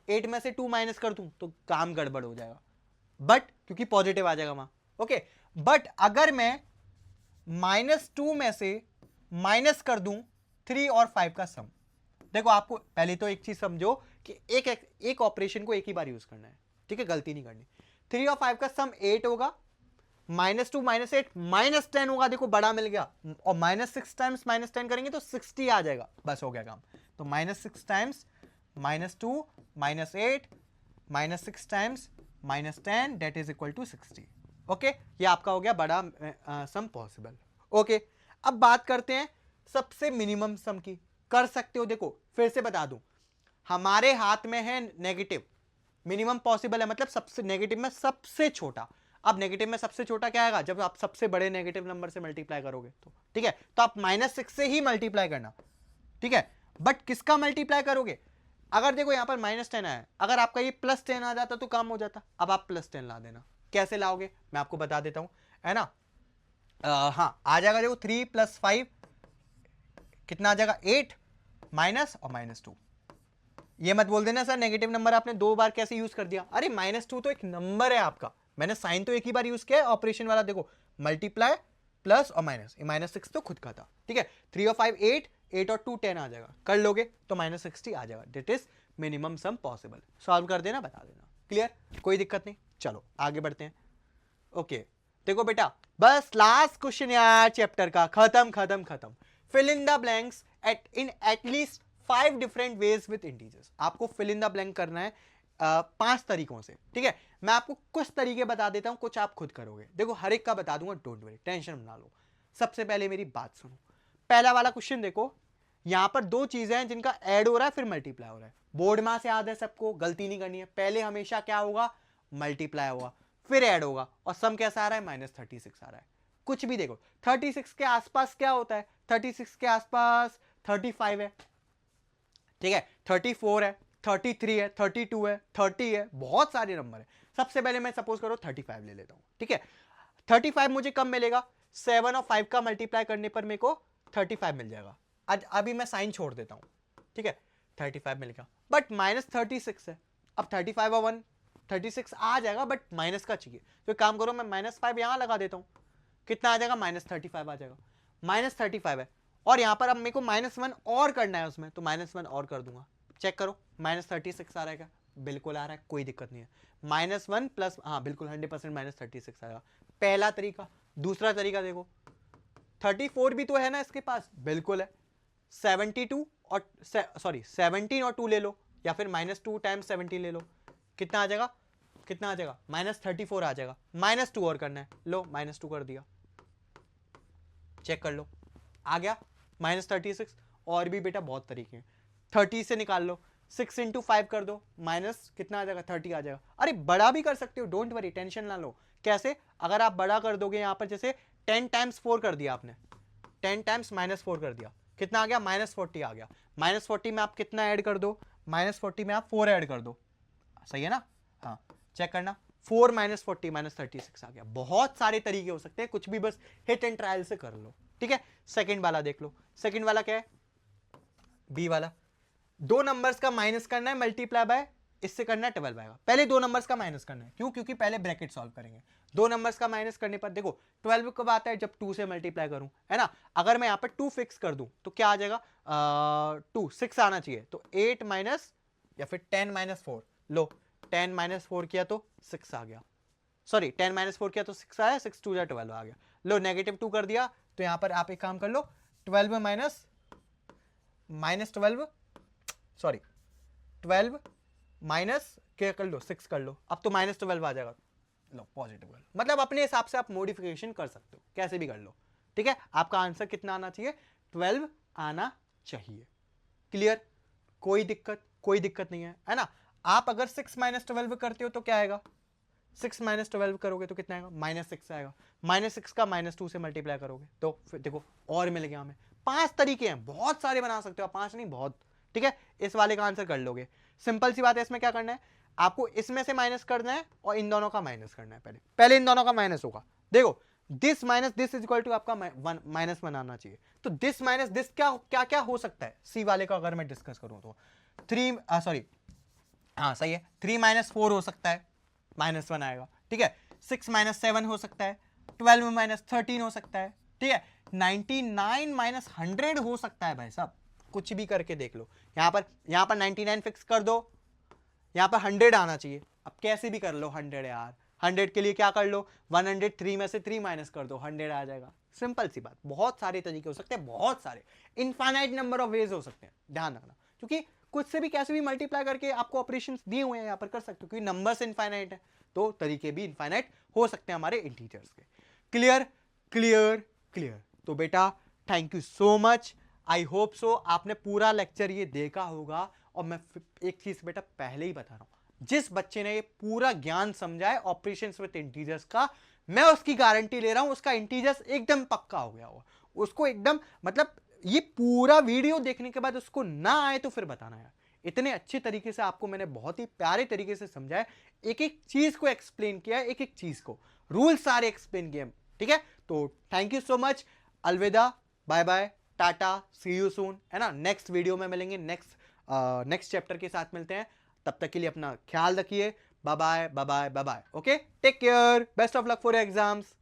8 में से 2 माइनस कर दूं, तो काम गड़बड़ हो जाएगा, बट क्योंकि पॉजिटिव आ जाएगा वहां। ओके, बट अगर मैं -2 में से माइनस कर दूं 3 और 5 का सम, देखो आपको पहले तो एक चीज समझो कि एक ऑपरेशन को एक ही बार यूज करना है। ठीक है, गलती नहीं करनी। 3 और 5 का सम 8 होगा, -2 -8 -10 होगा, देखो बड़ा मिल गया, और -6 टाइम्स -10 करेंगे तो 60 आ जाएगा, बस हो गया काम। तो -6 times -2 -8 -6 times -10 that is equal to 60। Okay, ये आपका हो गया बड़ा सम पॉसिबल। ओके, अब बात करते हैं सबसे मिनिमम सम की, कर सकते हो। देखो फिर से बता दूं, हमारे हाथ में है नेगेटिव, मिनिमम पॉसिबल है मतलब सबसे नेगेटिव में सबसे छोटा। अब नेगेटिव में सबसे छोटा क्या आएगा, जब आप सबसे बड़े नेगेटिव नंबर से मल्टीप्लाई करोगे तो। ठीक है, तो आप -6 से ही मल्टीप्लाई करना। ठीक है, बट किसका मल्टीप्लाई करोगे, अगर देखो यहां पर -10 आया, अगर आपका ये +10 आ जाता तो काम हो जाता, अब आप +10 ला देना। कैसे लाओगे मैं आपको बता देता हूं, है ना। हाँ आ जाएगा, देखो 3 + 5 कितना आ जाएगा, 8 माइनस और -2। ये मत बोल देना सर नेगेटिव नंबर आपने 2 बार कैसे यूज कर दिया, अरे -2 तो एक नंबर है आपका, मैंने साइन तो एक ही बार यूज किया है, ऑपरेशन वाला देखो मल्टीप्लाई प्लस और माइनस, -6 तो खुद का था, ठीक है। 3 और 5 8, 8 और 2 10 आ जाएगा, कर लोगे तो -60 आ जाएगा। That is minimum some possible. Solve कर देना, बता देना। क्लियर, कोई दिक्कत नहीं। चलो आगे बढ़ते हैं। ओके देखो बेटा, बस लास्ट क्वेश्चन यार चैप्टर का, खत्म खत्म खत्म। Fill in the blanks at least 5 different ways with integers. आपको फिल इन द ब्लैंक करना है 5 तरीकों से, ठीक है। मैं आपको कुछ तरीके बता देता हूं, कुछ आप खुद करोगे। देखो हर एक का बता दूंगा, डोंट वरी, टेंशन ना लो। सबसे पहले मेरी बात सुनो। पहला वाला क्वेश्चन देखो, यहां पर दो चीजें हैं जिनका ऐड हो रहा है फिर मल्टीप्लाई हो रहा है। बोर्ड में से याद है सबको, गलती नहीं करनी है। पहले हमेशा क्या होगा, मल्टीप्लाई होगा फिर ऐड होगा, और सम कैसा आ रहा है, -36 आ रहा है। कुछ भी देखो, 36 के आसपास क्या होता है, 36 के आसपास 35 है, ठीक है, 34 है, 33 है, 32 है, 30 है, बहुत सारे नंबर है। सबसे पहले मैं सपोज करो 35 ले लेता हूं, ठीक है। 35 मुझे कब मिलेगा, 7 और 5 का मल्टीप्लाई करने पर मेरे को 35 मिल जाएगा। आज अभी मैं साइन छोड़ देता हूं, ठीक है, 35 मिलेगा, बट -36 है। अब 35 और 1 36 आ जाएगा, बट माइनस का चाहिए, तो काम करो मैं -5 यहां लगा देता हूं, कितना आ जाएगा, -35 आ जाएगा। -35 है, और यहां पर अब मेरे को -1 और करना है उसमें, तो -1 और कर दूंगा। चेक करो -36 आ रहा है क्या, बिल्कुल आ रहा है, कोई दिक्कत नहीं है। -1 प्लस, हाँ बिल्कुल 100% -36 आएगा। पहला तरीका। दूसरा तरीका देखो, 34 भी तो है ना इसके पास, बिल्कुल है। 72 और सॉरी 17 और 2 ले लो, या फिर -2 टाइम्स 17 ले लो, कितना आ जाएगा, कितना आ जाएगा, -34 आ जाएगा। -2 और करना है, लो -2 कर दिया, चेक कर लो, आ गया -36। और भी बेटा बहुत तरीके हैं, 30 से निकाल लो, 6 इंटू 5 कर दो, माइनस कितना आ जाएगा, 30 आ जाएगा। अरे बड़ा भी कर सकते हो, डोंट वरी, टेंशन ना लो। कैसे, अगर आप बड़ा कर दोगे, यहां पर जैसे 10 टाइम्स 4 कर दिया आपने, 10 टाइम्स -4 कर दिया, कितना आ गया, -40 आ गया। -40 में आप कितना ऐड कर दो, -40 में आप 4 ऐड कर दो, सही है ना। हाँ चेक करना, 4 -40 -36 आ गया। बहुत सारे तरीके हो सकते हैं, कुछ भी बस हिट एंड ट्रायल से कर लो, ठीक है। सेकंड वाला देख लो, सेकंड वाला क्या है, बी वाला। दो नंबर्स का माइनस करना है, मल्टीप्लाई बाय इससे करना है 12 आएगा। पहले दो नंबर्स का माइनस करना है, क्यों, क्योंकि पहले ब्रैकेट सॉल्व करेंगे। दो नंबर्स का माइनस करने पर देखो 12 कब आता है, जब 2 से मल्टीप्लाई करूं, है ना। अगर मैं यहां पर 2 फिक्स कर दूं तो क्या आ जाएगा, 2 6 आना चाहिए, तो 8 माइनस या फिर 10 - 4, लो 10 - 4 किया तो 6 आ गया, सॉरी 10 - 4 किया तो 6 आया, 6 2 12 आ गया। लो -2 कर दिया, तो यहां पर आप एक काम कर लो, 12 -12 सॉरी 12 माइनस क्या कर लो, 6 कर लो, अब तो -12 आ जाएगा। लो पॉजिटिव कर लो, मतलब अपने हिसाब से आप मॉडिफिकेशन कर सकते हो, कैसे भी कर लो, ठीक है। आपका आंसर कितना आना चाहिए, 12 आना चाहिए। क्लियर, कोई दिक्कत नहीं है ना। आप अगर 6 - 12 करते हो तो क्या आएगा, 6 - 12 करोगे तो कितना आएगा, -6 आएगा। -6 का -2 से मल्टीप्लाई करोगे तो फिर देखो और मिल गया हमें। 5 तरीके हैं, बहुत सारे बना सकते हो, 5 नहीं बहुत, ठीक है। इस वाले का आंसर कर लोगे, सिंपल सी बात है। इसमें क्या करना है, आपको इसमें से माइनस करना है और इन दोनों का माइनस करना है। पहले इन दोनों का माइनस होगा, देखो this minus this is equal to आपका -1 आना चाहिए। तो दिस माइनस दिस क्या क्या क्या हो सकता है, सी वाले का अगर मैं डिस्कस करूं तो 3 सॉरी हाँ सही है, 3 - 4 हो सकता है, -1 आएगा, ठीक है। 6 - 7 हो सकता है, 12 - 13 हो सकता है, ठीक है। 99 - 100 हो सकता है भाई साहब, कुछ भी करके देख लो। यहां पर 99 फिक्स कर दो, यहां पर 100 आना चाहिए। अब कैसे भी कर लो 100 यार, 100 के लिए क्या कर लो, 103 में से 3 माइनस कर दो, 100 आ जाएगा। सिंपल सी बात, बहुत सारे तरीके हो सकते हैं, बहुत सारे इनफाइनाइट नंबर ऑफ वेज हो सकते हैं, ध्यान रखना। क्योंकि कुछ से भी कैसे भी मल्टीप्लाई करके आपको ऑपरेशंस दिए हुए हैं, यहां पर कर सकते हो, क्योंकि नंबर्स इनफाइनाइट है, तो तरीके भी इनफाइनाइट हो सकते हैं हमारे इंटीजर्स के। Clear clear clear. तो बेटा thank you so much, I hope so आपने पूरा लेक्चर ये देखा होगा। और मैं एक चीज बेटा पहले ही बता रहा हूं, जिस बच्चे ने ये पूरा ज्ञान समझा है ऑपरेशंस विद इंटीजर्स का, मैं उसकी गारंटी ले रहा हूं, उसका इंटीजर्स एकदम पक्का हो गया होगा। उसको एकदम, मतलब ये पूरा वीडियो देखने के बाद उसको ना आए तो फिर बताना यार, इतने अच्छे तरीके से आपको मैंने बहुत ही प्यारे तरीके से समझाया, एक एक चीज को एक्सप्लेन किया, एक एक चीज को, रूल सारे एक्सप्लेन किए, ठीक है। तो थैंक यू सो मच, अलविदा, bye bye, tata, see you soon, है ना। नेक्स्ट वीडियो में मिलेंगे, नेक्स्ट चैप्टर के साथ मिलते हैं। तब तक के लिए अपना ख्याल रखिए, bye bye bye bye bye bye, okay, take care, best of luck for exams.